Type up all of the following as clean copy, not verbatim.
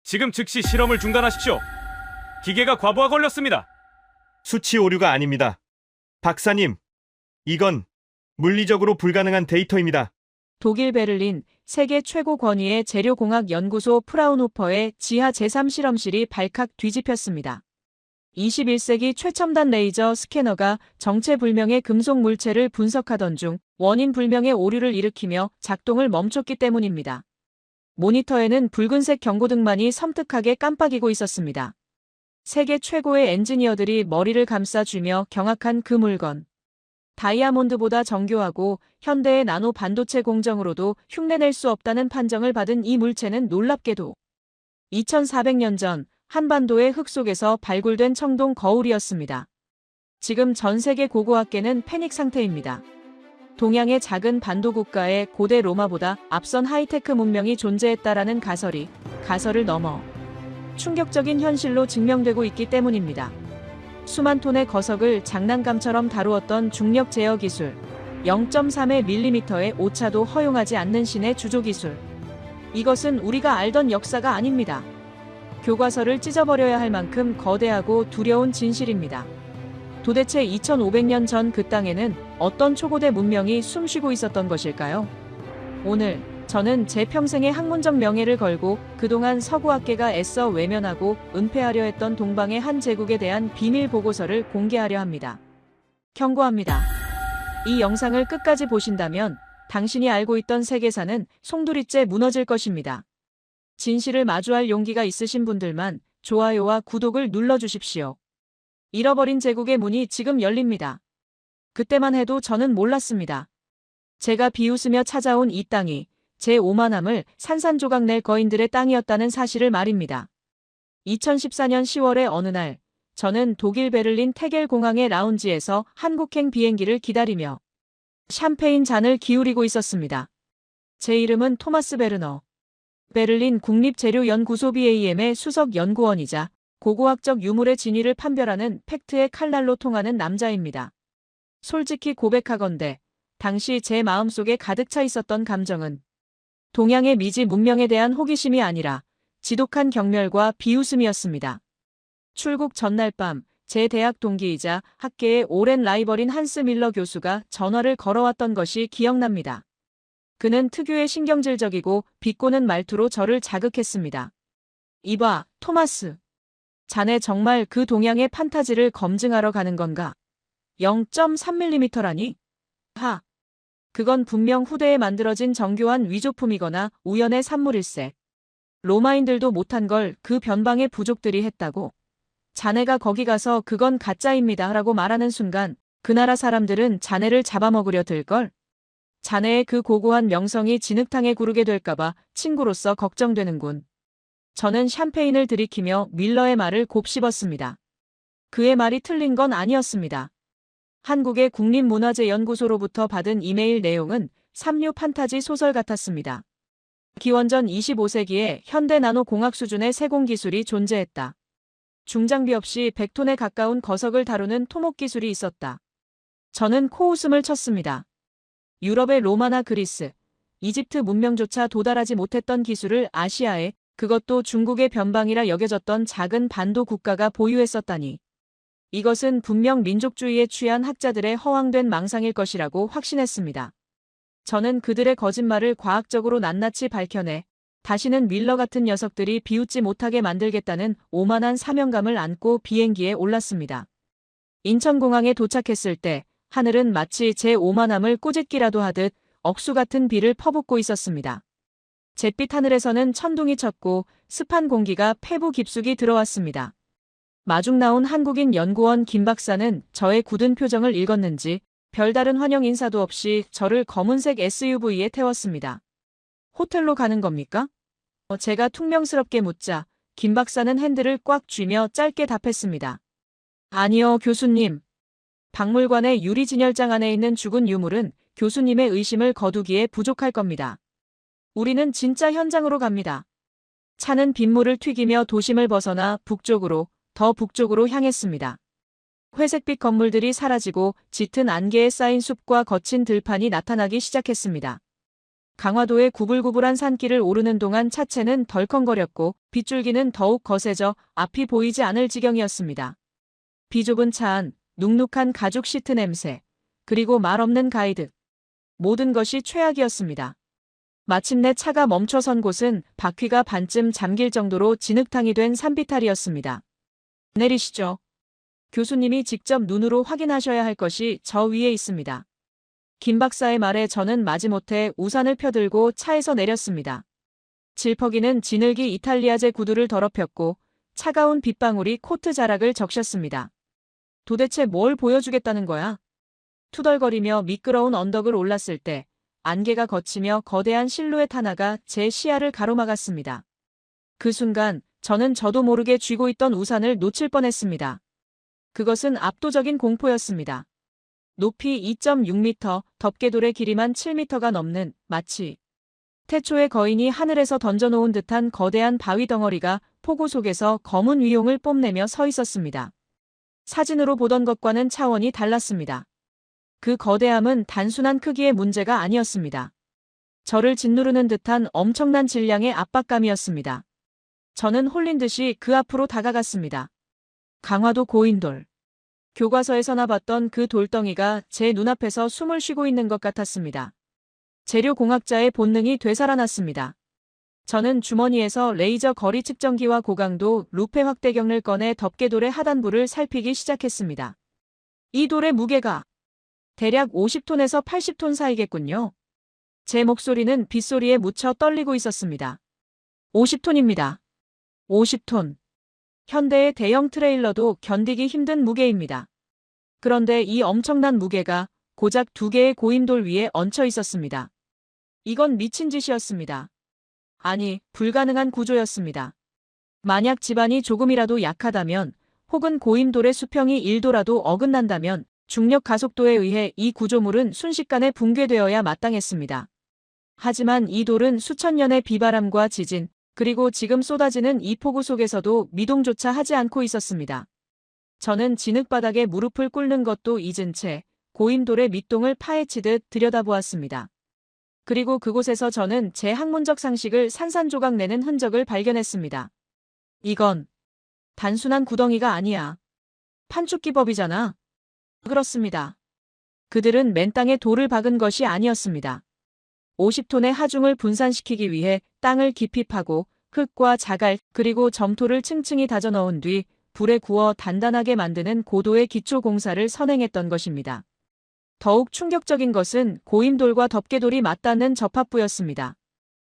지금 즉시 실험을 중단하십시오. 기계가 과부하 걸렸습니다. 수치 오류가 아닙니다. 박사님, 이건 물리적으로 불가능한 데이터입니다. 독일 베를린 세계 최고 권위의 재료공학 연구소 프라운호퍼의 지하 제3실험실이 발칵 뒤집혔습니다. 21세기 최첨단 레이저 스캐너가 정체불명의 금속 물체를 분석하던 중 원인 불명의 오류를 일으키며 작동을 멈췄기 때문입니다. 모니터에는 붉은색 경고등만이 섬뜩하게 깜빡이고 있었습니다. 세계 최고의 엔지니어들이 머리를 감싸쥐며 경악한 그 물건. 다이아몬드보다 정교하고 현대의 나노 반도체 공정으로도 흉내낼 수 없다는 판정을 받은 이 물체는 놀랍게도 2400년 전 한반도의 흙 속에서 발굴된 청동 거울이었습니다. 지금 전 세계 고고학계는 패닉 상태입니다. 동양의 작은 반도 국가에 고대 로마보다 앞선 하이테크 문명이 존재했다라는 가설을 넘어 충격적인 현실로 증명되고 있기 때문입니다. 수만 톤의 거석을 장난감처럼 다루었던 중력 제어 기술, 0.3mm의 오차도 허용하지 않는 신의 주조 기술. 이것은 우리가 알던 역사가 아닙니다. 교과서를 찢어버려야 할 만큼 거대하고 두려운 진실입니다. 도대체 2500년 전 그 땅에는 어떤 초고대 문명이 숨쉬고 있었던 것일까요? 오늘 저는 제 평생의 학문적 명예를 걸고 그동안 서구학계가 애써 외면하고 은폐하려 했던 동방의 한 제국에 대한 비밀 보고서를 공개하려 합니다. 경고합니다. 이 영상을 끝까지 보신다면 당신이 알고 있던 세계사는 송두리째 무너질 것입니다. 진실을 마주할 용기가 있으신 분들만 좋아요와 구독을 눌러주십시오. 잃어버린 제국의 문이 지금 열립니다. 그때만 해도 저는 몰랐습니다. 제가 비웃으며 찾아온 이 땅이 제 오만함을 산산조각 낼 거인들의 땅이었다는 사실을 말입니다. 2014년 10월의 어느 날, 저는 독일 베를린 테겔 공항의 라운지에서 한국행 비행기를 기다리며 샴페인 잔을 기울이고 있었습니다. 제 이름은 토마스 베르너. 베를린 국립재료연구소 BAM의 수석 연구원이자 고고학적 유물의 진위를 판별하는 팩트의 칼날로 통하는 남자입니다. 솔직히 고백하건대 당시 제 마음속에 가득 차 있었던 감정은 동양의 미지 문명에 대한 호기심이 아니라 지독한 경멸과 비웃음이었습니다. 출국 전날 밤 제 대학 동기이자 학계의 오랜 라이벌인 한스 밀러 교수가 전화를 걸어왔던 것이 기억납니다. 그는 특유의 신경질적이고 비꼬는 말투로 저를 자극했습니다. 이봐, 토마스. 자네 정말 그 동양의 판타지를 검증하러 가는 건가? 0.3mm라니? 하. 그건 분명 후대에 만들어진 정교한 위조품이거나 우연의 산물일세. 로마인들도 못한 걸 그 변방의 부족들이 했다고. 자네가 거기 가서 그건 가짜입니다 라고 말하는 순간 그 나라 사람들은 자네를 잡아먹으려 들걸? 자네의 그 고고한 명성이 진흙탕에 구르게 될까봐 친구로서 걱정되는군. 저는 샴페인을 들이키며 밀러의 말을 곱씹었습니다. 그의 말이 틀린 건 아니었습니다. 한국의 국립문화재연구소로부터 받은 이메일 내용은 삼류 판타지 소설 같았습니다. 기원전 25세기에 현대 나노공학 수준의 세공기술이 존재했다. 중장비 없이 100톤에 가까운 거석을 다루는 토목 기술이 있었다. 저는 코웃음을 쳤습니다. 유럽의 로마나 그리스, 이집트 문명조차 도달하지 못했던 기술을 아시아에, 그것도 중국의 변방이라 여겨졌던 작은 반도 국가가 보유했었다니. 이것은 분명 민족주의에 취한 학자들의 허황된 망상일 것이라고 확신했습니다. 저는 그들의 거짓말을 과학적으로 낱낱이 밝혀내 다시는 밀러 같은 녀석들이 비웃지 못하게 만들겠다는 오만한 사명감을 안고 비행기에 올랐습니다. 인천공항에 도착했을 때 하늘은 마치 제 오만함을 꼬집기라도 하듯 억수 같은 비를 퍼붓고 있었습니다. 잿빛 하늘에서는 천둥이 쳤고 습한 공기가 폐부 깊숙이 들어왔습니다. 마중 나온 한국인 연구원 김 박사는 저의 굳은 표정을 읽었는지 별다른 환영 인사도 없이 저를 검은색 SUV에 태웠습니다. 호텔로 가는 겁니까? 제가 퉁명스럽게 묻자 김 박사는 핸들을 꽉 쥐며 짧게 답했습니다. 아니요, 교수님. 박물관의 유리진열장 안에 있는 죽은 유물은 교수님의 의심을 거두기에 부족할 겁니다. 우리는 진짜 현장으로 갑니다. 차는 빗물을 튀기며 도심을 벗어나 더 북쪽으로 향했습니다. 회색빛 건물들이 사라지고 짙은 안개에 쌓인 숲과 거친 들판이 나타나기 시작했습니다. 강화도의 구불구불한 산길을 오르는 동안 차체는 덜컹거렸고 빗줄기는 더욱 거세져 앞이 보이지 않을 지경이었습니다. 비좁은 차 안, 눅눅한 가죽 시트 냄새, 그리고 말없는 가이드. 모든 것이 최악이었습니다. 마침내 차가 멈춰선 곳은 바퀴가 반쯤 잠길 정도로 진흙탕이 된 산비탈이었습니다. 내리시죠. 교수님이 직접 눈으로 확인하셔야 할 것이 저 위에 있습니다. 김 박사의 말에 저는 마지못해 우산을 펴들고 차에서 내렸습니다. 질퍽이는 진흙이 이탈리아제 구두를 더럽혔고 차가운 빗방울이 코트 자락을 적셨습니다. 도대체 뭘 보여주겠다는 거야? 투덜거리며 미끄러운 언덕을 올랐을 때 안개가 걷히며 거대한 실루엣 하나가 제 시야를 가로막았습니다. 그 순간 저는 저도 모르게 쥐고 있던 우산을 놓칠 뻔했습니다. 그것은 압도적인 공포였습니다. 높이 2.6m, 덮개돌의 길이만 7m가 넘는 마치 태초의 거인이 하늘에서 던져놓은 듯한 거대한 바위 덩어리가 폭우 속에서 검은 위용을 뽐내며 서 있었습니다. 사진으로 보던 것과는 차원이 달랐습니다. 그 거대함은 단순한 크기의 문제가 아니었습니다. 저를 짓누르는 듯한 엄청난 질량의 압박감이었습니다. 저는 홀린 듯이 그 앞으로 다가갔습니다. 강화도 고인돌. 교과서에서나 봤던 그 돌덩이가 제 눈앞에서 숨을 쉬고 있는 것 같았습니다. 재료공학자의 본능이 되살아났습니다. 저는 주머니에서 레이저 거리 측정기와 고강도 루페 확대경을 꺼내 덮개돌의 하단부를 살피기 시작했습니다. 이 돌의 무게가 대략 50톤에서 80톤 사이겠군요. 제 목소리는 빗소리에 묻혀 떨리고 있었습니다. 50톤입니다. 50톤. 현대의 대형 트레일러도 견디기 힘든 무게입니다. 그런데 이 엄청난 무게가 고작 2개의 고임돌 위에 얹혀 있었습니다. 이건 미친 짓이었습니다. 아니, 불가능한 구조였습니다. 만약 집안이 조금이라도 약하다면 혹은 고임돌의 수평이 1도라도 어긋난다면 중력 가속도에 의해 이 구조물은 순식간에 붕괴되어야 마땅했습니다. 하지만 이 돌은 수천 년의 비바람과 지진, 그리고 지금 쏟아지는 이 폭우 속에서도 미동조차 하지 않고 있었습니다. 저는 진흙바닥에 무릎을 꿇는 것도 잊은 채 고임돌의 밑동을 파헤치듯 들여다보았습니다. 그리고 그곳에서 저는 제 학문적 상식을 산산조각 내는 흔적을 발견했습니다. 이건 단순한 구덩이가 아니야. 판축기법이잖아. 그렇습니다. 그들은 맨 땅에 돌을 박은 것이 아니었습니다. 50톤의 하중을 분산시키기 위해 땅을 깊이 파고 흙과 자갈 그리고 점토를 층층이 다져 넣은 뒤 불에 구워 단단하게 만드는 고도의 기초 공사를 선행했던 것입니다. 더욱 충격적인 것은 고임돌과 덮개돌이 맞닿는 접합부였습니다.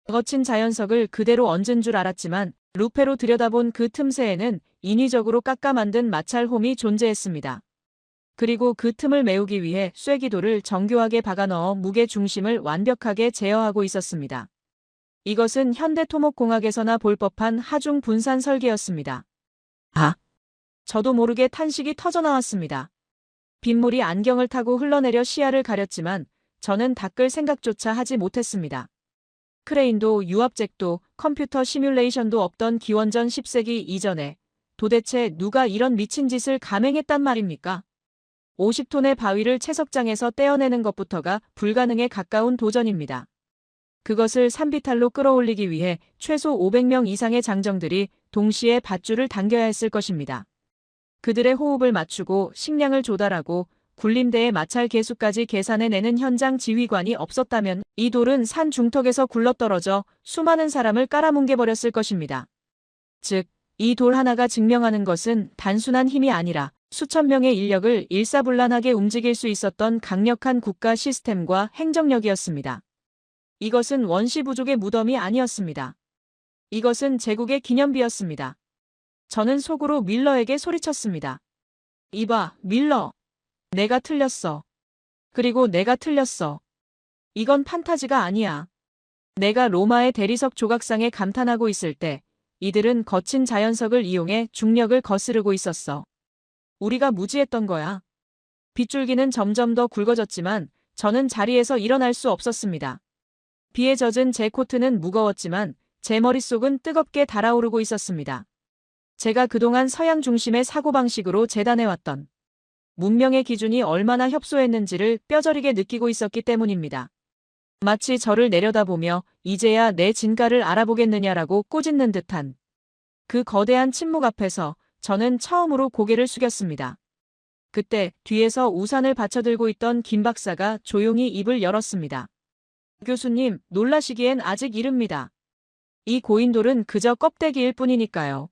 거친 자연석을 그대로 얹은 줄 알았지만 루페로 들여다본 그 틈새에는 인위적으로 깎아 만든 마찰홈이 존재했습니다. 그리고 그 틈을 메우기 위해 쐐기돌을 정교하게 박아 넣어 무게 중심을 완벽하게 제어하고 있었습니다. 이것은 현대 토목공학에서나 볼 법한 하중 분산 설계였습니다. 아! 저도 모르게 탄식이 터져나왔습니다. 빗물이 안경을 타고 흘러내려 시야를 가렸지만 저는 닦을 생각조차 하지 못했습니다. 크레인도 유압잭도 컴퓨터 시뮬레이션도 없던 기원전 10세기 이전에 도대체 누가 이런 미친 짓을 감행했단 말입니까? 50톤의 바위를 채석장에서 떼어내는 것부터가 불가능에 가까운 도전입니다. 그것을 산비탈로 끌어올리기 위해 최소 500명 이상의 장정들이 동시에 밧줄을 당겨야 했을 것입니다. 그들의 호흡을 맞추고 식량을 조달하고 굴림대의 마찰 계수까지 계산해내는 현장 지휘관이 없었다면 이 돌은 산 중턱에서 굴러떨어져 수많은 사람을 깔아뭉개버렸을 것입니다. 즉, 이 돌 하나가 증명하는 것은 단순한 힘이 아니라 수천 명의 인력을 일사불란하게 움직일 수 있었던 강력한 국가 시스템과 행정력이었습니다. 이것은 원시 부족의 무덤이 아니었습니다. 이것은 제국의 기념비였습니다. 저는 속으로 밀러에게 소리쳤습니다. 이봐, 밀러. 내가 틀렸어. 그리고 내가 틀렸어. 이건 판타지가 아니야. 내가 로마의 대리석 조각상에 감탄하고 있을 때 이들은 거친 자연석을 이용해 중력을 거스르고 있었어. 우리가 무지했던 거야. 빗줄기는 점점 더 굵어졌지만 저는 자리에서 일어날 수 없었습니다. 비에 젖은 제 코트는 무거웠지만 제 머릿속은 뜨겁게 달아오르고 있었습니다. 제가 그동안 서양 중심의 사고방식으로 재단해왔던 문명의 기준이 얼마나 협소했는지를 뼈저리게 느끼고 있었기 때문입니다. 마치 저를 내려다보며 이제야 내 진가를 알아보겠느냐라고 꼬집는 듯한 그 거대한 침묵 앞에서 저는 처음으로 고개를 숙였습니다. 그때 뒤에서 우산을 받쳐들고 있던 김 박사가 조용히 입을 열었습니다. 교수님, 놀라시기엔 아직 이릅니다. 이 고인돌은 그저 껍데기일 뿐이니까요.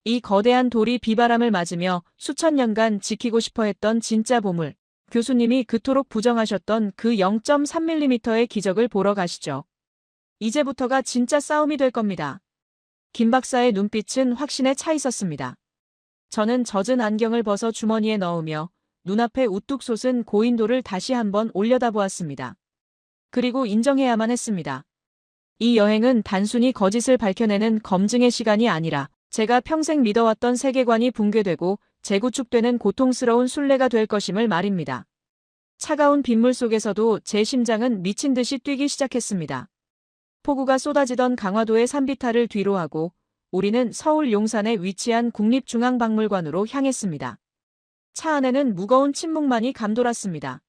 이 거대한 돌이 비바람을 맞으며 수천 년간 지키고 싶어 했던 진짜 보물, 교수님이 그토록 부정하셨던 그 0.3mm의 기적을 보러 가시죠. 이제부터가 진짜 싸움이 될 겁니다. 김 박사의 눈빛은 확신에 차 있었습니다. 저는 젖은 안경을 벗어 주머니에 넣으며 눈앞에 우뚝 솟은 고인돌을 다시 한번 올려다보았습니다. 그리고 인정해야만 했습니다. 이 여행은 단순히 거짓을 밝혀내는 검증의 시간이 아니라 제가 평생 믿어왔던 세계관이 붕괴되고 재구축되는 고통스러운 순례가 될 것임을 말입니다. 차가운 빗물 속에서도 제 심장은 미친 듯이 뛰기 시작했습니다. 폭우가 쏟아지던 강화도의 산비탈을 뒤로하고 우리는 서울 용산에 위치한 국립중앙박물관으로 향했습니다. 차 안에는 무거운 침묵만이 감돌았습니다.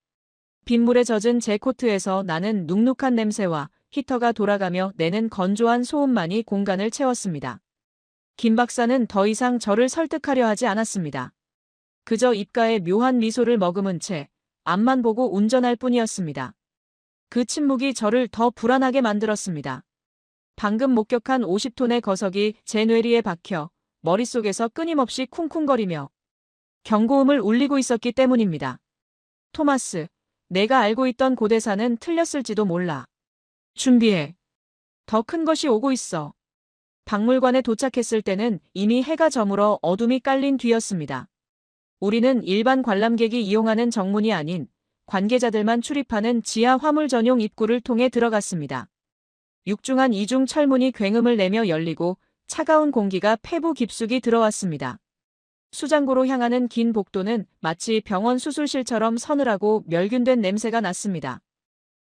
빗물에 젖은 제 코트에서 나는 눅눅한 냄새와 히터가 돌아가며 내는 건조한 소음만이 공간을 채웠습니다. 김 박사는 더 이상 저를 설득하려 하지 않았습니다. 그저 입가에 묘한 미소를 머금은 채 앞만 보고 운전할 뿐이었습니다. 그 침묵이 저를 더 불안하게 만들었습니다. 방금 목격한 50톤의 거석이 제 뇌리에 박혀 머릿속에서 끊임없이 쿵쿵거리며 경고음을 울리고 있었기 때문입니다. 토마스, 내가 알고 있던 고대사는 틀렸을지도 몰라. 준비해. 더 큰 것이 오고 있어. 박물관에 도착했을 때는 이미 해가 저물어 어둠이 깔린 뒤였습니다. 우리는 일반 관람객이 이용하는 정문이 아닌 관계자들만 출입하는 지하 화물 전용 입구를 통해 들어갔습니다. 육중한 이중 철문이 굉음을 내며 열리고 차가운 공기가 폐부 깊숙이 들어왔습니다. 수장고로 향하는 긴 복도는 마치 병원 수술실처럼 서늘하고 멸균된 냄새가 났습니다.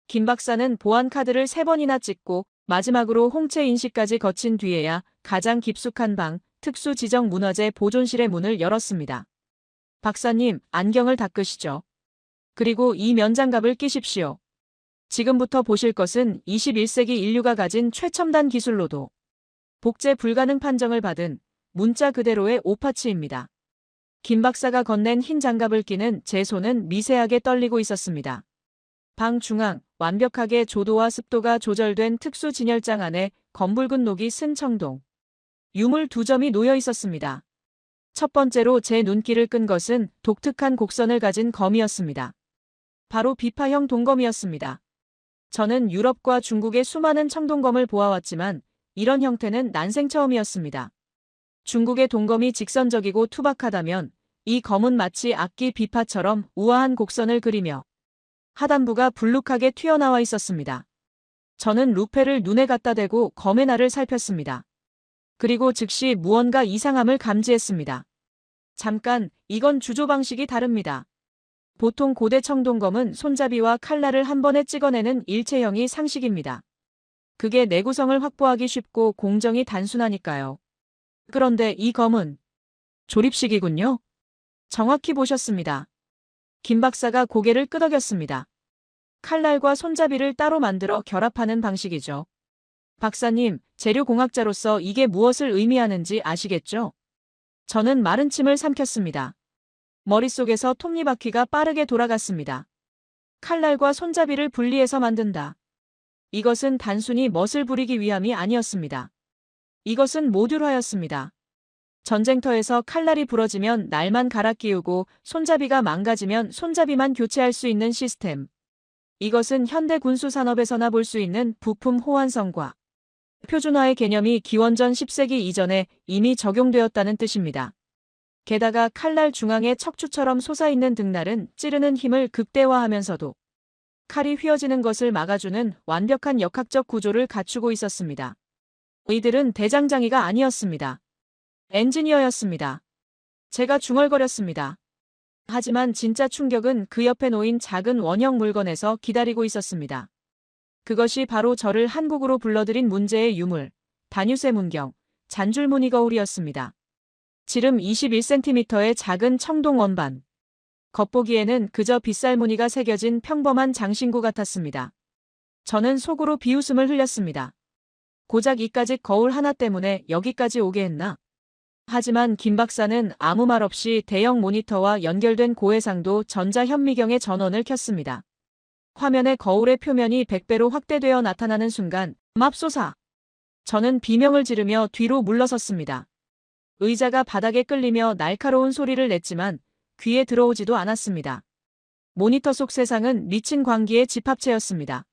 김 박사는 보안 카드를 3번이나 찍고 마지막으로 홍채 인식까지 거친 뒤에야 가장 깊숙한 방, 특수 지정 문화재 보존실의 문을 열었습니다. 박사님, 안경을 닦으시죠. 그리고 이 면장갑을 끼십시오. 지금부터 보실 것은 21세기 인류가 가진 최첨단 기술로도 복제 불가능 판정을 받은 문자 그대로의 오파치입니다. 김 박사가 건넨 흰 장갑을 끼는 제 손은 미세하게 떨리고 있었습니다. 방 중앙, 완벽하게 조도와 습도가 조절된 특수 진열장 안에 검붉은 녹이 쓴 청동, 유물 2점이 놓여 있었습니다. 첫 번째로 제 눈길을 끈 것은 독특한 곡선을 가진 검이었습니다. 바로 비파형 동검이었습니다. 저는 유럽과 중국의 수많은 청동검을 보아왔지만 이런 형태는 난생 처음이었습니다. 중국의 동검이 직선적이고 투박하다면 이 검은 마치 악기 비파처럼 우아한 곡선을 그리며 하단부가 불룩하게 튀어나와 있었습니다. 저는 루페를 눈에 갖다 대고 검의 날을 살폈습니다. 그리고 즉시 무언가 이상함을 감지했습니다. 잠깐, 이건 주조 방식이 다릅니다. 보통 고대 청동검은 손잡이와 칼날을 한 번에 찍어내는 일체형이 상식입니다. 그게 내구성을 확보하기 쉽고 공정이 단순하니까요. 그런데 이 검은 조립식이군요. 정확히 보셨습니다. 김 박사가 고개를 끄덕였습니다. 칼날과 손잡이를 따로 만들어 결합하는 방식이죠. 박사님, 재료공학자로서 이게 무엇을 의미하는지 아시겠죠? 저는 마른 침을 삼켰습니다. 머릿속에서 톱니바퀴가 빠르게 돌아갔습니다. 칼날과 손잡이를 분리해서 만든다. 이것은 단순히 멋을 부리기 위함이 아니었습니다. 이것은 모듈화였습니다. 전쟁터에서 칼날이 부러지면 날만 갈아 끼우고 손잡이가 망가지면 손잡이만 교체할 수 있는 시스템. 이것은 현대 군수 산업에서나 볼 수 있는 부품 호환성과 표준화의 개념이 기원전 10세기 이전에 이미 적용되었다는 뜻입니다. 게다가 칼날 중앙에 척추처럼 솟아있는 등날은 찌르는 힘을 극대화하면서도 칼이 휘어지는 것을 막아주는 완벽한 역학적 구조를 갖추고 있었습니다. 이들은 대장장이가 아니었습니다. 엔지니어였습니다. 제가 중얼거렸습니다. 하지만 진짜 충격은 그 옆에 놓인 작은 원형 물건에서 기다리고 있었습니다. 그것이 바로 저를 한국으로 불러들인 문제의 유물, 다뉴세 문경, 잔줄무늬 거울이었습니다. 지름 21cm의 작은 청동 원반. 겉보기에는 그저 빗살 무늬가 새겨진 평범한 장신구 같았습니다. 저는 속으로 비웃음을 흘렸습니다. 고작 이까짓 거울 하나 때문에 여기까지 오게 했나? 하지만 김 박사는 아무 말 없이 대형 모니터와 연결된 고해상도 전자현미경의 전원을 켰습니다. 화면에 거울의 표면이 100배로 확대되어 나타나는 순간 맙소사! 저는 비명을 지르며 뒤로 물러섰습니다. 의자가 바닥에 끌리며 날카로운 소리를 냈지만 귀에 들어오지도 않았습니다. 모니터 속 세상은 미친 광기의 집합체였습니다.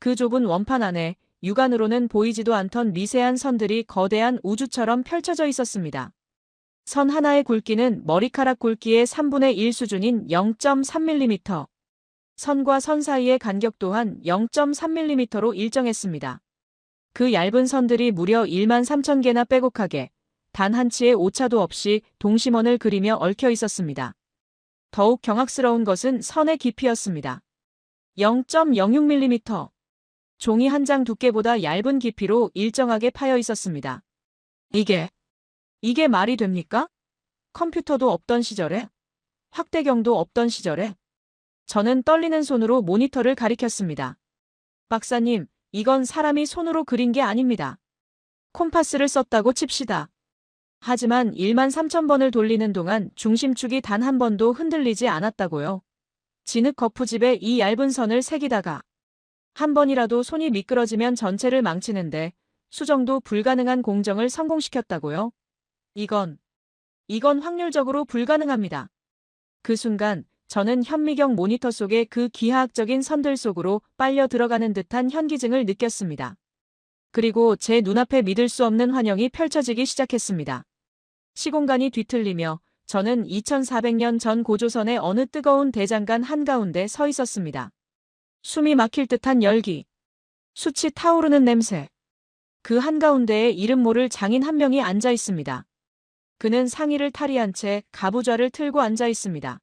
그 좁은 원판 안에 육안으로는 보이지도 않던 미세한 선들이 거대한 우주처럼 펼쳐져 있었습니다. 선 하나의 굵기는 머리카락 굵기의 3분의 1 수준인 0.3mm. 선과 선 사이의 간격 또한 0.3mm로 일정했습니다. 그 얇은 선들이 무려 13,000개나 빼곡하게 단 한 치의 오차도 없이 동심원을 그리며 얽혀 있었습니다. 더욱 경악스러운 것은 선의 깊이였습니다. 0.06mm. 종이 한 장 두께보다 얇은 깊이로 일정하게 파여 있었습니다. 이게 말이 됩니까? 컴퓨터도 없던 시절에? 확대경도 없던 시절에? 저는 떨리는 손으로 모니터를 가리켰습니다. 박사님, 이건 사람이 손으로 그린 게 아닙니다. 콤파스를 썼다고 칩시다. 하지만 13,000번을 돌리는 동안 중심축이 단 한 번도 흔들리지 않았다고요. 진흙 거푸집에 이 얇은 선을 새기다가 한 번이라도 손이 미끄러지면 전체를 망치는데 수정도 불가능한 공정을 성공시켰다고요. 이건 확률적으로 불가능합니다. 그 순간 저는 현미경 모니터 속의 그 기하학적인 선들 속으로 빨려 들어가는 듯한 현기증을 느꼈습니다. 그리고 제 눈앞에 믿을 수 없는 환영이 펼쳐지기 시작했습니다. 시공간이 뒤틀리며 저는 2400년 전 고조선의 어느 뜨거운 대장간 한가운데 서 있었습니다. 숨이 막힐 듯한 열기, 수치 타오르는 냄새. 그 한가운데에 이름 모를 장인 한 명이 앉아 있습니다. 그는 상의를 탈의한 채 가부좌를 틀고 앉아 있습니다.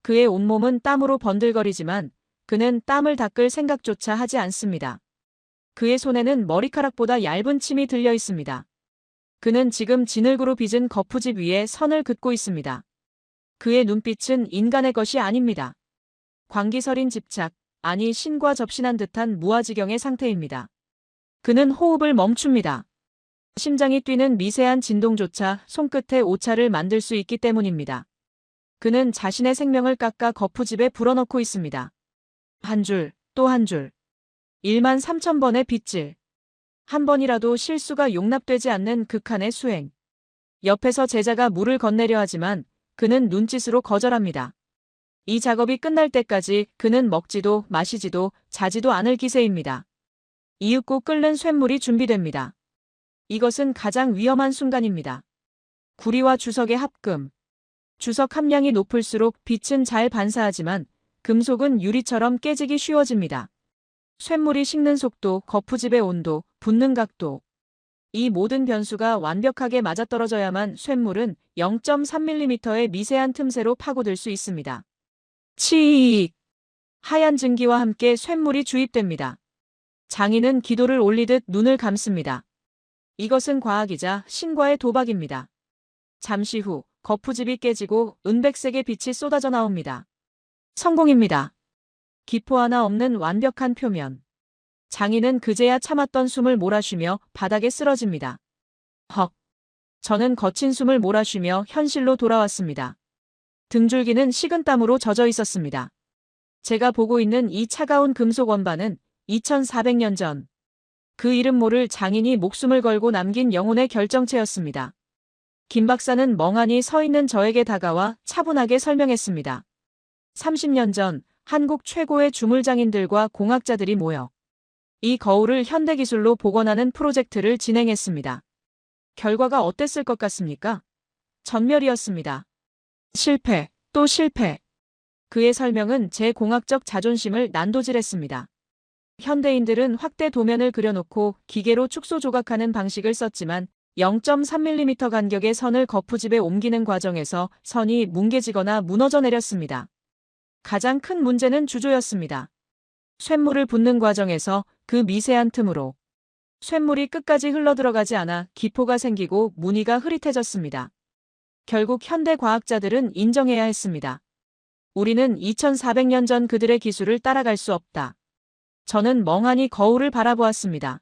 그의 온몸은 땀으로 번들거리지만 그는 땀을 닦을 생각조차 하지 않습니다. 그의 손에는 머리카락보다 얇은 침이 들려 있습니다. 그는 지금 진흙으로 빚은 거푸집 위에 선을 긋고 있습니다. 그의 눈빛은 인간의 것이 아닙니다. 광기서린 집착, 아니 신과 접신한 듯한 무아지경의 상태입니다. 그는 호흡을 멈춥니다. 심장이 뛰는 미세한 진동조차 손끝에 오차를 만들 수 있기 때문입니다. 그는 자신의 생명을 깎아 거푸집에 불어넣고 있습니다. 한 줄, 또 한 줄. 13,000번의 빗질. 한 번이라도 실수가 용납되지 않는 극한의 수행. 옆에서 제자가 물을 건네려 하지만 그는 눈짓으로 거절합니다. 이 작업이 끝날 때까지 그는 먹지도 마시지도 자지도 않을 기세입니다. 이윽고 끓는 쇳물이 준비됩니다. 이것은 가장 위험한 순간입니다. 구리와 주석의 합금. 주석 함량이 높을수록 빛은 잘 반사하지만 금속은 유리처럼 깨지기 쉬워집니다. 쇳물이 식는 속도, 거푸집의 온도, 붓는 각도. 이 모든 변수가 완벽하게 맞아떨어져야만 쇳물은 0.3mm의 미세한 틈새로 파고들 수 있습니다. 치익! 하얀 증기와 함께 쇳물이 주입됩니다. 장인은 기도를 올리듯 눈을 감습니다. 이것은 과학이자 신과의 도박입니다. 잠시 후 거푸집이 깨지고 은백색의 빛이 쏟아져 나옵니다. 성공입니다. 기포 하나 없는 완벽한 표면. 장인은 그제야 참았던 숨을 몰아쉬며 바닥에 쓰러집니다. 헉! 저는 거친 숨을 몰아쉬며 현실로 돌아왔습니다. 등줄기는 식은땀으로 젖어 있었습니다. 제가 보고 있는 이 차가운 금속 원반은 2400년 전. 그 이름 모를 장인이 목숨을 걸고 남긴 영혼의 결정체였습니다. 김 박사는 멍하니 서 있는 저에게 다가와 차분하게 설명했습니다. 30년 전 한국 최고의 주물장인들과 공학자들이 모여 이 거울을 현대기술로 복원하는 프로젝트를 진행했습니다. 결과가 어땠을 것 같습니까? 전멸이었습니다. 실패, 또 실패. 그의 설명은 제 공학적 자존심을 난도질했습니다. 현대인들은 확대 도면을 그려놓고 기계로 축소 조각하는 방식을 썼지만 0.3mm 간격의 선을 거푸집에 옮기는 과정에서 선이 뭉개지거나 무너져 내렸습니다. 가장 큰 문제는 주조였습니다. 쇳물을 붓는 과정에서 그 미세한 틈으로 쇳물이 끝까지 흘러들어가지 않아 기포가 생기고 무늬가 흐릿해졌습니다. 결국 현대 과학자들은 인정해야 했습니다. 우리는 2400년 전 그들의 기술을 따라갈 수 없다. 저는 멍하니 거울을 바라보았습니다.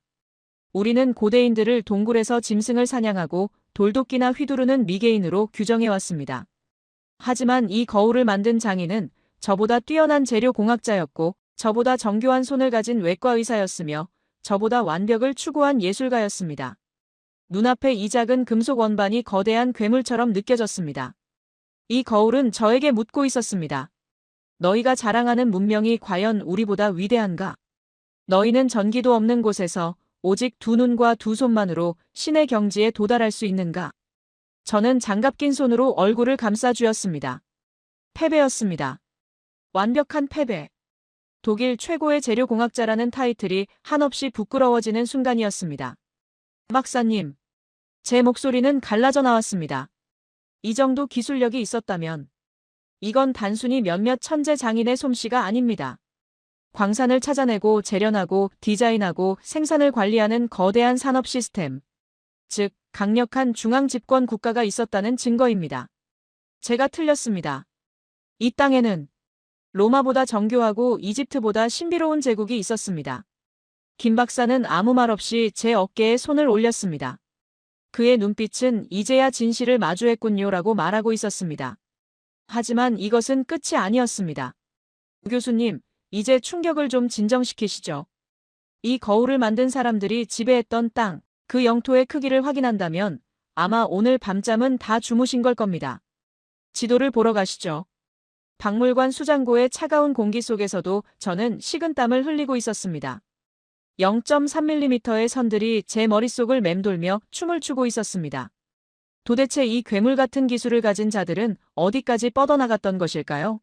우리는 고대인들을 동굴에서 짐승을 사냥하고 돌도끼나 휘두르는 미개인으로 규정해왔습니다. 하지만 이 거울을 만든 장인은 저보다 뛰어난 재료 공학자였고 저보다 정교한 손을 가진 외과 의사였으며 저보다 완벽을 추구한 예술가였습니다. 눈앞에 이 작은 금속 원반이 거대한 괴물처럼 느껴졌습니다. 이 거울은 저에게 묻고 있었습니다. 너희가 자랑하는 문명이 과연 우리보다 위대한가? 너희는 전기도 없는 곳에서 오직 두 눈과 두 손만으로 신의 경지에 도달할 수 있는가? 저는 장갑 낀 손으로 얼굴을 감싸 쥐었습니다. 패배였습니다. 완벽한 패배. 독일 최고의 재료공학자라는 타이틀이 한없이 부끄러워지는 순간이었습니다. 박사님, 제 목소리는 갈라져 나왔습니다. 이 정도 기술력이 있었다면 이건 단순히 몇몇 천재 장인의 솜씨가 아닙니다. 광산을 찾아내고 재련하고 디자인하고 생산을 관리하는 거대한 산업 시스템, 즉 강력한 중앙 집권 국가가 있었다는 증거입니다. 제가 틀렸습니다. 이 땅에는 로마보다 정교하고 이집트보다 신비로운 제국이 있었습니다. 김 박사는 아무 말 없이 제 어깨에 손을 올렸습니다. 그의 눈빛은 이제야 진실을 마주했군요라고 말하고 있었습니다. 하지만 이것은 끝이 아니었습니다. 교수님, 이제 충격을 좀 진정시키시죠. 이 거울을 만든 사람들이 지배했던 땅, 그 영토의 크기를 확인한다면 아마 오늘 밤잠은 다 주무신 걸 겁니다. 지도를 보러 가시죠. 박물관 수장고의 차가운 공기 속에서도 저는 식은땀을 흘리고 있었습니다. 0.3mm의 선들이 제 머릿속을 맴돌며 춤을 추고 있었습니다. 도대체 이 괴물 같은 기술을 가진 자들은 어디까지 뻗어나갔던 것일까요?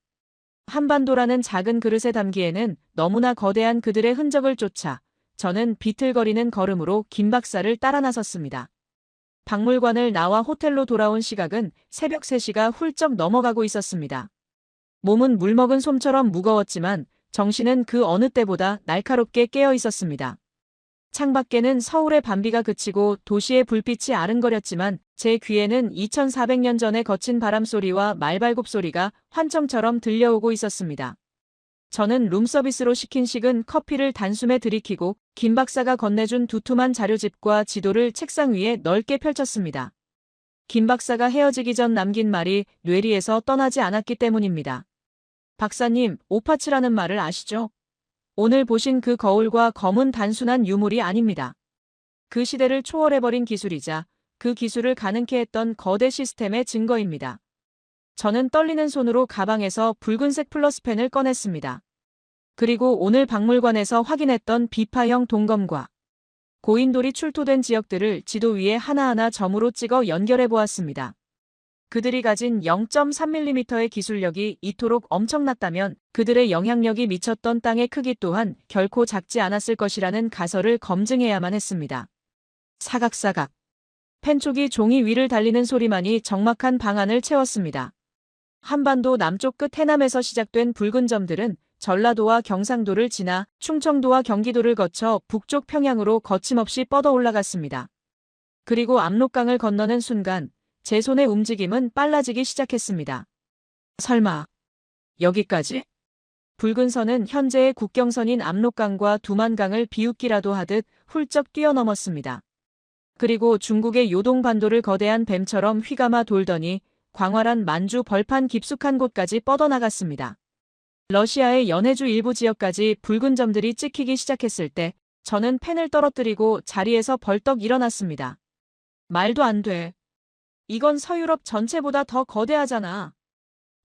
한반도라는 작은 그릇에 담기에는 너무나 거대한 그들의 흔적을 쫓아 저는 비틀거리는 걸음으로 김 박사를 따라 나섰습니다. 박물관을 나와 호텔로 돌아온 시각은 새벽 3시가 훌쩍 넘어가고 있었습니다. 몸은 물먹은 솜처럼 무거웠지만 정신은 그 어느 때보다 날카롭게 깨어 있었습니다. 창밖에는 서울의 밤비가 그치고 도시의 불빛이 아른거렸지만 제 귀에는 2400년 전의 거친 바람소리와 말발굽 소리가 환청처럼 들려오고 있었습니다. 저는 룸서비스로 시킨 식은 커피를 단숨에 들이키고 김 박사가 건네준 두툼한 자료집과 지도를 책상 위에 넓게 펼쳤습니다. 김 박사가 헤어지기 전 남긴 말이 뇌리에서 떠나지 않았기 때문입니다. 박사님, 오파츠라는 말을 아시죠? 오늘 보신 그 거울과 검은 단순한 유물이 아닙니다. 그 시대를 초월해버린 기술이자 그 기술을 가능케 했던 거대 시스템의 증거입니다. 저는 떨리는 손으로 가방에서 붉은색 플러스펜을 꺼냈습니다. 그리고 오늘 박물관에서 확인했던 비파형 동검과 고인돌이 출토된 지역들을 지도 위에 하나하나 점으로 찍어 연결해 보았습니다. 그들이 가진 0.3mm의 기술력이 이토록 엄청났다면 그들의 영향력이 미쳤던 땅의 크기 또한 결코 작지 않았을 것이라는 가설을 검증해야만 했습니다. 사각사각. 펜촉이 종이 위를 달리는 소리만이 적막한 방안을 채웠습니다. 한반도 남쪽 끝 해남에서 시작된 붉은 점들은 전라도와 경상도를 지나 충청도와 경기도를 거쳐 북쪽 평양으로 거침없이 뻗어 올라갔습니다. 그리고 압록강을 건너는 순간 제 손의 움직임은 빨라지기 시작했습니다. 설마 여기까지? 붉은 선은 현재의 국경선인 압록강과 두만강을 비웃기라도 하듯 훌쩍 뛰어넘었습니다. 그리고 중국의 요동반도를 거대한 뱀처럼 휘감아 돌더니 광활한 만주 벌판 깊숙한 곳까지 뻗어나갔습니다. 러시아의 연해주 일부 지역까지 붉은 점들이 찍히기 시작했을 때 저는 펜을 떨어뜨리고 자리에서 벌떡 일어났습니다. 말도 안 돼. 이건 서유럽 전체보다 더 거대하잖아.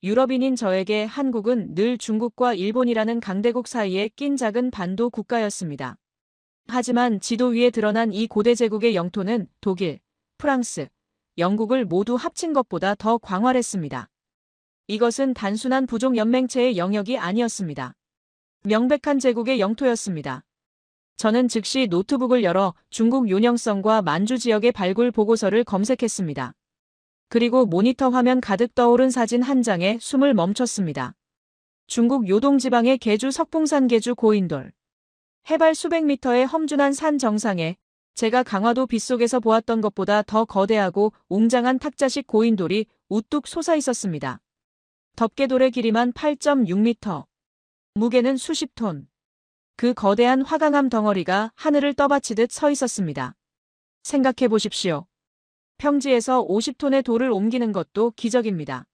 유럽인인 저에게 한국은 늘 중국과 일본이라는 강대국 사이에 낀 작은 반도 국가였습니다. 하지만 지도 위에 드러난 이 고대 제국의 영토는 독일, 프랑스, 영국을 모두 합친 것보다 더 광활했습니다. 이것은 단순한 부족 연맹체의 영역이 아니었습니다. 명백한 제국의 영토였습니다. 저는 즉시 노트북을 열어 중국 요령성과 만주 지역의 발굴 보고서를 검색했습니다. 그리고 모니터 화면 가득 떠오른 사진 한 장에 숨을 멈췄습니다. 중국 요동지방의 계주 석풍산 계주 고인돌. 해발 수백 미터의 험준한 산 정상에 제가 강화도 빗속에서 보았던 것보다 더 거대하고 웅장한 탁자식 고인돌이 우뚝 솟아 있었습니다. 덮개돌의 길이만 8.6m. 무게는 수십 톤. 그 거대한 화강암 덩어리가 하늘을 떠받치듯 서 있었습니다. 생각해 보십시오. 평지에서 50톤의 돌을 옮기는 것도 기적입니다.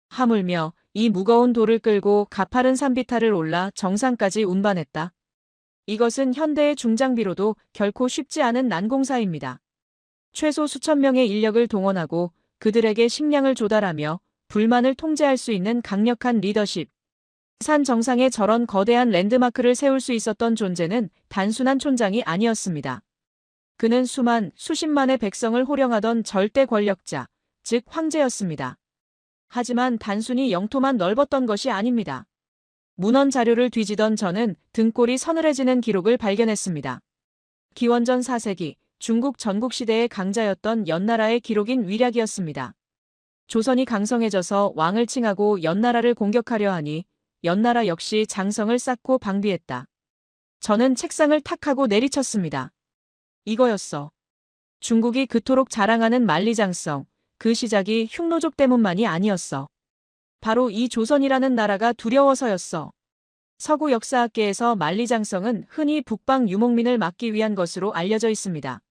하물며 이 무거운 돌을 끌고 가파른 산비탈을 올라 정상까지 운반했다. 이것은 현대의 중장비로도 결코 쉽지 않은 난공사입니다. 최소 수천 명의 인력을 동원하고 그들에게 식량을 조달하며 불만을 통제할 수 있는 강력한 리더십. 산 정상에 저런 거대한 랜드마크를 세울 수 있었던 존재는 단순한 촌장이 아니었습니다. 그는 수십만의 백성을 호령하던 절대 권력자, 즉 황제였습니다. 하지만 단순히 영토만 넓었던 것이 아닙니다. 문헌 자료를 뒤지던 저는 등골이 서늘해지는 기록을 발견했습니다. 기원전 4세기 중국 전국시대의 강자였던 연나라의 기록인 위략이었습니다. 조선이 강성해져서 왕을 칭하고 연나라를 공격하려 하니 연나라 역시 장성을 쌓고 방비했다. 저는 책상을 탁 하고 내리쳤습니다. 이거였어. 중국이 그토록 자랑하는 만리장성, 그 시작이 흉노족 때문만이 아니었어. 바로 이 조선이라는 나라가 두려워서였어. 서구 역사학계에서 만리장성은 흔히 북방 유목민을 막기 위한 것으로 알려져 있습니다.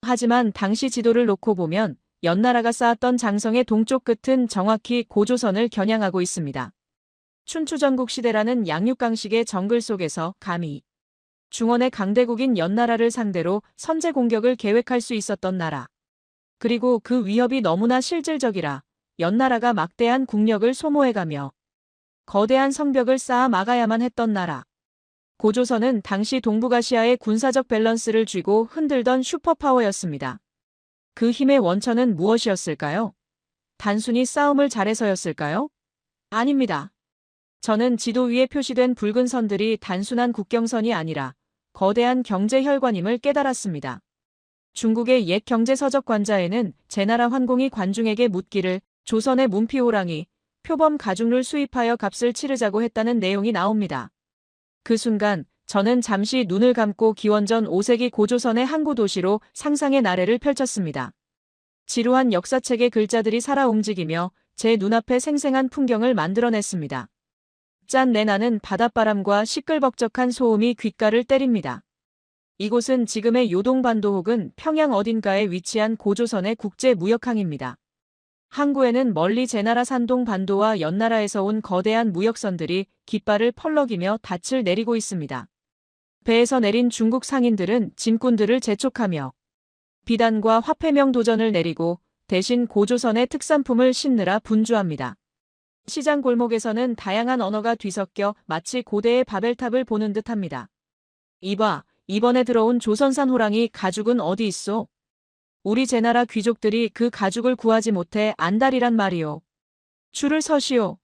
하지만 당시 지도를 놓고 보면 연나라가 쌓았던 장성의 동쪽 끝은 정확히 고조선을 겨냥하고 있습니다. 춘추전국 시대라는 양육강식의 정글 속에서 감히 중원의 강대국인 연나라를 상대로 선제 공격을 계획할 수 있었던 나라. 그리고 그 위협이 너무나 실질적이라 연나라가 막대한 국력을 소모해가며 거대한 성벽을 쌓아 막아야만 했던 나라. 고조선은 당시 동북아시아의 군사적 밸런스를 쥐고 흔들던 슈퍼파워였습니다. 그 힘의 원천은 무엇이었을까요? 단순히 싸움을 잘해서였을까요? 아닙니다. 저는 지도 위에 표시된 붉은 선들이 단순한 국경선이 아니라 거대한 경제 혈관임을 깨달았습니다. 중국의 옛 경제서적관자에는 제나라 환공이 관중에게 묻기를 조선의 문피호랑이, 표범 가죽을 수입하여 값을 치르자고 했다는 내용이 나옵니다. 그 순간 저는 잠시 눈을 감고 기원전 5세기 고조선의 항구 도시로 상상의 나래를 펼쳤습니다. 지루한 역사책의 글자들이 살아 움직이며 제 눈앞에 생생한 풍경을 만들어냈습니다. 짠 내나는 바닷바람과 시끌벅적한 소음이 귓가를 때립니다. 이곳은 지금의 요동반도 혹은 평양 어딘가에 위치한 고조선의 국제무역항입니다. 항구에는 멀리 제나라 산동 반도와 연나라에서 온 거대한 무역선들이 깃발을 펄럭이며 닻을 내리고 있습니다. 배에서 내린 중국 상인들은 짐꾼들을 재촉하며 비단과 화폐명 도전을 내리고 대신 고조선의 특산품을 신느라 분주합니다. 시장 골목에서는 다양한 언어가 뒤섞여 마치 고대의 바벨탑을 보는 듯합니다. 이봐, 이번에 들어온 조선산 호랑이 가죽은 어디 있소? 우리 제나라 귀족들이 그 가죽을 구하지 못해 안달이란 말이오. 줄을 서시오.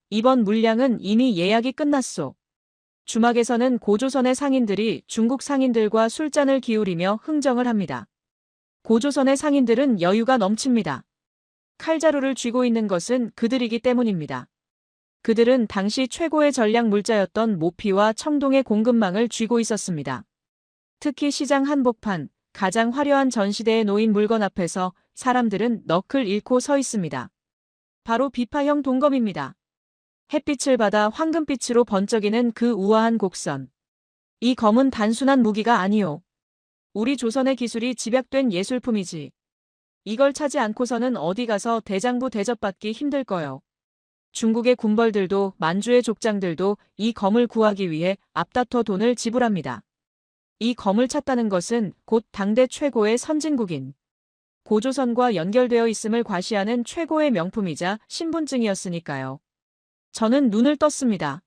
이번 물량은 이미 예약이 끝났소. 주막에서는 고조선의 상인들이 중국 상인들과 술잔을 기울이며 흥정을 합니다. 고조선의 상인들은 여유가 넘칩니다. 칼자루를 쥐고 있는 것은 그들이기 때문입니다. 그들은 당시 최고의 전략 물자였던 모피와 청동의 공급망을 쥐고 있었습니다. 특히 시장 한복판, 가장 화려한 전시대에 놓인 물건 앞에서 사람들은 넋을 잃고 서 있습니다. 바로 비파형 동검입니다. 햇빛을 받아 황금빛으로 번쩍이는 그 우아한 곡선. 이 검은 단순한 무기가 아니오. 우리 조선의 기술이 집약된 예술품이지. 이걸 차지 않고서는 어디 가서 대장부 대접받기 힘들 거요. 중국의 군벌들도 만주의 족장들도 이 검을 구하기 위해 앞다퉈 돈을 지불합니다. 이 검을 찾다는 것은 곧 당대 최고의 선진국인 고조선과 연결되어 있음을 과시하는 최고의 명품이자 신분증이었으니까요. 저는 눈을 떴습니다.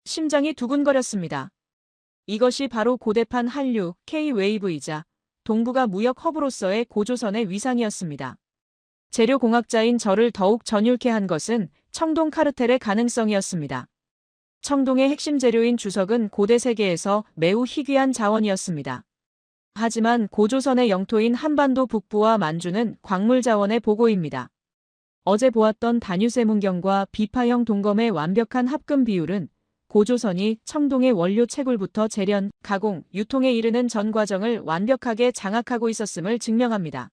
심장이 두근거렸습니다. 이것이 바로 고대판 한류, K-웨이브이자 동북아 무역 허브로서의 고조선의 위상이었습니다. 재료공학자인 저를 더욱 전율케 한 것은 청동 카르텔의 가능성이었습니다. 청동의 핵심 재료인 주석은 고대 세계에서 매우 희귀한 자원이었습니다. 하지만 고조선의 영토인 한반도 북부와 만주는 광물 자원의 보고입니다. 어제 보았던 다뉴세 문경과 비파형 동검의 완벽한 합금 비율은 고조선이 청동의 원료 채굴부터 재련, 가공, 유통에 이르는 전 과정을 완벽하게 장악하고 있었음을 증명합니다.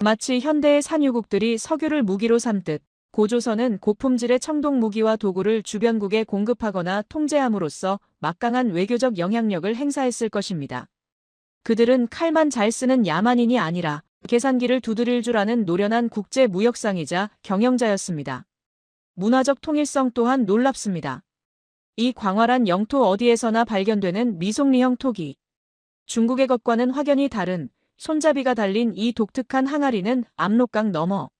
마치 현대의 산유국들이 석유를 무기로 삼듯 고조선은 고품질의 청동 무기와 도구를 주변국에 공급하거나 통제함으로써 막강한 외교적 영향력을 행사했을 것입니다. 그들은 칼만 잘 쓰는 야만인이 아니라 계산기를 두드릴 줄 아는 노련한 국제 무역상이자 경영자였습니다. 문화적 통일성 또한 놀랍습니다. 이 광활한 영토 어디에서나 발견되는 미송리형 토기. 중국의 것과는 확연히 다른 손잡이가 달린 이 독특한 항아리는 압록강 너머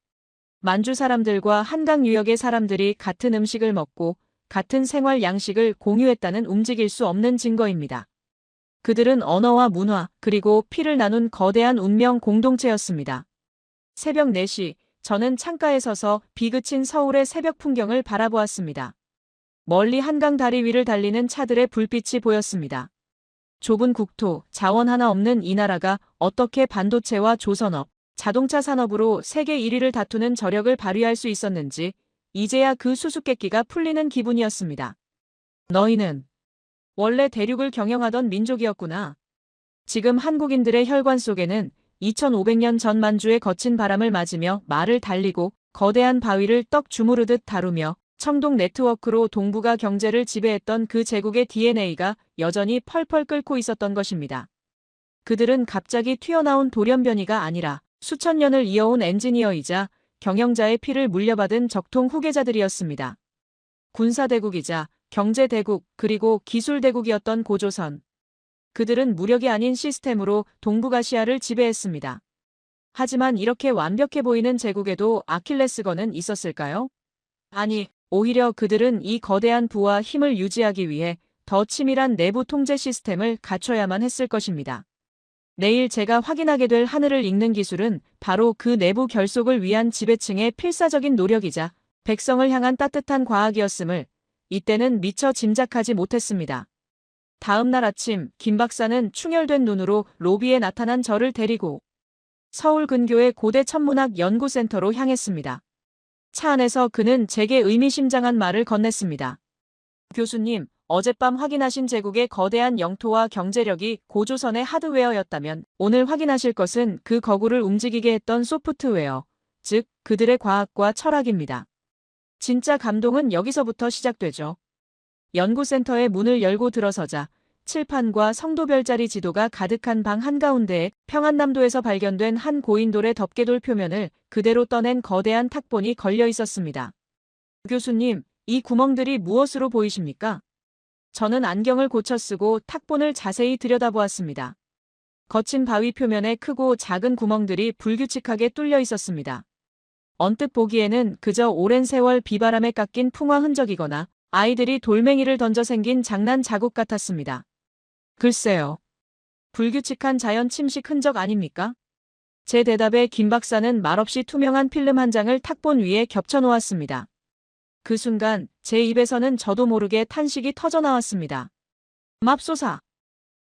만주 사람들과 한강 유역의 사람들이 같은 음식을 먹고 같은 생활 양식을 공유했다는 움직일 수 없는 증거입니다. 그들은 언어와 문화 그리고 피를 나눈 거대한 운명 공동체였습니다. 새벽 4시 저는 창가에 서서 비 그친 서울의 새벽 풍경을 바라보았습니다. 멀리 한강 다리 위를 달리는 차들의 불빛이 보였습니다. 좁은 국토, 자원 하나 없는 이 나라가 어떻게 반도체와 조선업, 자동차 산업으로 세계 1위를 다투는 저력을 발휘할 수 있었는지 이제야 그 수수께끼가 풀리는 기분이었습니다. 너희는 원래 대륙을 경영하던 민족이었구나. 지금 한국인들의 혈관 속에는 2500년 전 만주의 거친 바람을 맞으며 말을 달리고 거대한 바위를 떡 주무르듯 다루며 청동 네트워크로 동북아 경제를 지배했던 그 제국의 DNA가 여전히 펄펄 끓고 있었던 것입니다. 그들은 갑자기 튀어나온 돌연변이가 아니라 수천 년을 이어온 엔지니어이자 경영자의 피를 물려받은 적통 후계자들이었습니다. 군사대국이자 경제대국 그리고 기술대국이었던 고조선. 그들은 무력이 아닌 시스템으로 동북아시아를 지배했습니다. 하지만 이렇게 완벽해 보이는 제국에도 아킬레스건은 있었을까요? 아니, 오히려 그들은 이 거대한 부와 힘을 유지하기 위해 더 치밀한 내부 통제 시스템을 갖춰야만 했을 것입니다. 내일 제가 확인하게 될 하늘을 읽는 기술은 바로 그 내부 결속을 위한 지배층의 필사적인 노력이자 백성을 향한 따뜻한 과학이었음을 이때는 미처 짐작하지 못했습니다. 다음 날 아침 김 박사는 충혈된 눈으로 로비에 나타난 저를 데리고 서울 근교의 고대 천문학 연구센터로 향했습니다. 차 안에서 그는 제게 의미심장한 말을 건넸습니다. 교수님, 어젯밤 확인하신 제국의 거대한 영토와 경제력이 고조선의 하드웨어였다면 오늘 확인하실 것은 그 거구를 움직이게 했던 소프트웨어, 즉 그들의 과학과 철학입니다. 진짜 감동은 여기서부터 시작되죠. 연구센터의 문을 열고 들어서자 칠판과 성도별자리 지도가 가득한 방 한가운데에 평안남도에서 발견된 한 고인돌의 덮개돌 표면을 그대로 떠낸 거대한 탁본이 걸려 있었습니다. 교수님, 이 구멍들이 무엇으로 보이십니까? 저는 안경을 고쳐 쓰고 탁본을 자세히 들여다보았습니다. 거친 바위 표면에 크고 작은 구멍들이 불규칙하게 뚫려 있었습니다. 언뜻 보기에는 그저 오랜 세월 비바람에 깎인 풍화 흔적이거나 아이들이 돌멩이를 던져 생긴 장난 자국 같았습니다. 글쎄요. 불규칙한 자연 침식 흔적 아닙니까? 제 대답에 김 박사는 말없이 투명한 필름 한 장을 탁본 위에 겹쳐 놓았습니다. 그 순간 제 입에서는 저도 모르게 탄식이 터져 나왔습니다. 맙소사.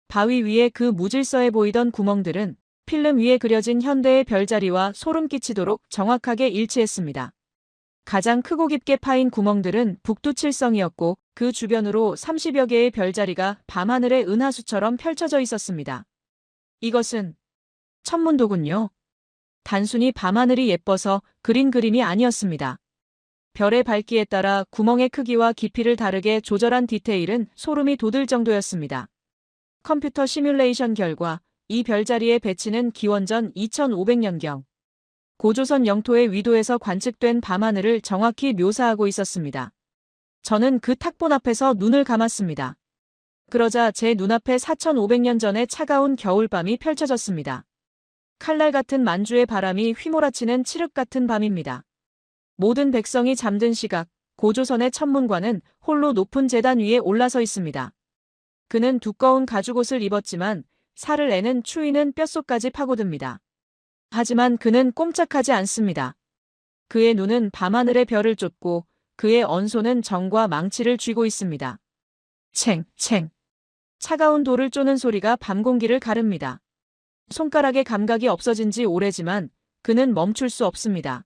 바위 위에 그 무질서해 보이던 구멍들은 필름 위에 그려진 현대의 별자리와 소름 끼치도록 정확하게 일치했습니다. 가장 크고 깊게 파인 구멍들은 북두칠성이었고 그 주변으로 30여 개의 별자리가 밤하늘의 은하수처럼 펼쳐져 있었습니다. 이것은 천문도군요. 단순히 밤하늘이 예뻐서 그린 그림이 아니었습니다. 별의 밝기에 따라 구멍의 크기와 깊이를 다르게 조절한 디테일은 소름이 돋을 정도였습니다. 컴퓨터 시뮬레이션 결과 이 별자리의 배치는 기원전 2500년경. 고조선 영토의 위도에서 관측된 밤하늘을 정확히 묘사하고 있었습니다. 저는 그 탁본 앞에서 눈을 감았습니다. 그러자 제 눈앞에 4500년 전의 차가운 겨울밤이 펼쳐졌습니다. 칼날 같은 만주의 바람이 휘몰아치는 칠흑 같은 밤입니다. 모든 백성이 잠든 시각, 고조선의 천문관은 홀로 높은 제단 위에 올라서 있습니다. 그는 두꺼운 가죽옷을 입었지만 살을 내는 추위는 뼛속까지 파고듭니다. 하지만 그는 꼼짝하지 않습니다. 그의 눈은 밤하늘의 별을 쫓고 그의 언손은 정과 망치를 쥐고 있습니다. 챙, 챙. 차가운 돌을 쪼는 소리가 밤 공기를 가릅니다. 손가락의 감각이 없어진 지 오래지만 그는 멈출 수 없습니다.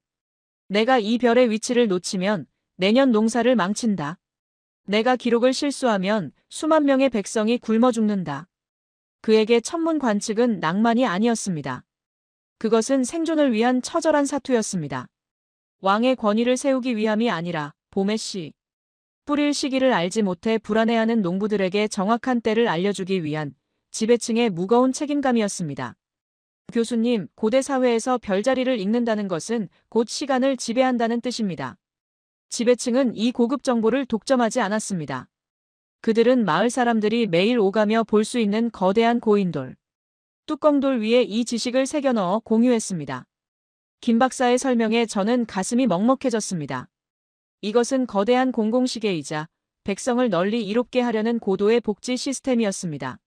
내가 이 별의 위치를 놓치면 내년 농사를 망친다. 내가 기록을 실수하면 수만 명의 백성이 굶어 죽는다. 그에게 천문 관측은 낭만이 아니었습니다. 그것은 생존을 위한 처절한 사투였습니다. 왕의 권위를 세우기 위함이 아니라 봄의 씨. 뿌릴 시기를 알지 못해 불안해하는 농부들에게 정확한 때를 알려주기 위한 지배층의 무거운 책임감이었습니다. 교수님, 고대 사회에서 별자리를 읽는다는 것은 곧 시간을 지배한다는 뜻입니다. 지배층은 이 고급 정보를 독점하지 않았습니다. 그들은 마을 사람들이 매일 오가며 볼 수 있는 거대한 고인돌, 뚜껑돌 위에 이 지식을 새겨 넣어 공유했습니다. 김 박사의 설명에 저는 가슴이 먹먹해졌습니다. 이것은 거대한 공공시계이자 백성을 널리 이롭게 하려는 고도의 복지 시스템이었습니다.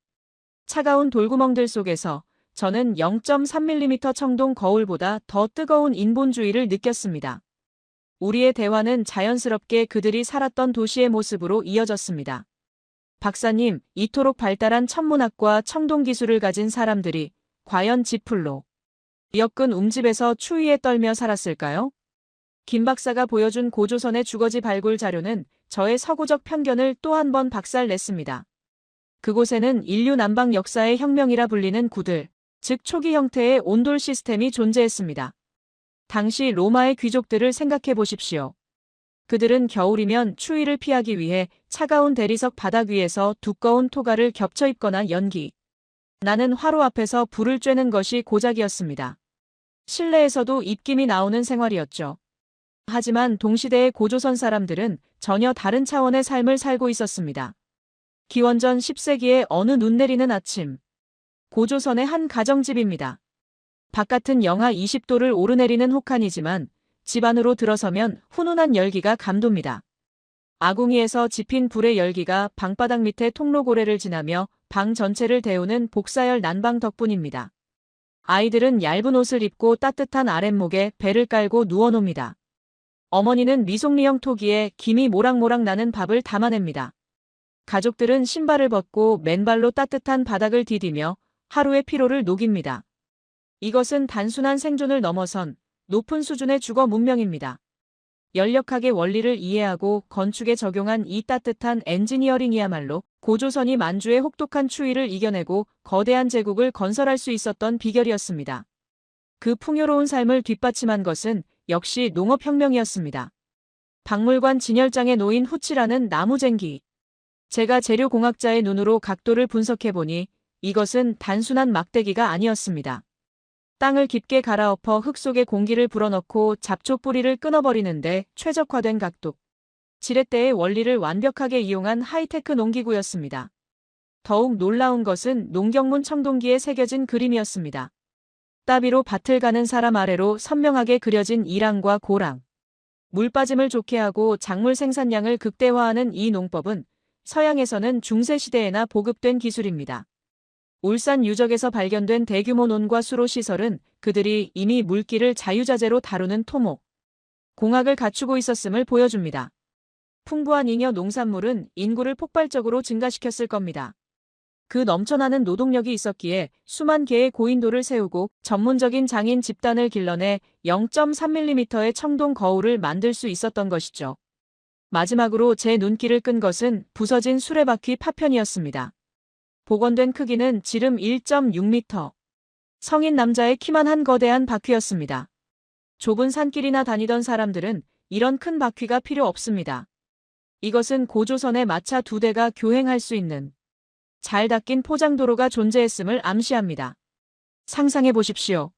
차가운 돌구멍들 속에서 저는 0.3mm 청동 거울보다 더 뜨거운 인본주의를 느꼈습니다. 우리의 대화는 자연스럽게 그들이 살았던 도시의 모습으로 이어졌습니다. 박사님, 이토록 발달한 천문학과 청동기술을 가진 사람들이 과연 지풀로 엮은 움집에서 추위에 떨며 살았을까요? 김 박사가 보여준 고조선의 주거지 발굴 자료는 저의 서구적 편견을 또 한 번 박살냈습니다. 그곳에는 인류 남방 역사의 혁명이라 불리는 구들, 즉 초기 형태의 온돌 시스템이 존재했습니다. 당시 로마의 귀족들을 생각해 보십시오. 그들은 겨울이면 추위를 피하기 위해 차가운 대리석 바닥 위에서 두꺼운 토가를 겹쳐 입거나 연기 나는 화로 앞에서 불을 쬐는 것이 고작이었습니다. 실내에서도 입김이 나오는 생활이었죠. 하지만 동시대의 고조선 사람들은 전혀 다른 차원의 삶을 살고 있었습니다. 기원전 10세기의 어느 눈 내리는 아침. 고조선의 한 가정집입니다. 바깥은 영하 20도를 오르내리는 혹한이지만 집 안으로 들어서면 훈훈한 열기가 감돕니다. 아궁이에서 지핀 불의 열기가 방바닥 밑에 통로고래를 지나며 방 전체를 데우는 복사열 난방 덕분입니다. 아이들은 얇은 옷을 입고 따뜻한 아랫목에 배를 깔고 누워놉니다. 어머니는 미송리형 토기에 김이 모락모락 나는 밥을 담아냅니다. 가족들은 신발을 벗고 맨발로 따뜻한 바닥을 디디며 하루의 피로를 녹입니다. 이것은 단순한 생존을 넘어선 높은 수준의 주거 문명입니다. 연력학의 원리를 이해하고 건축에 적용한 이 따뜻한 엔지니어링이야말로 고조선이 만주의 혹독한 추위를 이겨내고 거대한 제국을 건설할 수 있었던 비결이었습니다. 그 풍요로운 삶을 뒷받침한 것은 역시 농업혁명이었습니다. 박물관 진열장에 놓인 후치라는 나무쟁기. 제가 재료공학자의 눈으로 각도를 분석해보니 이것은 단순한 막대기가 아니었습니다. 땅을 깊게 갈아엎어 흙 속에 공기를 불어넣고 잡초 뿌리를 끊어버리는데 최적화된 각도. 지렛대의 원리를 완벽하게 이용한 하이테크 농기구였습니다. 더욱 놀라운 것은 농경문 청동기에 새겨진 그림이었습니다. 따비로 밭을 가는 사람 아래로 선명하게 그려진 이랑과 고랑. 물 빠짐을 좋게 하고 작물 생산량을 극대화하는 이 농법은 서양에서는 중세시대에나 보급된 기술입니다. 울산 유적에서 발견된 대규모 논과 수로 시설은 그들이 이미 물기를 자유자재로 다루는 토목, 공학을 갖추고 있었음을 보여줍니다. 풍부한 잉여 농산물은 인구를 폭발적으로 증가시켰을 겁니다. 그 넘쳐나는 노동력이 있었기에 수만 개의 고인돌을 세우고 전문적인 장인 집단을 길러내 0.3mm의 청동 거울을 만들 수 있었던 것이죠. 마지막으로 제 눈길을 끈 것은 부서진 수레바퀴 파편이었습니다. 복원된 크기는 지름 1.6m. 성인 남자의 키만 한 거대한 바퀴였습니다. 좁은 산길이나 다니던 사람들은 이런 큰 바퀴가 필요 없습니다. 이것은 고조선의 마차 2대가 교행할 수 있는 잘 닦인 포장도로가 존재했음을 암시합니다. 상상해 보십시오.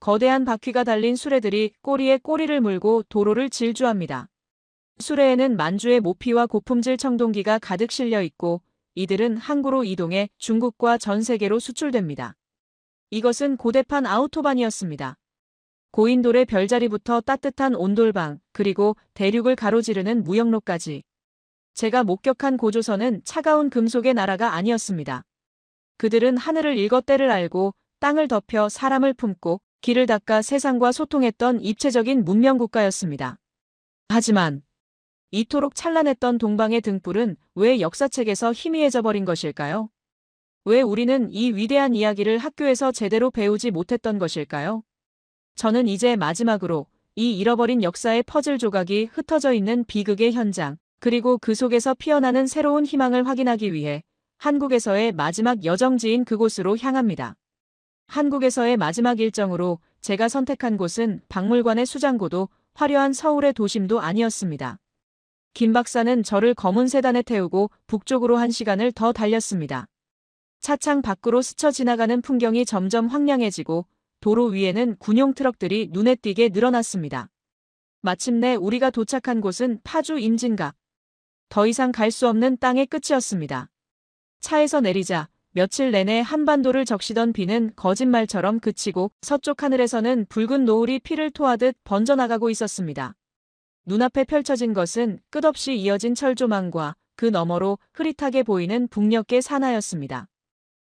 거대한 바퀴가 달린 수레들이 꼬리에 꼬리를 물고 도로를 질주합니다. 수레에는 만주의 모피와 고품질 청동기가 가득 실려 있고 이들은 항구로 이동해 중국과 전 세계로 수출됩니다. 이것은 고대판 아우토반이었습니다. 고인돌의 별자리부터 따뜻한 온돌방, 그리고 대륙을 가로지르는 무역로까지. 제가 목격한 고조선은 차가운 금속의 나라가 아니었습니다. 그들은 하늘을 읽어 때를 알고 땅을 덮여 사람을 품고 길을 닦아 세상과 소통했던 입체적인 문명국가였습니다. 하지만 이토록 찬란했던 동방의 등불은 왜 역사책에서 희미해져 버린 것일까요? 왜 우리는 이 위대한 이야기를 학교에서 제대로 배우지 못했던 것일까요? 저는 이제 마지막으로 이 잃어버린 역사의 퍼즐 조각이 흩어져 있는 비극의 현장, 그리고 그 속에서 피어나는 새로운 희망을 확인하기 위해 한국에서의 마지막 여정지인 그곳으로 향합니다. 한국에서의 마지막 일정으로 제가 선택한 곳은 박물관의 수장고도 화려한 서울의 도심도 아니었습니다. 김 박사는 저를 검은 세단에 태우고 북쪽으로 1시간을 더 달렸습니다. 차창 밖으로 스쳐 지나가는 풍경이 점점 황량해지고 도로 위에는 군용 트럭들이 눈에 띄게 늘어났습니다. 마침내 우리가 도착한 곳은 파주 임진각. 더 이상 갈 수 없는 땅의 끝이었습니다. 차에서 내리자 며칠 내내 한반도를 적시던 비는 거짓말처럼 그치고 서쪽 하늘에서는 붉은 노을이 피를 토하듯 번져나가고 있었습니다. 눈앞에 펼쳐진 것은 끝없이 이어진 철조망과 그 너머로 흐릿하게 보이는 북녘의 산하였습니다.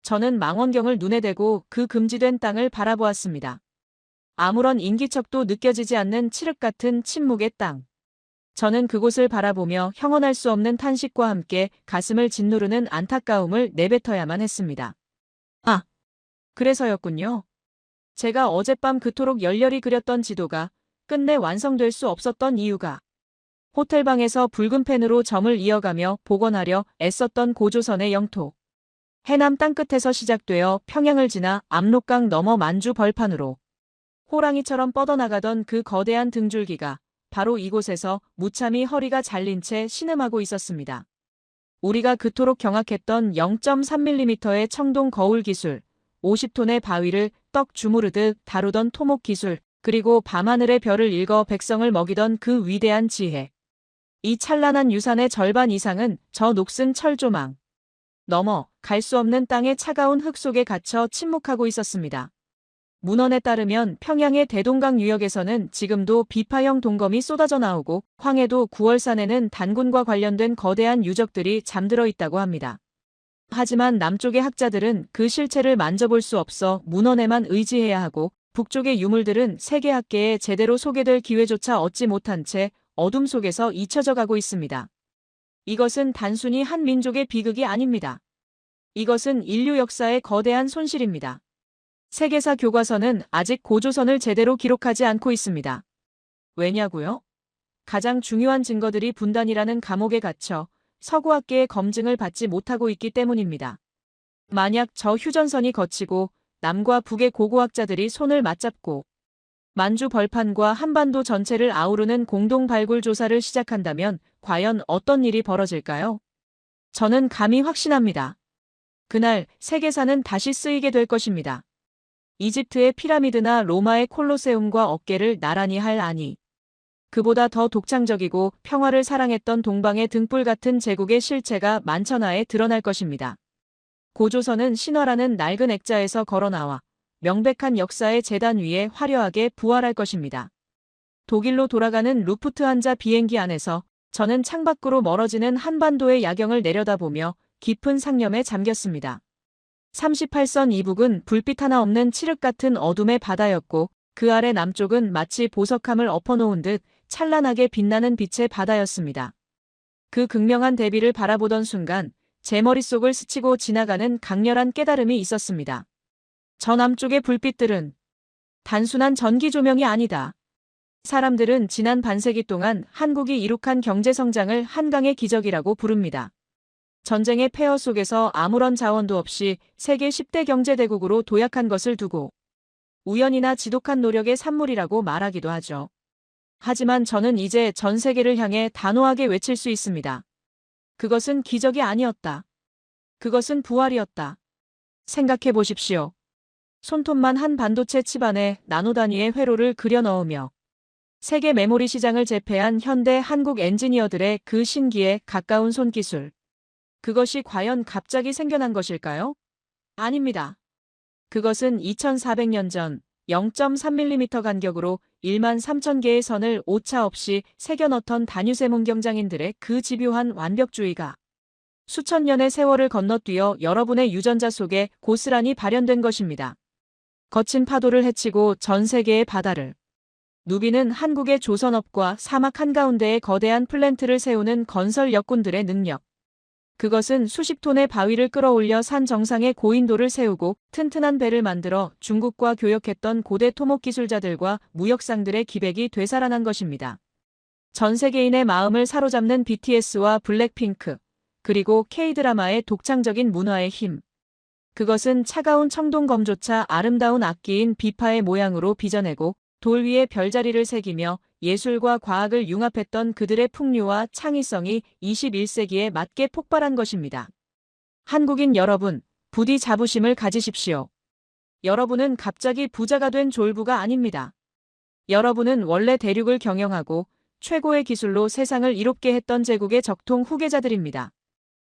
저는 망원경을 눈에 대고 그 금지된 땅을 바라보았습니다. 아무런 인기척도 느껴지지 않는 칠흑 같은 침묵의 땅. 저는 그곳을 바라보며 형언할 수 없는 탄식과 함께 가슴을 짓누르는 안타까움을 내뱉어야만 했습니다. 아, 그래서였군요. 제가 어젯밤 그토록 열렬히 그렸던 지도가 끝내 완성될 수 없었던 이유가 호텔방에서 붉은 펜으로 점을 이어가며 복원하려 애썼던 고조선의 영토. 해남 땅끝에서 시작되어 평양을 지나 압록강 넘어 만주 벌판으로 호랑이처럼 뻗어나가던 그 거대한 등줄기가 바로 이곳에서 무참히 허리가 잘린 채 신음하고 있었습니다. 우리가 그토록 경악했던 0.3mm의 청동 거울 기술, 50톤의 바위를 떡 주무르듯 다루던 토목 기술, 그리고 밤하늘의 별을 읽어 백성을 먹이던 그 위대한 지혜. 이 찬란한 유산의 절반 이상은 저 녹슨 철조망 넘어 갈 수 없는 땅의 차가운 흙 속에 갇혀 침묵하고 있었습니다. 문헌에 따르면 평양의 대동강 유역에서는 지금도 비파형 동검이 쏟아져 나오고 황해도 구월산에는 단군과 관련된 거대한 유적들이 잠들어 있다고 합니다. 하지만 남쪽의 학자들은 그 실체를 만져볼 수 없어 문헌에만 의지해야 하고 북쪽의 유물들은 세계학계에 제대로 소개될 기회조차 얻지 못한 채 어둠 속에서 잊혀져 가고 있습니다. 이것은 단순히 한 민족의 비극이 아닙니다. 이것은 인류 역사의 거대한 손실입니다. 세계사 교과서는 아직 고조선을 제대로 기록하지 않고 있습니다. 왜냐고요? 가장 중요한 증거들이 분단이라는 감옥에 갇혀 서구학계의 검증을 받지 못하고 있기 때문입니다. 만약 저 휴전선이 거치고 남과 북의 고고학자들이 손을 맞잡고 만주 벌판과 한반도 전체를 아우르는 공동 발굴 조사를 시작한다면 과연 어떤 일이 벌어질까요? 저는 감히 확신합니다. 그날 세계사는 다시 쓰이게 될 것입니다. 이집트의 피라미드나 로마의 콜로세움과 어깨를 나란히 할 아니. 그보다 더 독창적이고 평화를 사랑했던 동방의 등불 같은 제국의 실체가 만천하에 드러날 것입니다. 고조선은 신화라는 낡은 액자에서 걸어나와 명백한 역사의 재단 위에 화려하게 부활할 것입니다. 독일로 돌아가는 루프트한자 비행기 안에서 저는 창밖으로 멀어지는 한반도의 야경을 내려다보며 깊은 상념에 잠겼습니다. 38선 이북은 불빛 하나 없는 칠흑 같은 어둠의 바다였고 그 아래 남쪽은 마치 보석함을 엎어놓은 듯 찬란하게 빛나는 빛의 바다였습니다. 그 극명한 대비를 바라보던 순간 제 머릿속을 스치고 지나가는 강렬한 깨달음이 있었습니다. 저 남쪽의 불빛들은 단순한 전기 조명이 아니다. 사람들은 지난 반세기 동안 한국이 이룩한 경제성장을 한강의 기적이라고 부릅니다. 전쟁의 폐허 속에서 아무런 자원도 없이 세계 10대 경제대국으로 도약한 것을 두고 우연이나 지독한 노력의 산물이라고 말하기도 하죠. 하지만 저는 이제 전 세계를 향해 단호하게 외칠 수 있습니다. 그것은 기적이 아니었다. 그것은 부활이었다. 생각해 보십시오. 손톱만 한 반도체 칩 안에 나노 단위의 회로를 그려 넣으며 세계 메모리 시장을 제패한 현대 한국 엔지니어들의 그 신기에 가까운 손기술. 그것이 과연 갑자기 생겨난 것일까요? 아닙니다. 그것은 2400년 전 0.3mm 간격으로 13,000개의 선을 오차 없이 새겨 넣던 다뉴세 문경장인들의 그 집요한 완벽주의가 수천 년의 세월을 건너뛰어 여러분의 유전자 속에 고스란히 발현된 것입니다. 거친 파도를 헤치고 전 세계의 바다를 누비는 한국의 조선업과 사막 한가운데에 거대한 플랜트를 세우는 건설 역군들의 능력. 그것은 수십 톤의 바위를 끌어올려 산 정상에 고인도를 세우고 튼튼한 배를 만들어 중국과 교역했던 고대 토목 기술자들과 무역상들의 기백이 되살아난 것입니다. 전 세계인의 마음을 사로잡는 BTS와 블랙핑크, 그리고 K-드라마의 독창적인 문화의 힘. 그것은 차가운 청동검조차 아름다운 악기인 비파의 모양으로 빚어내고 돌 위에 별자리를 새기며 예술과 과학을 융합했던 그들의 풍류와 창의성이 21세기에 맞게 폭발한 것입니다. 한국인 여러분, 부디 자부심을 가지십시오. 여러분은 갑자기 부자가 된 졸부가 아닙니다. 여러분은 원래 대륙을 경영하고 최고의 기술로 세상을 이롭게 했던 제국의 적통 후계자들입니다.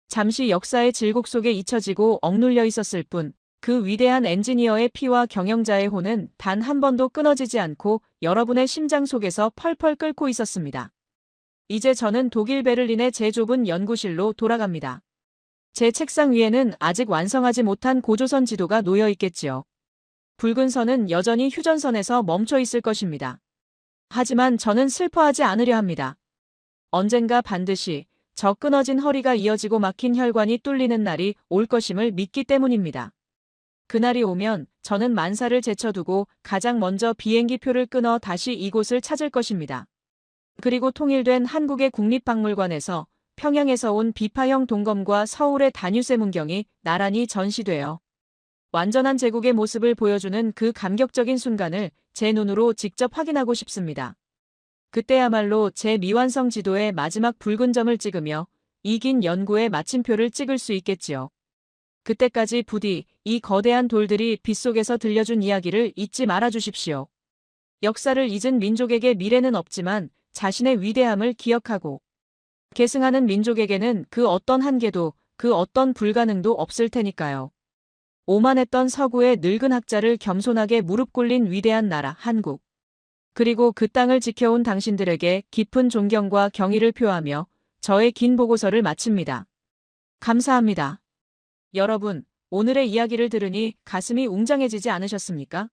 잠시 역사의 질곡 속에 잊혀지고 억눌려 있었을 뿐, 그 위대한 엔지니어의 피와 경영자의 혼은 단 한 번도 끊어지지 않고 여러분의 심장 속에서 펄펄 끓고 있었습니다. 이제 저는 독일 베를린의 제 좁은 연구실로 돌아갑니다. 제 책상 위에는 아직 완성하지 못한 고조선 지도가 놓여 있겠지요. 붉은 선은 여전히 휴전선에서 멈춰 있을 것입니다. 하지만 저는 슬퍼하지 않으려 합니다. 언젠가 반드시 저 끊어진 허리가 이어지고 막힌 혈관이 뚫리는 날이 올 것임을 믿기 때문입니다. 그날이 오면 저는 만사를 제쳐두고 가장 먼저 비행기표를 끊어 다시 이곳을 찾을 것입니다. 그리고 통일된 한국의 국립박물관에서 평양에서 온 비파형 동검과 서울의 다뉴세 문경이 나란히 전시되어 완전한 제국의 모습을 보여주는 그 감격적인 순간을 제 눈으로 직접 확인하고 싶습니다. 그때야말로 제 미완성 지도의 마지막 붉은 점을 찍으며 이 긴 연구의 마침표를 찍을 수 있겠지요. 그때까지 부디 이 거대한 돌들이 빗속에서 들려준 이야기를 잊지 말아 주십시오. 역사를 잊은 민족에게 미래는 없지만 자신의 위대함을 기억하고 계승하는 민족에게는 그 어떤 한계도 그 어떤 불가능도 없을 테니까요. 오만했던 서구의 늙은 학자를 겸손하게 무릎 꿇린 위대한 나라 한국. 그리고 그 땅을 지켜온 당신들에게 깊은 존경과 경의를 표하며 저의 긴 보고서를 마칩니다. 감사합니다. 여러분, 오늘의 이야기를 들으니 가슴이 웅장해지지 않으셨습니까?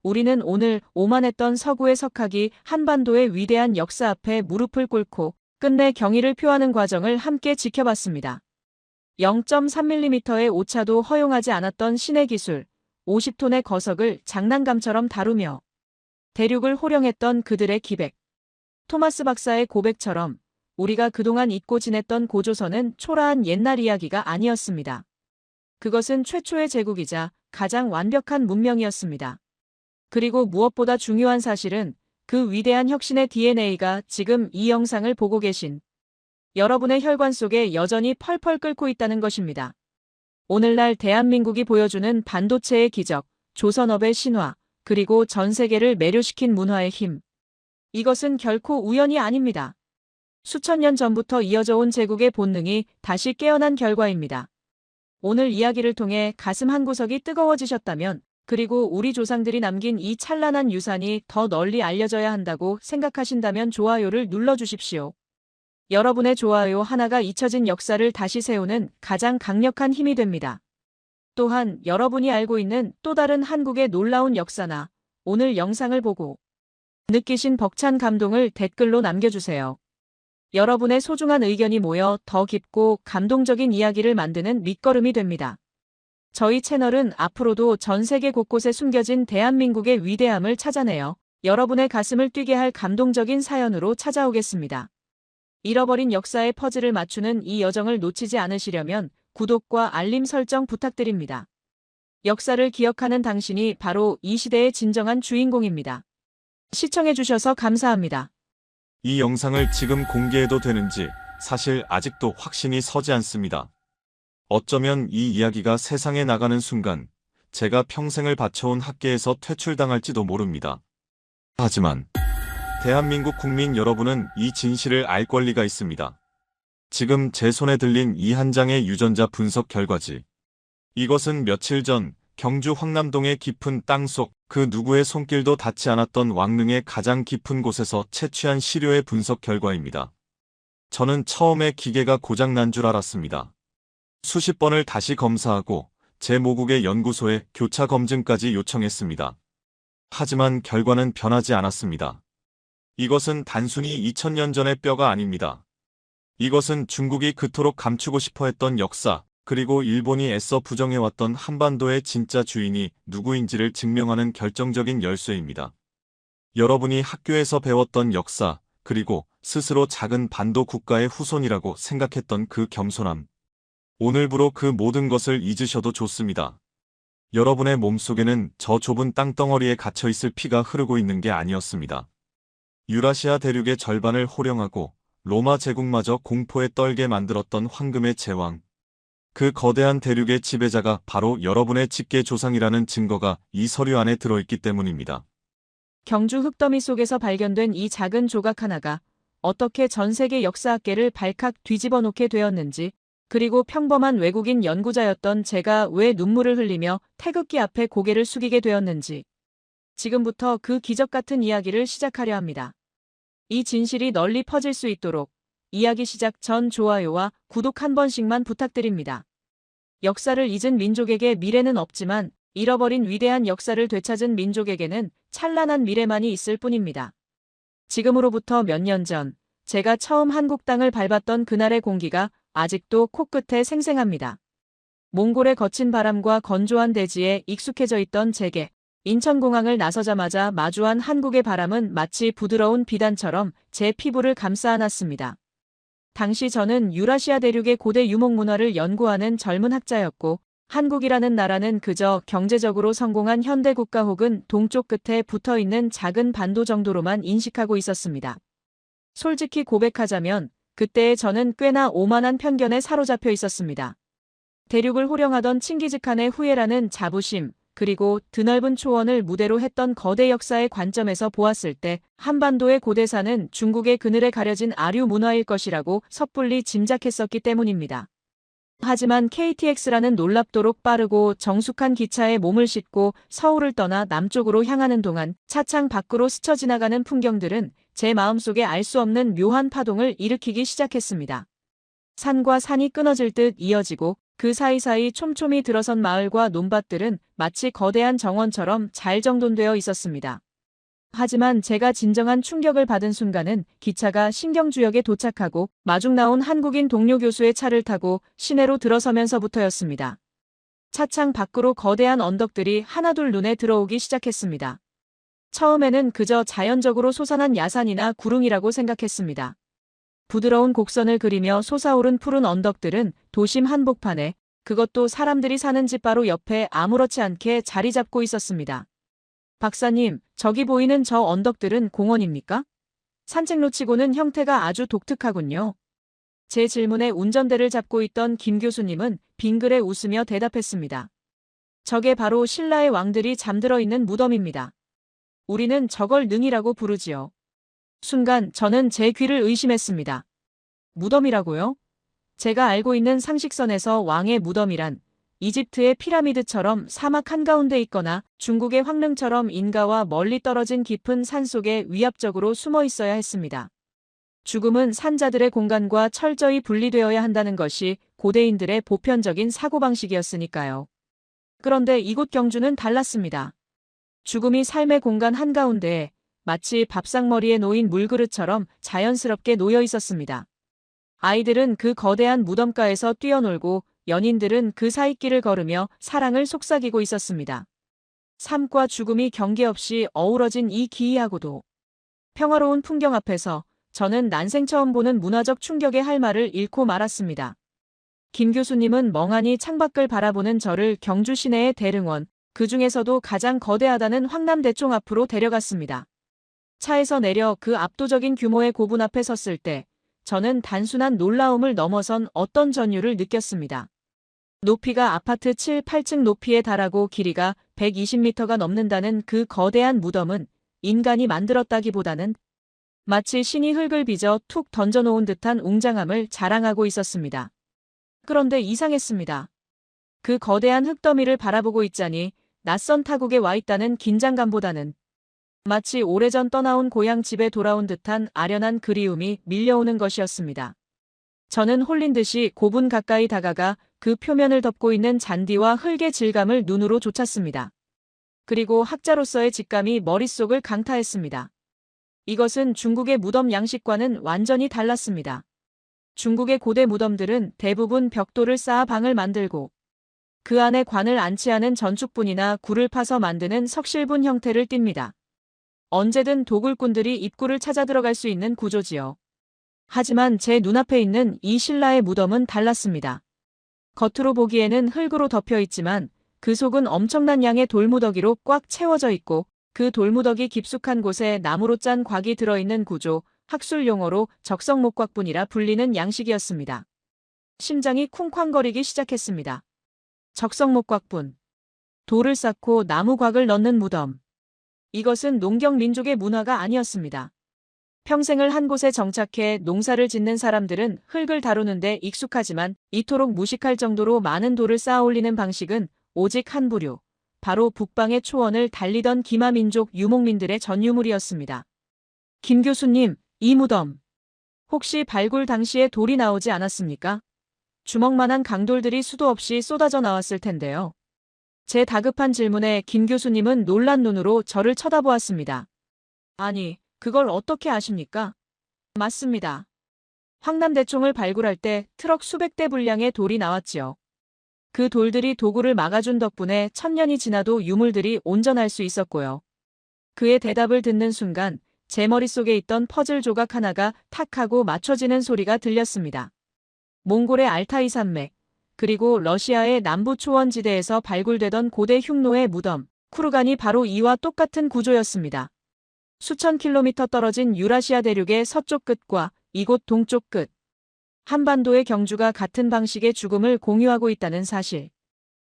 우리는 오늘 오만했던 서구의 석학이 한반도의 위대한 역사 앞에 무릎을 꿇고 끝내 경의를 표하는 과정을 함께 지켜봤습니다. 0.3mm의 오차도 허용하지 않았던 신의 기술, 50톤의 거석을 장난감처럼 다루며 대륙을 호령했던 그들의 기백. 토마스 박사의 고백처럼 우리가 그동안 잊고 지냈던 고조선은 초라한 옛날 이야기가 아니었습니다. 그것은 최초의 제국이자 가장 완벽한 문명이었습니다. 그리고 무엇보다 중요한 사실은 그 위대한 혁신의 DNA가 지금 이 영상을 보고 계신 여러분의 혈관 속에 여전히 펄펄 끓고 있다는 것입니다. 오늘날 대한민국이 보여주는 반도체의 기적, 조선업의 신화, 그리고 전 세계를 매료시킨 문화의 힘. 이것은 결코 우연이 아닙니다. 수천 년 전부터 이어져 온 제국의 본능이 다시 깨어난 결과입니다. 오늘 이야기를 통해 가슴 한구석이 뜨거워지셨다면, 그리고 우리 조상들이 남긴 이 찬란한 유산이 더 널리 알려져야 한다고 생각하신다면 좋아요를 눌러주십시오. 여러분의 좋아요 하나가 잊혀진 역사를 다시 세우는 가장 강력한 힘이 됩니다. 또한 여러분이 알고 있는 또 다른 한국의 놀라운 역사나 오늘 영상을 보고 느끼신 벅찬 감동을 댓글로 남겨주세요. 여러분의 소중한 의견이 모여 더 깊고 감동적인 이야기를 만드는 밑거름이 됩니다. 저희 채널은 앞으로도 전 세계 곳곳에 숨겨진 대한민국의 위대함을 찾아내어 여러분의 가슴을 뛰게 할 감동적인 사연으로 찾아오겠습니다. 잃어버린 역사의 퍼즐을 맞추는 이 여정을 놓치지 않으시려면 구독과 알림 설정 부탁드립니다. 역사를 기억하는 당신이 바로 이 시대의 진정한 주인공입니다. 시청해주셔서 감사합니다. 이 영상을 지금 공개해도 되는지 사실 아직도 확신이 서지 않습니다. 어쩌면 이 이야기가 세상에 나가는 순간 제가 평생을 바쳐온 학계에서 퇴출당할지도 모릅니다. 하지만 대한민국 국민 여러분은 이 진실을 알 권리가 있습니다. 지금 제 손에 들린 이 한 장의 유전자 분석 결과지. 이것은 며칠 전 경주 황남동의 깊은 땅속 그 누구의 손길도 닿지 않았던 왕릉의 가장 깊은 곳에서 채취한 시료의 분석 결과입니다. 저는 처음에 기계가 고장난 줄 알았습니다. 수십 번을 다시 검사하고 제 모국의 연구소에 교차 검증까지 요청했습니다. 하지만 결과는 변하지 않았습니다. 이것은 단순히 2000년 전의 뼈가 아닙니다. 이것은 중국이 그토록 감추고 싶어 했던 역사, 그리고 일본이 애써 부정해왔던 한반도의 진짜 주인이 누구인지를 증명하는 결정적인 열쇠입니다. 여러분이 학교에서 배웠던 역사, 그리고 스스로 작은 반도 국가의 후손이라고 생각했던 그 겸손함. 오늘부로 그 모든 것을 잊으셔도 좋습니다. 여러분의 몸속에는 저 좁은 땅덩어리에 갇혀 있을 피가 흐르고 있는 게 아니었습니다. 유라시아 대륙의 절반을 호령하고 로마 제국마저 공포에 떨게 만들었던 황금의 제왕. 그 거대한 대륙의 지배자가 바로 여러분의 직계 조상이라는 증거가 이 서류 안에 들어있기 때문입니다. 경주 흙더미 속에서 발견된 이 작은 조각 하나가 어떻게 전 세계 역사학계를 발칵 뒤집어 놓게 되었는지, 그리고 평범한 외국인 연구자였던 제가 왜 눈물을 흘리며 태극기 앞에 고개를 숙이게 되었는지, 지금부터 그 기적 같은 이야기를 시작하려 합니다. 이 진실이 널리 퍼질 수 있도록 이야기 시작 전 좋아요와 구독 한 번씩만 부탁드립니다. 역사를 잊은 민족에게 미래는 없지만 잃어버린 위대한 역사를 되찾은 민족에게는 찬란한 미래만이 있을 뿐입니다. 지금으로부터 몇 년 전, 제가 처음 한국 땅을 밟았던 그날의 공기가 아직도 코끝에 생생합니다. 몽골의 거친 바람과 건조한 대지에 익숙해져 있던 제게, 인천공항을 나서자마자 마주한 한국의 바람은 마치 부드러운 비단처럼 제 피부를 감싸 안았습니다. 당시 저는 유라시아 대륙의 고대 유목문화를 연구하는 젊은 학자였고, 한국이라는 나라는 그저 경제적으로 성공한 현대국가 혹은 동쪽 끝에 붙어있는 작은 반도 정도로만 인식하고 있었습니다. 솔직히 고백하자면 그때의 저는 꽤나 오만한 편견에 사로잡혀 있었습니다. 대륙을 호령하던 칭기즈칸의 후예라는 자부심, 그리고 드넓은 초원을 무대로 했던 거대 역사의 관점에서 보았을 때 한반도의 고대사는 중국의 그늘에 가려진 아류 문화일 것이라고 섣불리 짐작했었기 때문입니다. 하지만 KTX라는 놀랍도록 빠르고 정숙한 기차에 몸을 싣고 서울을 떠나 남쪽으로 향하는 동안 차창 밖으로 스쳐 지나가는 풍경들은 제 마음속에 알 수 없는 묘한 파동을 일으키기 시작했습니다. 산과 산이 끊어질 듯 이어지고 그 사이사이 촘촘히 들어선 마을과 논밭들은 마치 거대한 정원처럼 잘 정돈되어 있었습니다. 하지만 제가 진정한 충격을 받은 순간은 기차가 신경주역에 도착하고 마중 나온 한국인 동료 교수의 차를 타고 시내로 들어서면서부터였습니다. 차창 밖으로 거대한 언덕들이 하나둘 눈에 들어오기 시작했습니다. 처음에는 그저 자연적으로 솟아난 야산이나 구릉이라고 생각했습니다. 부드러운 곡선을 그리며 솟아오른 푸른 언덕들은 도심 한복판에, 그것도 사람들이 사는 집 바로 옆에 아무렇지 않게 자리 잡고 있었습니다. 박사님, 저기 보이는 저 언덕들은 공원입니까? 산책로치고는 형태가 아주 독특하군요. 제 질문에 운전대를 잡고 있던 김 교수님은 빙그레 웃으며 대답했습니다. 저게 바로 신라의 왕들이 잠들어 있는 무덤입니다. 우리는 저걸 능이라고 부르지요. 순간 저는 제 귀를 의심했습니다. 무덤이라고요? 제가 알고 있는 상식선에서 왕의 무덤이란 이집트의 피라미드처럼 사막 한가운데 있거나 중국의 황릉처럼 인가와 멀리 떨어진 깊은 산속에 위압적으로 숨어 있어야 했습니다. 죽음은 산자들의 공간과 철저히 분리되어야 한다는 것이 고대인들의 보편적인 사고방식이었으니까요. 그런데 이곳 경주는 달랐습니다. 죽음이 삶의 공간 한가운데에 마치 밥상머리에 놓인 물그릇처럼 자연스럽게 놓여 있었습니다. 아이들은 그 거대한 무덤가에서 뛰어놀고 연인들은 그 사이길을 걸으며 사랑을 속삭이고 있었습니다. 삶과 죽음이 경계 없이 어우러진 이 기이하고도 평화로운 풍경 앞에서 저는 난생 처음 보는 문화적 충격의 할 말을 잃고 말았습니다. 김 교수님은 멍하니 창밖을 바라보는 저를 경주 시내의 대릉원, 그 중에서도 가장 거대하다는 황남대총 앞으로 데려갔습니다. 차에서 내려 그 압도적인 규모의 고분 앞에 섰을 때 저는 단순한 놀라움을 넘어선 어떤 전율을 느꼈습니다. 높이가 아파트 7, 8층 높이에 달하고 길이가 120m가 넘는다는 그 거대한 무덤은 인간이 만들었다기보다는 마치 신이 흙을 빚어 툭 던져놓은 듯한 웅장함을 자랑하고 있었습니다. 그런데 이상했습니다. 그 거대한 흙더미를 바라보고 있자니 낯선 타국에 와 있다는 긴장감보다는 마치 오래전 떠나온 고향 집에 돌아온 듯한 아련한 그리움이 밀려오는 것이었습니다. 저는 홀린 듯이 고분 가까이 다가가 그 표면을 덮고 있는 잔디와 흙의 질감을 눈으로 좇았습니다. 그리고 학자로서의 직감이 머릿속을 강타했습니다. 이것은 중국의 무덤 양식과는 완전히 달랐습니다. 중국의 고대 무덤들은 대부분 벽돌을 쌓아 방을 만들고 그 안에 관을 안치하는 전축분이나 굴을 파서 만드는 석실분 형태를 띱니다. 언제든 도굴꾼들이 입구를 찾아 들어갈 수 있는 구조지요. 하지만 제 눈앞에 있는 이 신라의 무덤은 달랐습니다. 겉으로 보기에는 흙으로 덮여 있지만 그 속은 엄청난 양의 돌무더기로 꽉 채워져 있고 그 돌무더기 깊숙한 곳에 나무로 짠 곽이 들어있는 구조, 학술 용어로 적성목곽분이라 불리는 양식이었습니다. 심장이 쿵쾅거리기 시작했습니다. 적성목곽분. 돌을 쌓고 나무곽을 넣는 무덤. 이것은 농경 민족의 문화가 아니었습니다. 평생을 한 곳에 정착해 농사를 짓는 사람들은 흙을 다루는데 익숙하지만 이토록 무식할 정도로 많은 돌을 쌓아 올리는 방식은 오직 한 부류, 바로 북방의 초원을 달리던 기마민족 유목민들의 전유물이었습니다. 김 교수님, 이 무덤. 혹시 발굴 당시에 돌이 나오지 않았습니까? 주먹만한 강돌들이 수도 없이 쏟아져 나왔을 텐데요. 제 다급한 질문에 김 교수님은 놀란 눈으로 저를 쳐다보았습니다. 아니, 그걸 어떻게 아십니까? 맞습니다. 황남대총을 발굴할 때 트럭 수백 대 분량의 돌이 나왔지요. 그 돌들이 도구를 막아준 덕분에 천년이 지나도 유물들이 온전할 수 있었고요. 그의 대답을 듣는 순간 제 머릿속에 있던 퍼즐 조각 하나가 탁 하고 맞춰지는 소리가 들렸습니다. 몽골의 알타이 산맥, 그리고 러시아의 남부 초원지대에서 발굴되던 고대 흉노의 무덤, 쿠르간이 바로 이와 똑같은 구조였습니다. 수천 킬로미터 떨어진 유라시아 대륙의 서쪽 끝과 이곳 동쪽 끝. 한반도의 경주가 같은 방식의 죽음을 공유하고 있다는 사실.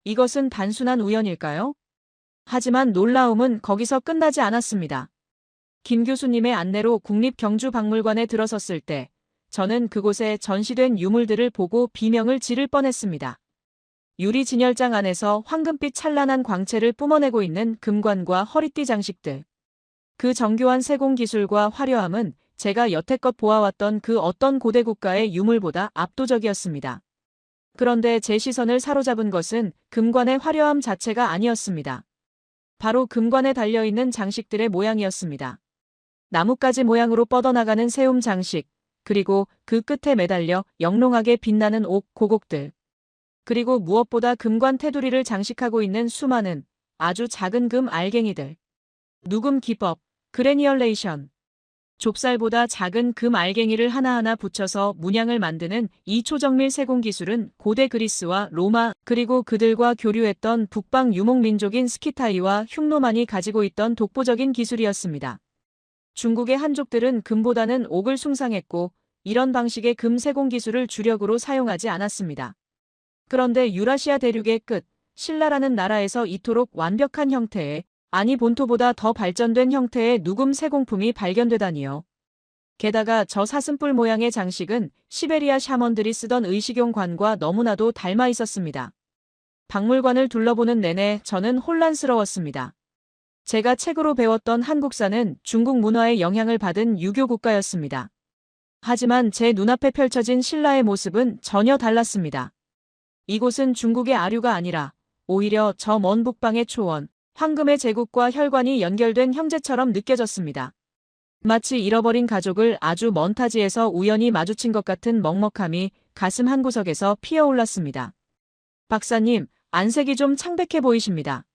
이것은 단순한 우연일까요? 하지만 놀라움은 거기서 끝나지 않았습니다. 김 교수님의 안내로 국립경주박물관에 들어섰을 때 저는 그곳에 전시된 유물들을 보고 비명을 지를 뻔했습니다. 유리 진열장 안에서 황금빛 찬란한 광채를 뿜어내고 있는 금관과 허리띠 장식들. 그 정교한 세공 기술과 화려함은 제가 여태껏 보아왔던 그 어떤 고대 국가의 유물보다 압도적이었습니다. 그런데 제 시선을 사로잡은 것은 금관의 화려함 자체가 아니었습니다. 바로 금관에 달려있는 장식들의 모양이었습니다. 나뭇가지 모양으로 뻗어나가는 세움 장식, 그리고 그 끝에 매달려 영롱하게 빛나는 옥 고곡들. 그리고 무엇보다 금관 테두리를 장식하고 있는 수많은 아주 작은 금 알갱이들. 누금 기법, 그래니얼레이션. 좁쌀보다 작은 금 알갱이를 하나하나 붙여서 문양을 만드는 이 초정밀 세공 기술은 고대 그리스와 로마 그리고 그들과 교류했던 북방 유목민족인 스키타이와 흉노만이 가지고 있던 독보적인 기술이었습니다. 중국의 한족들은 금보다는 옥을 숭상했고 이런 방식의 금 세공 기술을 주력으로 사용하지 않았습니다. 그런데 유라시아 대륙의 끝, 신라라는 나라에서 이토록 완벽한 형태의 아니 본토보다 더 발전된 형태의 누금 세공품이 발견되다니요. 게다가 저 사슴뿔 모양의 장식은 시베리아 샤먼들이 쓰던 의식용 관과 너무나도 닮아 있었습니다. 박물관을 둘러보는 내내 저는 혼란스러웠습니다. 제가 책으로 배웠던 한국사는 중국 문화의 영향을 받은 유교 국가였습니다. 하지만 제 눈앞에 펼쳐진 신라의 모습은 전혀 달랐습니다. 이곳은 중국의 아류가 아니라 오히려 저 먼 북방의 초원, 황금의 제국과 혈관이 연결된 형제처럼 느껴졌습니다. 마치 잃어버린 가족을 아주 먼 타지에서 우연히 마주친 것 같은 먹먹함이 가슴 한구석에서 피어올랐습니다. 박사님, 안색이 좀 창백해 보이십니다.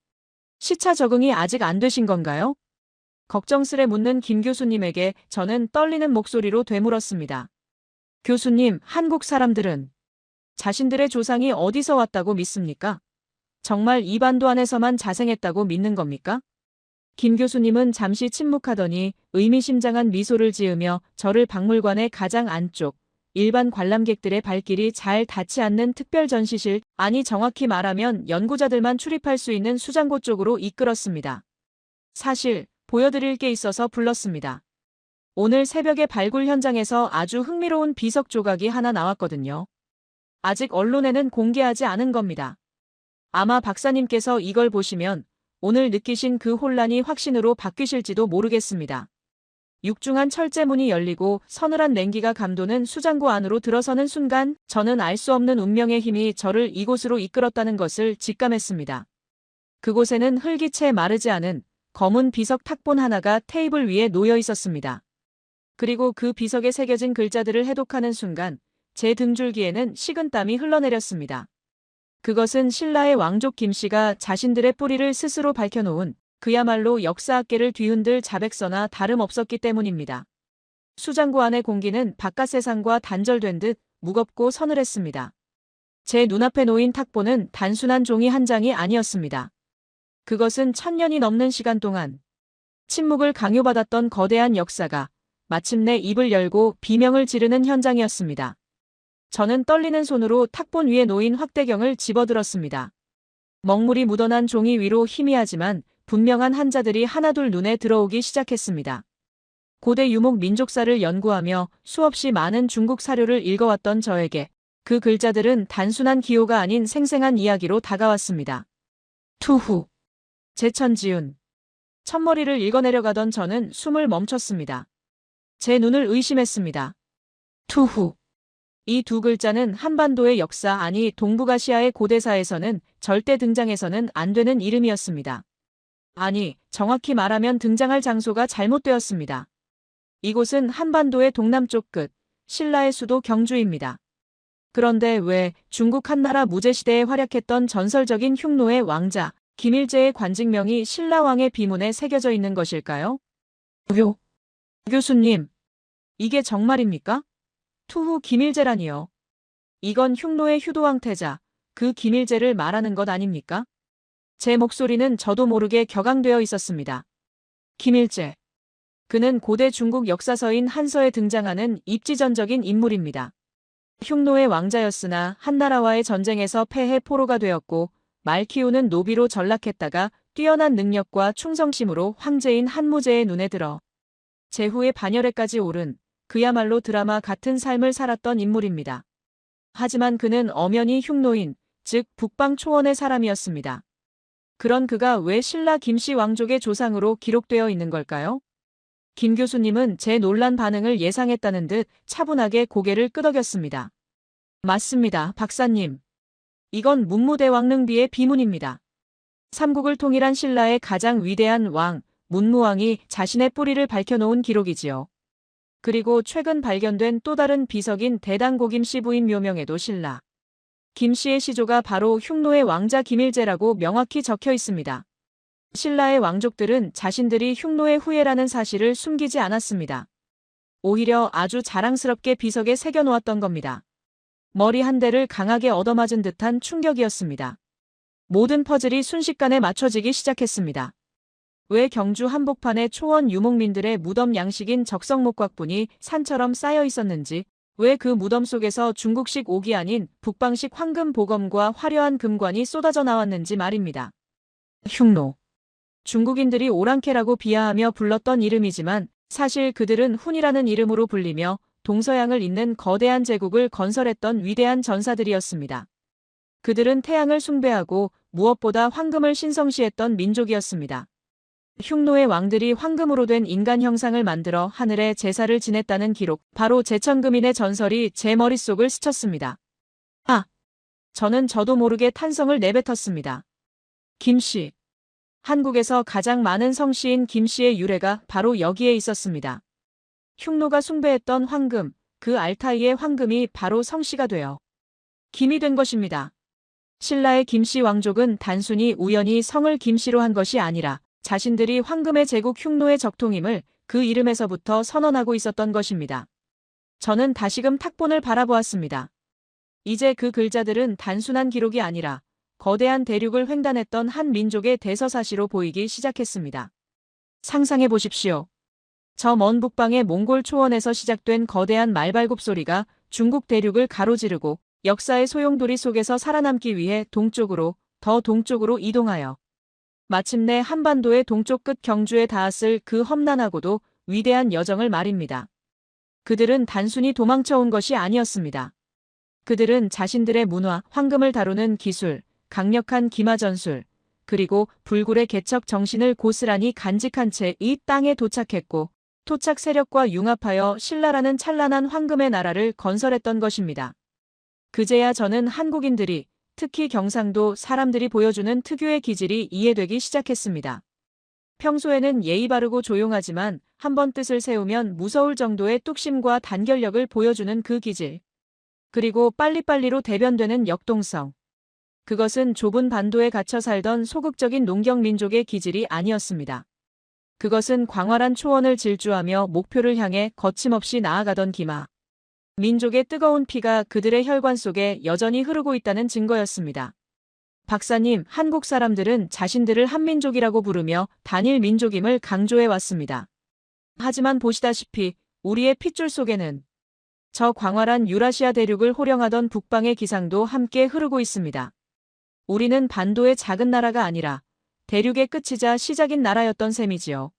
시차 적응이 아직 안 되신 건가요? 걱정스레 묻는 김 교수님에게 저는 떨리는 목소리로 되물었습니다. 교수님, 한국 사람들은 자신들의 조상이 어디서 왔다고 믿습니까? 정말 이 반도 안에서만 자생했다고 믿는 겁니까? 김 교수님은 잠시 침묵하더니 의미심장한 미소를 지으며 저를 박물관의 가장 안쪽, 일반 관람객들의 발길이 잘 닿지 않는 특별 전시실, 아니 정확히 말하면 연구자들만 출입할 수 있는 수장고 쪽으로 이끌었습니다. 사실 보여드릴 게 있어서 불렀습니다. 오늘 새벽에 발굴 현장에서 아주 흥미로운 비석 조각이 하나 나왔거든요. 아직 언론에는 공개하지 않은 겁니다. 아마 박사님께서 이걸 보시면 오늘 느끼신 그 혼란이 확신으로 바뀌실지도 모르겠습니다. 육중한 철제문이 열리고 서늘한 냉기가 감도는 수장고 안으로 들어서는 순간 저는 알 수 없는 운명의 힘이 저를 이곳으로 이끌었다는 것을 직감했습니다. 그곳에는 흙이 채 마르지 않은 검은 비석 탁본 하나가 테이블 위에 놓여 있었습니다. 그리고 그 비석에 새겨진 글자들을 해독하는 순간 제 등줄기에는 식은땀이 흘러내렸습니다. 그것은 신라의 왕족 김씨가 자신들의 뿌리를 스스로 밝혀놓은 그야말로 역사학계를 뒤흔들 자백서나 다름없었기 때문입니다. 수장고 안의 공기는 바깥 세상과 단절된 듯 무겁고 서늘했습니다. 제 눈앞에 놓인 탁보는 단순한 종이 한 장이 아니었습니다. 그것은 1000년이 넘는 시간 동안 침묵을 강요받았던 거대한 역사가 마침내 입을 열고 비명을 지르는 현장이었습니다. 저는 떨리는 손으로 탁본 위에 놓인 확대경을 집어들었습니다. 먹물이 묻어난 종이 위로 희미하지만 분명한 한자들이 하나둘 눈에 들어오기 시작했습니다. 고대 유목 민족사를 연구하며 수없이 많은 중국 사료를 읽어왔던 저에게 그 글자들은 단순한 기호가 아닌 생생한 이야기로 다가왔습니다. 투후. 제천지운. 첫머리를 읽어내려가던 저는 숨을 멈췄습니다. 제 눈을 의심했습니다. 투후. 이 두 글자는 한반도의 역사 아니 동북아시아의 고대사에서는 절대 등장해서는 안 되는 이름이었습니다. 아니, 정확히 말하면 등장할 장소가 잘못되었습니다. 이곳은 한반도의 동남쪽 끝, 신라의 수도 경주입니다. 그런데 왜 중국 한나라 무제시대에 활약했던 전설적인 흉노의 왕자, 김일제의 관직명이 신라왕의 비문에 새겨져 있는 것일까요? 교수님, 이게 정말입니까? 투후 김일제라니요. 이건 흉노의 휴도왕 태자, 그 김일제를 말하는 것 아닙니까? 제 목소리는 저도 모르게 격앙되어 있었습니다. 김일제. 그는 고대 중국 역사서인 한서에 등장하는 입지전적인 인물입니다. 흉노의 왕자였으나 한나라와의 전쟁에서 패해 포로가 되었고 말 키우는 노비로 전락했다가 뛰어난 능력과 충성심으로 황제인 한무제의 눈에 들어 제후의 반열에까지 오른 그야말로 드라마 같은 삶을 살았던 인물입니다. 하지만 그는 엄연히 흉노인, 즉 북방 초원의 사람이었습니다. 그런 그가 왜 신라 김씨 왕족의 조상으로 기록되어 있는 걸까요? 김 교수님은 제 놀란 반응을 예상했다는 듯 차분하게 고개를 끄덕였습니다. 맞습니다, 박사님. 이건 문무대왕릉비의 비문입니다. 삼국을 통일한 신라의 가장 위대한 왕, 문무왕이 자신의 뿌리를 밝혀놓은 기록이지요. 그리고 최근 발견된 또 다른 비석인 대당고 김씨 부인 묘명에도 신라 김씨의 시조가 바로 흉노의 왕자 김일제라고 명확히 적혀 있습니다. 신라의 왕족들은 자신들이 흉노의 후예라는 사실을 숨기지 않았습니다. 오히려 아주 자랑스럽게 비석에 새겨놓았던 겁니다. 머리 한 대를 강하게 얻어맞은 듯한 충격이었습니다. 모든 퍼즐이 순식간에 맞춰지기 시작했습니다. 왜 경주 한복판에 초원 유목민들의 무덤 양식인 적성목곽분이 산처럼 쌓여 있었는지, 왜 그 무덤 속에서 중국식 옥이 아닌 북방식 황금 보검과 화려한 금관이 쏟아져 나왔는지 말입니다. 흉노. 중국인들이 오랑캐라고 비하하며 불렀던 이름이지만 사실 그들은 훈이라는 이름으로 불리며 동서양을 잇는 거대한 제국을 건설했던 위대한 전사들이었습니다. 그들은 태양을 숭배하고 무엇보다 황금을 신성시했던 민족이었습니다. 흉노의 왕들이 황금으로 된 인간 형상을 만들어 하늘에 제사를 지냈다는 기록, 바로 제천금인의 전설이 제 머릿속을 스쳤습니다. 저는 저도 모르게 탄성을 내뱉었습니다. 김씨. 한국에서 가장 많은 성씨인 김씨의 유래가 바로 여기에 있었습니다. 흉노가 숭배했던 황금, 그 알타이의 황금이 바로 성씨가 되어 김이 된 것입니다. 신라의 김씨 왕족은 단순히 우연히 성을 김씨로 한 것이 아니라 자신들이 황금의 제국 흉노의 적통임을 그 이름에서부터 선언하고 있었던 것입니다. 저는 다시금 탁본을 바라보았습니다. 이제 그 글자들은 단순한 기록이 아니라 거대한 대륙을 횡단했던 한 민족의 대서사시로 보이기 시작했습니다. 상상해 보십시오. 저 먼 북방의 몽골 초원에서 시작된 거대한 말발굽 소리가 중국 대륙을 가로지르고 역사의 소용돌이 속에서 살아남기 위해 동쪽으로, 더 동쪽으로 이동하여 마침내 한반도의 동쪽 끝 경주에 닿았을 그 험난하고도 위대한 여정을 말입니다. 그들은 단순히 도망쳐온 것이 아니었습니다. 그들은 자신들의 문화, 황금을 다루는 기술, 강력한 기마 전술, 그리고 불굴의 개척 정신을 고스란히 간직한 채 이 땅에 도착했고 토착 세력과 융합하여 신라라는 찬란한 황금의 나라를 건설했던 것입니다. 그제야 저는 한국인들이, 특히 경상도 사람들이 보여주는 특유의 기질이 이해되기 시작했습니다. 평소에는 예의 바르고 조용하지만 한번 뜻을 세우면 무서울 정도의 뚝심과 단결력을 보여주는 그 기질. 그리고 빨리빨리로 대변되는 역동성. 그것은 좁은 반도에 갇혀 살던 소극적인 농경 민족의 기질이 아니었습니다. 그것은 광활한 초원을 질주하며 목표를 향해 거침없이 나아가던 기마. 민족의 뜨거운 피가 그들의 혈관 속에 여전히 흐르고 있다는 증거였습니다. 박사님, 한국 사람들은 자신들을 한민족이라고 부르며 단일 민족임을 강조해 왔습니다. 하지만 보시다시피 우리의 핏줄 속에는 저 광활한 유라시아 대륙을 호령하던 북방의 기상도 함께 흐르고 있습니다. 우리는 반도의 작은 나라가 아니라 대륙의 끝이자 시작인 나라였던 셈이지요.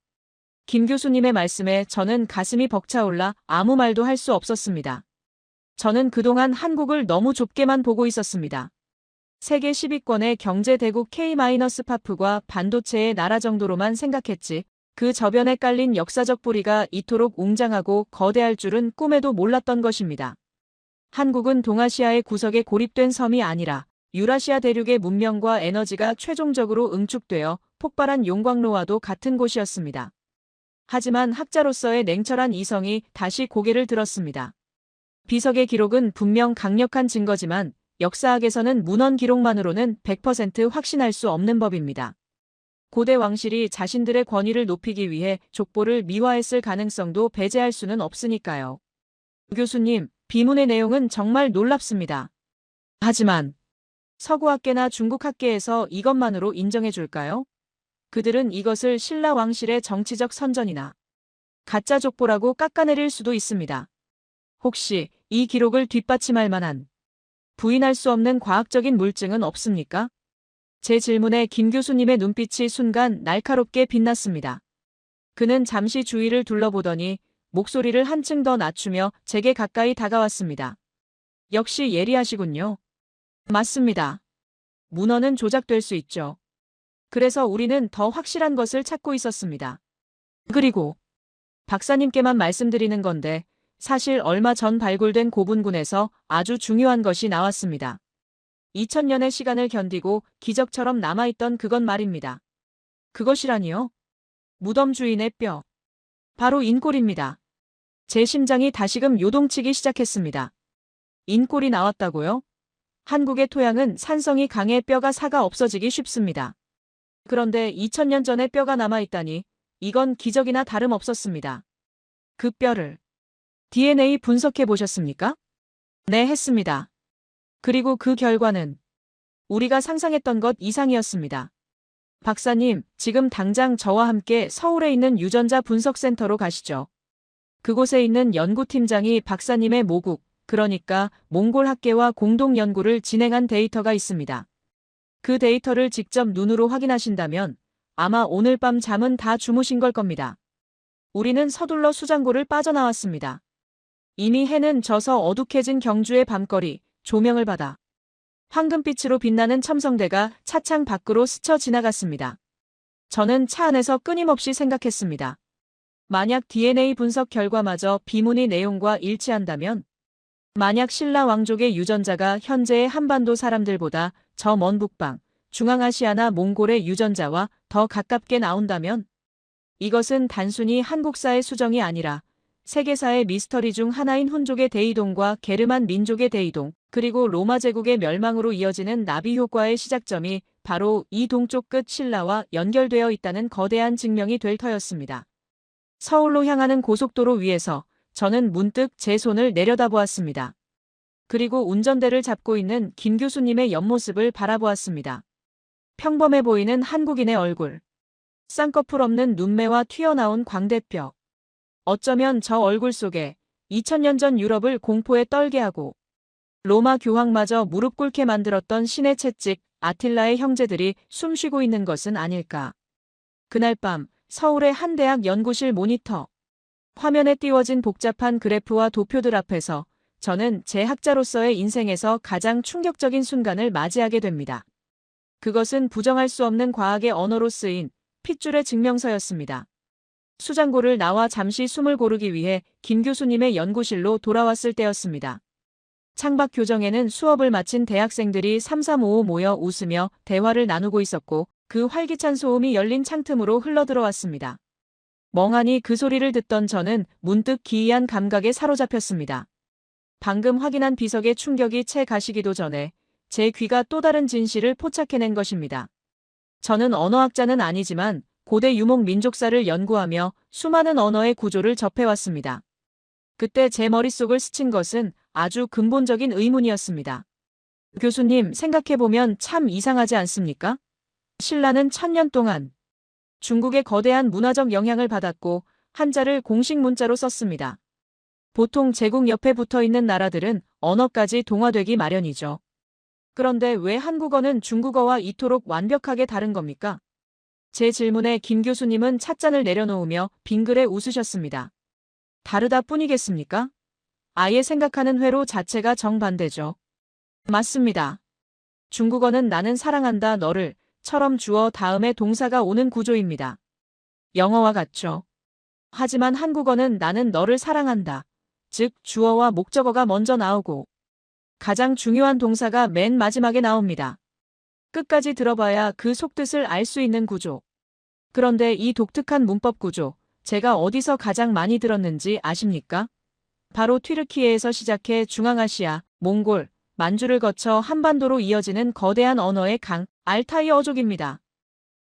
김 교수님의 말씀에 저는 가슴이 벅차올라 아무 말도 할 수 없었습니다. 저는 그동안 한국을 너무 좁게만 보고 있었습니다. 세계 10위권의 경제대국 K-파프과 반도체의 나라 정도로만 생각했지, 그 저변에 깔린 역사적 뿌리가 이토록 웅장하고 거대할 줄은 꿈에도 몰랐던 것입니다. 한국은 동아시아의 구석에 고립된 섬이 아니라 유라시아 대륙의 문명과 에너지가 최종적으로 응축되어 폭발한 용광로와도 같은 곳이었습니다. 하지만 학자로서의 냉철한 이성이 다시 고개를 들었습니다. 비석의 기록은 분명 강력한 증거지만 역사학에서는 문헌 기록만으로는 100% 확신할 수 없는 법입니다. 고대 왕실이 자신들의 권위를 높이기 위해 족보를 미화했을 가능성도 배제할 수는 없으니까요. 교수님, 비문의 내용은 정말 놀랍습니다. 하지만 서구학계나 중국학계에서 이것만으로 인정해 줄까요? 그들은 이것을 신라 왕실의 정치적 선전이나 가짜 족보라고 깎아내릴 수도 있습니다. 혹시 이 기록을 뒷받침할 만한 부인할 수 없는 과학적인 물증은 없습니까? 제 질문에 김 교수님의 눈빛이 순간 날카롭게 빛났습니다. 그는 잠시 주위를 둘러보더니 목소리를 한층 더 낮추며 제게 가까이 다가왔습니다. 역시 예리하시군요. 맞습니다. 문헌은 조작될 수 있죠. 그래서 우리는 더 확실한 것을 찾고 있었습니다. 그리고 박사님께만 말씀드리는 건데 사실 얼마 전 발굴된 고분군에서 아주 중요한 것이 나왔습니다. 2000년의 시간을 견디고 기적처럼 남아있던 그것 말입니다. 그것이라니요? 무덤 주인의 뼈. 바로 인골입니다. 제 심장이 다시금 요동치기 시작했습니다. 인골이 나왔다고요? 한국의 토양은 산성이 강해 뼈가 사가 없어지기 쉽습니다. 그런데 2000년 전에 뼈가 남아있다니 이건 기적이나 다름없었습니다. 그 뼈를 DNA 분석해 보셨습니까? 네, 했습니다. 그리고 그 결과는 우리가 상상했던 것 이상이었습니다. 박사님, 지금 당장 저와 함께 서울에 있는 유전자 분석센터로 가시죠. 그곳에 있는 연구팀장이 박사님의 모국, 그러니까 몽골 학계와 공동 연구를 진행한 데이터가 있습니다. 그 데이터를 직접 눈으로 확인하신다면 아마 오늘 밤 잠은 다 주무신 걸 겁니다. 우리는 서둘러 수장고를 빠져나왔습니다. 이미 해는 져서 어둑해진 경주의 밤거리, 조명을 받아 황금빛으로 빛나는 첨성대가 차창 밖으로 스쳐 지나갔습니다. 저는 차 안에서 끊임없이 생각했습니다. 만약 DNA 분석 결과마저 비문의 내용과 일치한다면, 만약 신라 왕족의 유전자가 현재의 한반도 사람들보다 저 먼 북방, 중앙아시아나 몽골의 유전자와 더 가깝게 나온다면, 이것은 단순히 한국사의 수정이 아니라 세계사의 미스터리 중 하나인 훈족의 대이동과 게르만 민족의 대이동, 그리고 로마 제국의 멸망으로 이어지는 나비 효과의 시작점이 바로 이 동쪽 끝 신라와 연결되어 있다는 거대한 증명이 될 터였습니다. 서울로 향하는 고속도로 위에서 저는 문득 제 손을 내려다보았습니다. 그리고 운전대를 잡고 있는 김 교수님의 옆모습을 바라보았습니다. 평범해 보이는 한국인의 얼굴. 쌍꺼풀 없는 눈매와 튀어나온 광대뼈. 어쩌면 저 얼굴 속에 2000년 전 유럽을 공포에 떨게 하고 로마 교황마저 무릎 꿇게 만들었던 신의 채찍 아틸라의 형제들이 숨쉬고 있는 것은 아닐까. 그날 밤 서울의 한 대학 연구실 모니터. 화면에 띄워진 복잡한 그래프와 도표들 앞에서 저는 제 학자로서의 인생에서 가장 충격적인 순간을 맞이하게 됩니다. 그것은 부정할 수 없는 과학의 언어로 쓰인 핏줄의 증명서였습니다. 수장고를 나와 잠시 숨을 고르기 위해 김 교수님의 연구실로 돌아왔을 때였습니다. 창밖 교정에는 수업을 마친 대학생들이 삼삼오오 모여 웃으며 대화를 나누고 있었고 그 활기찬 소음이 열린 창틈으로 흘러들어왔습니다. 멍하니 그 소리를 듣던 저는 문득 기이한 감각에 사로잡혔습니다. 방금 확인한 비석의 충격이 채 가시기도 전에 제 귀가 또 다른 진실을 포착해낸 것입니다. 저는 언어학자는 아니지만 고대 유목 민족사를 연구하며 수많은 언어의 구조를 접해왔습니다. 그때 제 머릿속을 스친 것은 아주 근본적인 의문이었습니다. 교수님, 생각해보면 참 이상하지 않습니까? 신라는 1000년 동안 중국의 거대한 문화적 영향을 받았고 한자를 공식 문자로 썼습니다. 보통 제국 옆에 붙어 있는 나라들은 언어까지 동화되기 마련이죠. 그런데 왜 한국어는 중국어와 이토록 완벽하게 다른 겁니까? 제 질문에 김 교수님은 찻잔을 내려놓으며 빙그레 웃으셨습니다. 다르다 뿐이겠습니까? 아예 생각하는 회로 자체가 정반대죠. 맞습니다. 중국어는 나는 사랑한다 너를 처럼 주어 다음에 동사가 오는 구조입니다. 영어와 같죠. 하지만 한국어는 나는 너를 사랑한다. 즉 주어와 목적어가 먼저 나오고 가장 중요한 동사가 맨 마지막에 나옵니다. 끝까지 들어봐야 그 속뜻을 알 수 있는 구조. 그런데 이 독특한 문법 구조, 제가 어디서 가장 많이 들었는지 아십니까? 바로 튀르키예에서 시작해 중앙아시아, 몽골, 만주를 거쳐 한반도로 이어지는 거대한 언어의 강, 알타이 어족입니다.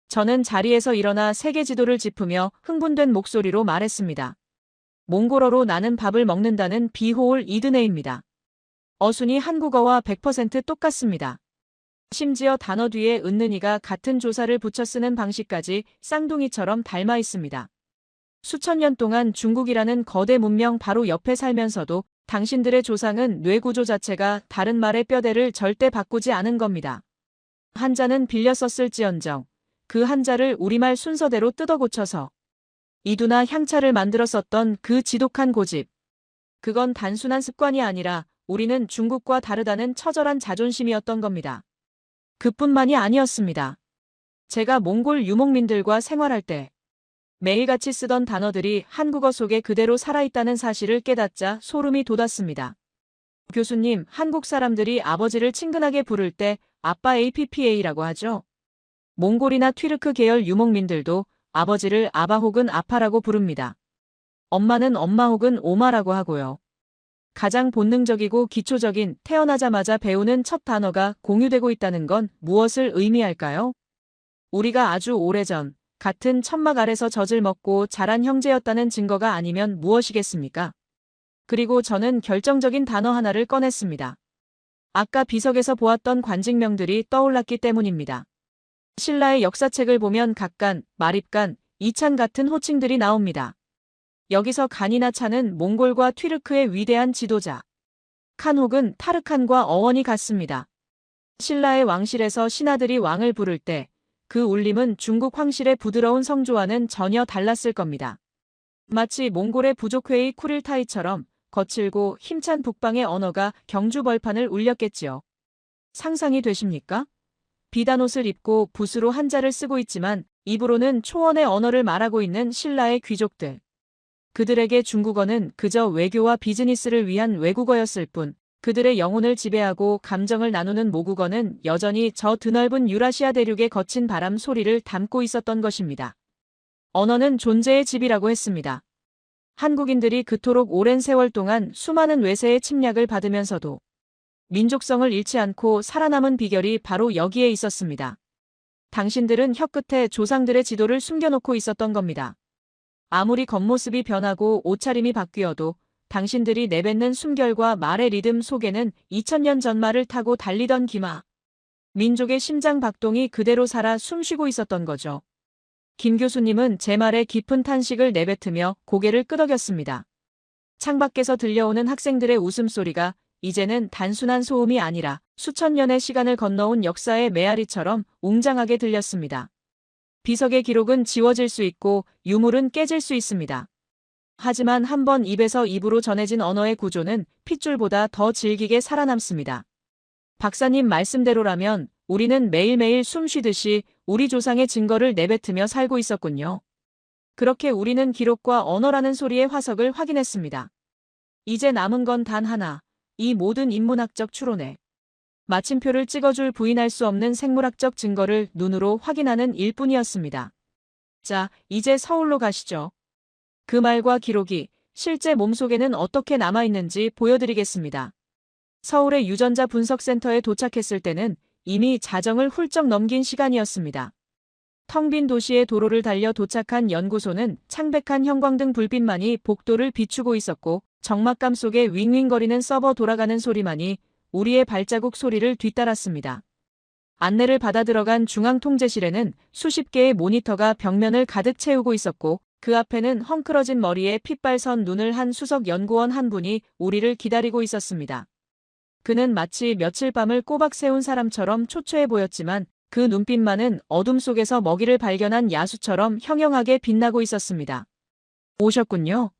저는 자리에서 일어나 세계 지도를 짚으며 흥분된 목소리로 말했습니다. 몽골어로 나는 밥을 먹는다는 비호올 이드네입니다. 어순이 한국어와 100% 똑같습니다. 심지어 단어 뒤에 은는이가 같은 조사를 붙여 쓰는 방식까지 쌍둥이처럼 닮아 있습니다. 수천 년 동안 중국이라는 거대 문명 바로 옆에 살면서도 당신들의 조상은 뇌 구조 자체가 다른 말의 뼈대를 절대 바꾸지 않은 겁니다. 한자는 빌려 썼을지언정 그 한자를 우리말 순서대로 뜯어 고쳐서 이두나 향차를 만들어 썼던 그 지독한 고집. 그건 단순한 습관이 아니라 우리는 중국과 다르다는 처절한 자존심이었던 겁니다. 그뿐만이 아니었습니다. 제가 몽골 유목민들과 생활할 때 매일같이 쓰던 단어들이 한국어 속에 그대로 살아있다는 사실을 깨닫자 소름이 돋았습니다. 교수님, 한국 사람들이 아버지를 친근하게 부를 때 아빠 APPA라고 하죠. 몽골이나 튀르크 계열 유목민들도 아버지를 아바 혹은 아파라고 부릅니다. 엄마는 엄마 혹은 오마라고 하고요. 가장 본능적이고 기초적인 태어나자마자 배우는 첫 단어가 공유되고 있다는 건 무엇을 의미할까요? 우리가 아주 오래전 같은 천막 아래서 젖을 먹고 자란 형제였다는 증거가 아니면 무엇이겠습니까? 그리고 저는 결정적인 단어 하나를 꺼냈습니다. 아까 비석에서 보았던 관직명들이 떠올랐기 때문입니다. 신라의 역사책을 보면 각간, 마립간, 이찬 같은 호칭들이 나옵니다. 여기서 간이나 찬은 몽골과 튀르크의 위대한 지도자. 칸 혹은 타르칸과 어원이 같습니다. 신라의 왕실에서 신하들이 왕을 부를 때 그 울림은 중국 황실의 부드러운 성조와는 전혀 달랐을 겁니다. 마치 몽골의 부족회의 쿠릴타이처럼 거칠고 힘찬 북방의 언어가 경주 벌판을 울렸겠지요. 상상이 되십니까? 비단옷을 입고 붓으로 한자를 쓰고 있지만 입으로는 초원의 언어를 말하고 있는 신라의 귀족들. 그들에게 중국어는 그저 외교와 비즈니스를 위한 외국어였을 뿐 그들의 영혼을 지배하고 감정을 나누는 모국어는 여전히 저 드넓은 유라시아 대륙의 거친 바람 소리를 담고 있었던 것입니다. 언어는 존재의 집이라고 했습니다. 한국인들이 그토록 오랜 세월 동안 수많은 외세의 침략을 받으면서도 민족성을 잃지 않고 살아남은 비결이 바로 여기에 있었습니다. 당신들은 혀끝에 조상들의 지도를 숨겨놓고 있었던 겁니다. 아무리 겉모습이 변하고 옷차림이 바뀌어도 당신들이 내뱉는 숨결과 말의 리듬 속에는 2000년 전 말을 타고 달리던 기마. 민족의 심장 박동이 그대로 살아 숨쉬고 있었던 거죠. 김 교수님은 제 말에 깊은 탄식을 내뱉으며 고개를 끄덕였습니다. 창밖에서 들려오는 학생들의 웃음소리가 이제는 단순한 소음이 아니라 수천 년의 시간을 건너온 역사의 메아리처럼 웅장하게 들렸습니다. 비석의 기록은 지워질 수 있고 유물은 깨질 수 있습니다. 하지만 한번 입에서 입으로 전해진 언어의 구조는 핏줄보다 더 질기게 살아남습니다. 박사님 말씀대로라면 우리는 매일매일 숨 쉬듯이 우리 조상의 증거를 내뱉으며 살고 있었군요. 그렇게 우리는 기록과 언어라는 소리의 화석을 확인했습니다. 이제 남은 건 단 하나, 이 모든 인문학적 추론에 마침표를 찍어줄 부인할 수 없는 생물학적 증거를 눈으로 확인하는 일뿐이었습니다. 자, 이제 서울로 가시죠. 그 말과 기록이 실제 몸속에는 어떻게 남아있는지 보여드리겠습니다. 서울의 유전자 분석센터에 도착했을 때는 이미 자정을 훌쩍 넘긴 시간이었습니다. 텅 빈 도시의 도로를 달려 도착한 연구소는 창백한 형광등 불빛만이 복도를 비추고 있었고 적막감 속에 윙윙거리는 서버 돌아가는 소리만이 우리의 발자국 소리를 뒤따랐습니다. 안내를 받아 들어간 중앙통제실에는 수십 개의 모니터가 벽면을 가득 채우고 있었고 그 앞에는 헝클어진 머리에 핏발선 눈을 한 수석 연구원 한 분이 우리를 기다리고 있었습니다. 그는 마치 며칠 밤을 꼬박 세운 사람처럼 초췌해 보였지만 그 눈빛만은 어둠 속에서 먹이를 발견한 야수처럼 형형하게 빛나고 있었습니다. 오셨군요.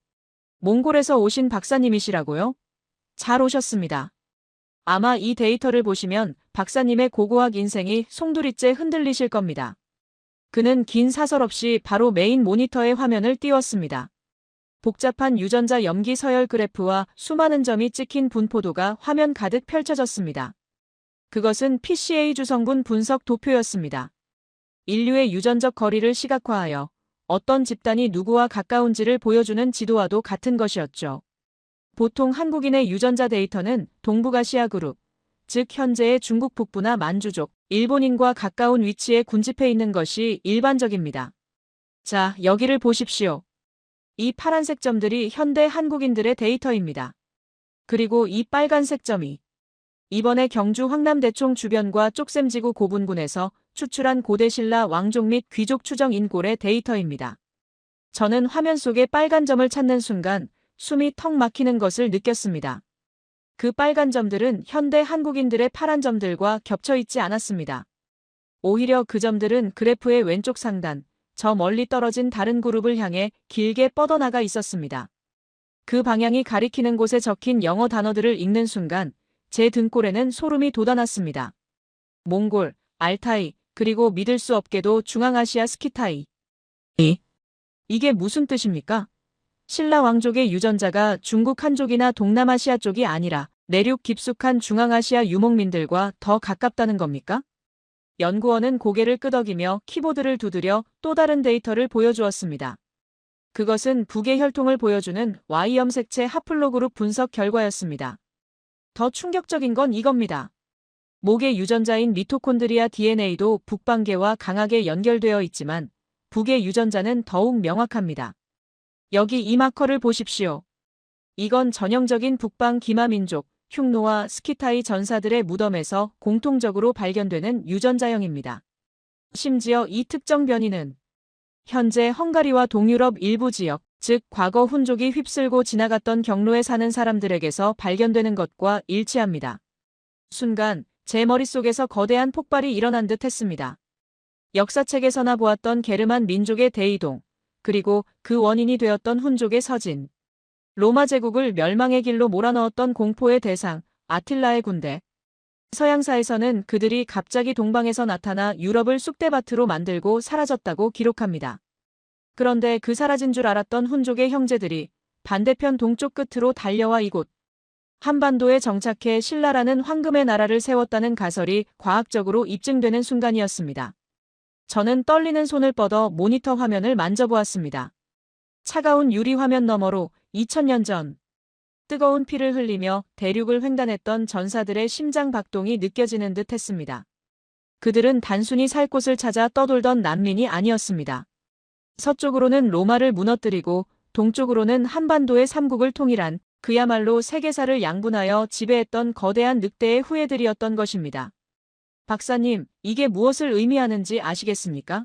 몽골에서 오신 박사님이시라고요? 잘 오셨습니다. 아마 이 데이터를 보시면 박사님의 고고학 인생이 송두리째 흔들리실 겁니다. 그는 긴 사설 없이 바로 메인 모니터의 화면을 띄웠습니다. 복잡한 유전자 염기 서열 그래프와 수많은 점이 찍힌 분포도가 화면 가득 펼쳐졌습니다. 그것은 PCA 주성분 분석 도표였습니다. 인류의 유전적 거리를 시각화하여 어떤 집단이 누구와 가까운지를 보여주는 지도와도 같은 것이었죠. 보통 한국인의 유전자 데이터는 동북아시아 그룹, 즉 현재의 중국 북부나 만주족, 일본인과 가까운 위치에 군집해 있는 것이 일반적입니다. 자, 여기를 보십시오. 이 파란색 점들이 현대 한국인들의 데이터입니다. 그리고 이 빨간색 점이 이번에 경주 황남대총 주변과 쪽샘지구 고분군에서 추출한 고대 신라 왕족 및 귀족 추정 인골의 데이터입니다. 저는 화면 속의 빨간 점을 찾는 순간 숨이 턱 막히는 것을 느꼈습니다. 그 빨간 점들은 현대 한국인들의 파란 점들과 겹쳐 있지 않았습니다. 오히려 그 점들은 그래프의 왼쪽 상단, 저 멀리 떨어진 다른 그룹을 향해 길게 뻗어나가 있었습니다. 그 방향이 가리키는 곳에 적힌 영어 단어들을 읽는 순간 제 등골에는 소름이 돋아났습니다. 몽골, 알타이, 그리고 믿을 수 없게도 중앙아시아 스키타이. 이게 무슨 뜻입니까? 신라 왕족의 유전자가 중국 한족이나 동남아시아 쪽이 아니라 내륙 깊숙한 중앙아시아 유목민들과 더 가깝다는 겁니까? 연구원은 고개를 끄덕이며 키보드를 두드려 또 다른 데이터를 보여주었습니다. 그것은 북의 혈통을 보여주는 Y염색체 하플로그룹 분석 결과였습니다. 더 충격적인 건 이겁니다. 목의 유전자인 미토콘드리아 DNA도 북방계와 강하게 연결되어 있지만 북의 유전자는 더욱 명확합니다. 여기 이 마커를 보십시오. 이건 전형적인 북방 기마민족, 흉노와 스키타이 전사들의 무덤에서 공통적으로 발견되는 유전자형입니다. 심지어 이 특정 변이는 현재 헝가리와 동유럽 일부 지역, 즉 과거 훈족이 휩쓸고 지나갔던 경로에 사는 사람들에게서 발견되는 것과 일치합니다. 순간 제 머릿속에서 거대한 폭발이 일어난 듯 했습니다. 역사책에서나 보았던 게르만 민족의 대이동, 그리고 그 원인이 되었던 훈족의 서진. 로마 제국을 멸망의 길로 몰아넣었던 공포의 대상, 아틸라의 군대. 서양사에서는 그들이 갑자기 동방에서 나타나 유럽을 쑥대밭으로 만들고 사라졌다고 기록합니다. 그런데 그 사라진 줄 알았던 훈족의 형제들이 반대편 동쪽 끝으로 달려와 이곳 한반도에 정착해 신라라는 황금의 나라를 세웠다는 가설이 과학적으로 입증되는 순간이었습니다. 저는 떨리는 손을 뻗어 모니터 화면을 만져보았습니다. 차가운 유리 화면 너머로 2000년 전 뜨거운 피를 흘리며 대륙을 횡단했던 전사들의 심장 박동이 느껴지는 듯 했습니다. 그들은 단순히 살 곳을 찾아 떠돌던 난민이 아니었습니다. 서쪽으로는 로마를 무너뜨리고 동쪽으로는 한반도의 삼국을 통일한 그야말로 세계사를 양분하여 지배했던 거대한 늑대의 후예들이었던 것입니다. 박사님, 이게 무엇을 의미하는지 아시겠습니까?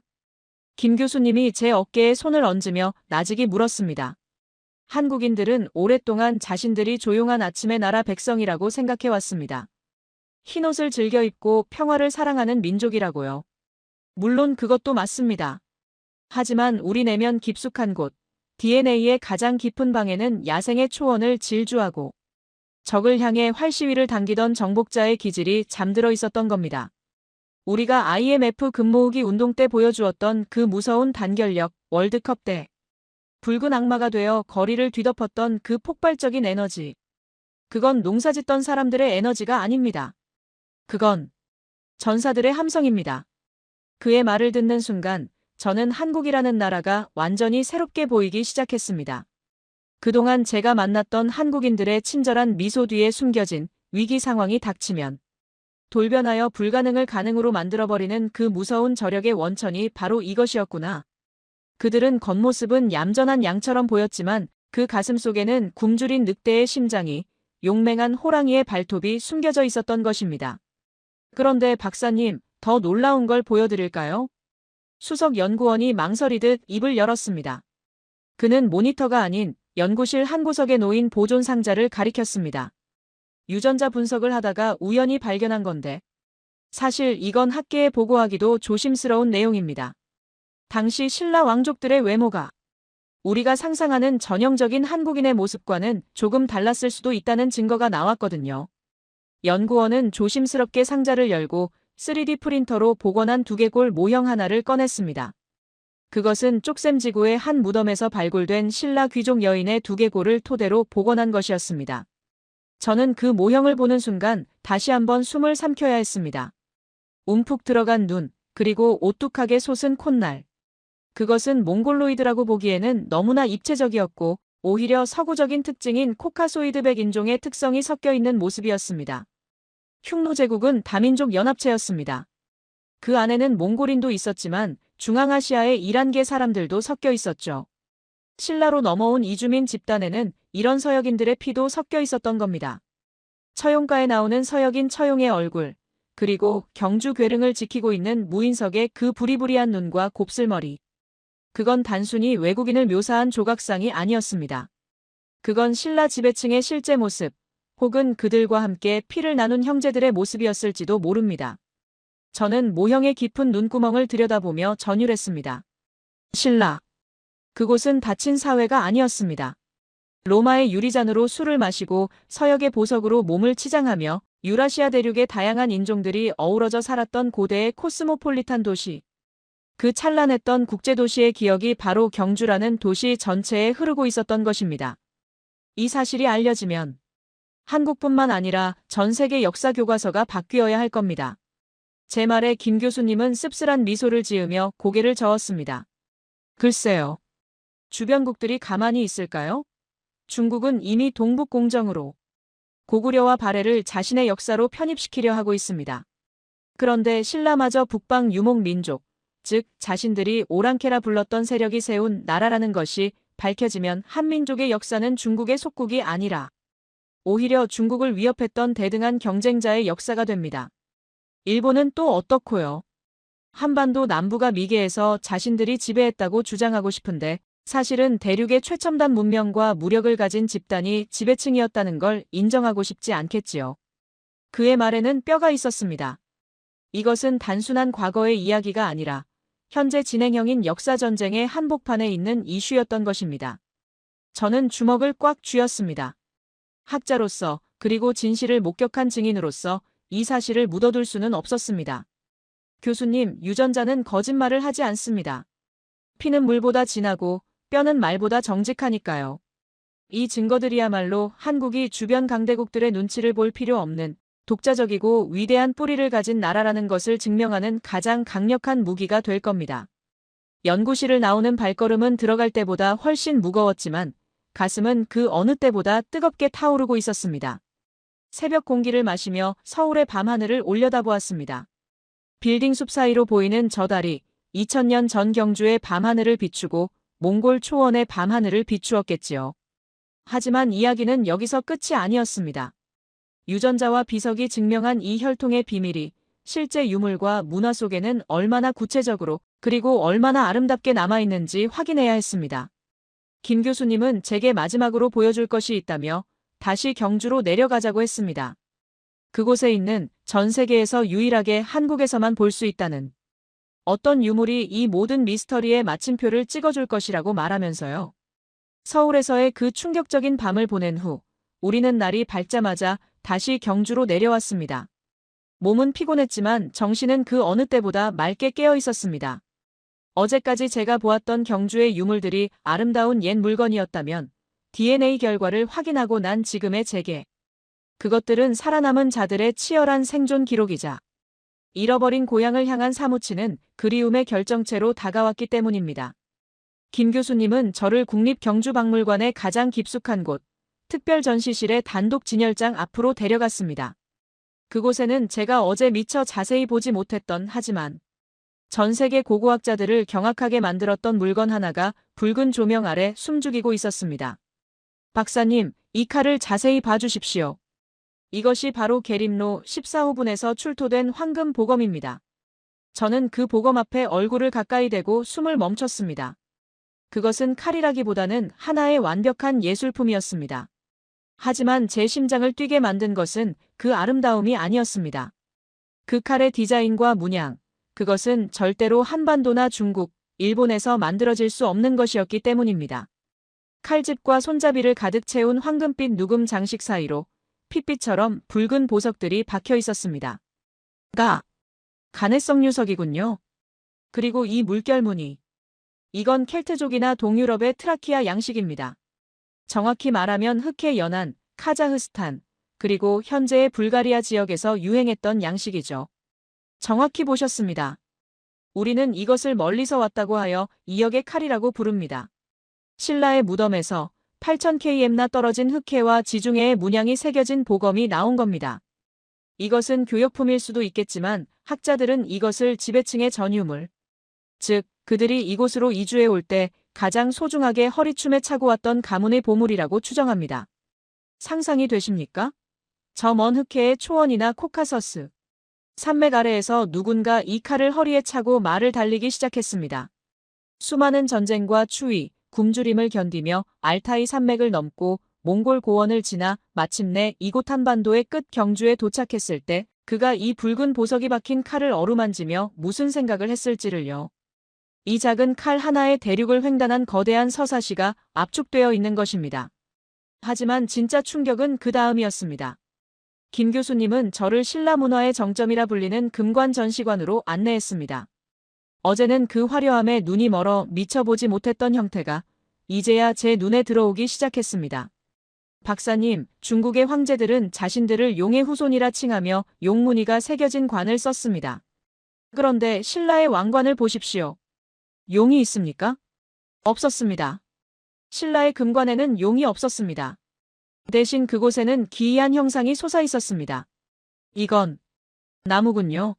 김 교수님이 제 어깨에 손을 얹으며 나직이 물었습니다. 한국인들은 오랫동안 자신들이 조용한 아침의 나라 백성이라고 생각해왔습니다. 흰옷을 즐겨 입고 평화를 사랑하는 민족이라고요. 물론 그것도 맞습니다. 하지만 우리 내면 깊숙한 곳, DNA의 가장 깊은 방에는 야생의 초원을 질주하고 적을 향해 활시위를 당기던 정복자의 기질이 잠들어 있었던 겁니다. 우리가 IMF 금모으기 운동 때 보여주었던 그 무서운 단결력, 월드컵 때 붉은 악마가 되어 거리를 뒤덮었던 그 폭발적인 에너지. 그건 농사짓던 사람들의 에너지가 아닙니다. 그건 전사들의 함성입니다. 그의 말을 듣는 순간 저는 한국이라는 나라가 완전히 새롭게 보이기 시작했습니다. 그동안 제가 만났던 한국인들의 친절한 미소 뒤에 숨겨진 위기 상황이 닥치면 돌변하여 불가능을 가능으로 만들어버리는 그 무서운 저력의 원천이 바로 이것이었구나. 그들은 겉모습은 얌전한 양처럼 보였지만 그 가슴 속에는 굶주린 늑대의 심장이, 용맹한 호랑이의 발톱이 숨겨져 있었던 것입니다. 그런데 박사님, 더 놀라운 걸 보여드릴까요? 수석 연구원이 망설이듯 입을 열었습니다. 그는 모니터가 아닌 연구실 한 구석에 놓인 보존 상자를 가리켰습니다. 유전자 분석을 하다가 우연히 발견한 건데, 사실 이건 학계에 보고하기도 조심스러운 내용입니다. 당시 신라 왕족들의 외모가 우리가 상상하는 전형적인 한국인의 모습과는 조금 달랐을 수도 있다는 증거가 나왔거든요. 연구원은 조심스럽게 상자를 열고 3D 프린터로 복원한 두개골 모형 하나를 꺼냈습니다. 그것은 쪽샘지구의 한 무덤에서 발굴된 신라 귀족 여인의 두개골을 토대로 복원한 것이었습니다. 저는 그 모형을 보는 순간 다시 한번 숨을 삼켜야 했습니다. 움푹 들어간 눈, 그리고 오뚝하게 솟은 콧날. 그것은 몽골로이드라고 보기에는 너무나 입체적이었고 오히려 서구적인 특징인 코카소이드백 인종의 특성이 섞여 있는 모습이었습니다. 흉노 제국은 다민족 연합체였습니다. 그 안에는 몽골인도 있었지만 중앙아시아의 이란계 사람들도 섞여 있었죠. 신라로 넘어온 이주민 집단에는 이런 서역인들의 피도 섞여 있었던 겁니다. 처용가에 나오는 서역인 처용의 얼굴, 그리고 경주 괴릉을 지키고 있는 무인석의 그 부리부리한 눈과 곱슬머리. 그건 단순히 외국인을 묘사한 조각상이 아니었습니다. 그건 신라 지배층의 실제 모습, 혹은 그들과 함께 피를 나눈 형제들의 모습이었을지도 모릅니다. 저는 모형의 깊은 눈구멍을 들여다보며 전율했습니다. 신라. 그곳은 닫힌 사회가 아니었습니다. 로마의 유리잔으로 술을 마시고 서역의 보석으로 몸을 치장하며 유라시아 대륙의 다양한 인종들이 어우러져 살았던 고대의 코스모폴리탄 도시. 그 찬란했던 국제도시의 기억이 바로 경주라는 도시 전체에 흐르고 있었던 것입니다. 이 사실이 알려지면 한국뿐만 아니라 전 세계 역사 교과서가 바뀌어야 할 겁니다. 제 말에 김 교수님은 씁쓸한 미소를 지으며 고개를 저었습니다. 글쎄요. 주변국들이 가만히 있을까요? 중국은 이미 동북 공정으로 고구려와 발해를 자신의 역사로 편입시키려 하고 있습니다. 그런데 신라마저 북방 유목 민족, 즉 자신들이 오랑캐라 불렀던 세력이 세운 나라라는 것이 밝혀지면 한민족의 역사는 중국의 속국이 아니라 오히려 중국을 위협했던 대등한 경쟁자의 역사가 됩니다. 일본은 또 어떻고요? 한반도 남부가 미개해서 자신들이 지배했다고 주장하고 싶은데 사실은 대륙의 최첨단 문명과 무력을 가진 집단이 지배층이었다는 걸 인정하고 싶지 않겠지요. 그의 말에는 뼈가 있었습니다. 이것은 단순한 과거의 이야기가 아니라 현재 진행형인 역사전쟁의 한복판에 있는 이슈였던 것입니다. 저는 주먹을 꽉 쥐었습니다. 학자로서 그리고 진실을 목격한 증인으로서 이 사실을 묻어둘 수는 없었습니다. 교수님, 유전자는 거짓말을 하지 않습니다. 피는 물보다 진하고 뼈는 말보다 정직하니까요. 이 증거들이야말로 한국이 주변 강대국들의 눈치를 볼 필요 없는 독자적이고 위대한 뿌리를 가진 나라라는 것을 증명하는 가장 강력한 무기가 될 겁니다. 연구실을 나오는 발걸음은 들어갈 때보다 훨씬 무거웠지만 가슴은 그 어느 때보다 뜨겁게 타오르고 있었습니다. 새벽 공기를 마시며 서울의 밤하늘을 올려다보았습니다. 빌딩 숲 사이로 보이는 저 달이 2000년 전 경주의 밤하늘을 비추고 몽골 초원의 밤하늘을 비추었겠지요. 하지만 이야기는 여기서 끝이 아니었습니다. 유전자와 비석이 증명한 이 혈통의 비밀이 실제 유물과 문화 속에는 얼마나 구체적으로 그리고 얼마나 아름답게 남아있는지 확인해야 했습니다. 김 교수님은 제게 마지막으로 보여줄 것이 있다며 다시 경주로 내려가자고 했습니다. 그곳에 있는 전 세계에서 유일하게 한국에서만 볼 수 있다는 어떤 유물이 이 모든 미스터리의 마침표를 찍어줄 것이라고 말하면서요. 서울에서의 그 충격적인 밤을 보낸 후 우리는 날이 밝자마자 다시 경주로 내려왔습니다. 몸은 피곤했지만 정신은 그 어느 때보다 맑게 깨어 있었습니다. 어제까지 제가 보았던 경주의 유물들이 아름다운 옛 물건이었다면 DNA 결과를 확인하고 난 지금의 제게. 그것들은 살아남은 자들의 치열한 생존 기록이자 잃어버린 고향을 향한 사무치는 그리움의 결정체로 다가왔기 때문입니다. 김 교수님은 저를 국립경주박물관의 가장 깊숙한 곳, 특별전시실의 단독 진열장 앞으로 데려갔습니다. 그곳에는 제가 어제 미처 자세히 보지 못했던 하지만 전 세계 고고학자들을 경악하게 만들었던 물건 하나가 붉은 조명 아래 숨죽이고 있었습니다. 박사님, 이 칼을 자세히 봐주십시오. 이것이 바로 계림로 14호분에서 출토된 황금 보검입니다. 저는 그 보검 앞에 얼굴을 가까이 대고 숨을 멈췄습니다. 그것은 칼이라기보다는 하나의 완벽한 예술품이었습니다. 하지만 제 심장을 뛰게 만든 것은 그 아름다움이 아니었습니다. 그 칼의 디자인과 문양, 그것은 절대로 한반도나 중국, 일본에서 만들어질 수 없는 것이었기 때문입니다. 칼집과 손잡이를 가득 채운 황금빛 누금 장식 사이로 핏빛처럼 붉은 보석들이 박혀 있었습니다. 가내성 유석이군요. 그리고 이 물결 무늬. 이건 켈트족이나 동유럽의 트라키아 양식입니다. 정확히 말하면 흑해 연안, 카자흐스탄, 그리고 현재의 불가리아 지역에서 유행했던 양식이죠. 정확히 보셨습니다. 우리는 이것을 멀리서 왔다고 하여 이역의 칼이라고 부릅니다. 신라의 무덤에서 8000km나 떨어진 흑해와 지중해의 문양이 새겨진 보검이 나온 겁니다. 이것은 교역품일 수도 있겠지만 학자들은 이것을 지배층의 전유물, 즉 그들이 이곳으로 이주해 올 때 가장 소중하게 허리춤에 차고 왔던 가문의 보물이라고 추정합니다. 상상이 되십니까? 저 먼 흑해의 초원이나 코카서스 산맥 아래에서 누군가 이 칼을 허리에 차고 말을 달리기 시작했습니다. 수많은 전쟁과 추위, 굶주림을 견디며 알타이 산맥을 넘고 몽골 고원을 지나 마침내 이곳 한반도의 끝 경주에 도착했을 때 그가 이 붉은 보석이 박힌 칼을 어루만지며 무슨 생각을 했을지를요. 이 작은 칼 하나에 대륙을 횡단한 거대한 서사시가 압축되어 있는 것입니다. 하지만 진짜 충격은 그 다음이었습니다. 김 교수님은 저를 신라 문화의 정점이라 불리는 금관 전시관으로 안내했습니다. 어제는 그 화려함에 눈이 멀어 미처 보지 못했던 형태가 이제야 제 눈에 들어오기 시작했습니다. 박사님, 중국의 황제들은 자신들을 용의 후손이라 칭하며 용무늬가 새겨진 관을 썼습니다. 그런데 신라의 왕관을 보십시오. 용이 있습니까? 없었습니다. 신라의 금관에는 용이 없었습니다. 대신 그곳에는 기이한 형상이 솟아 있었습니다. 이건 나무군요.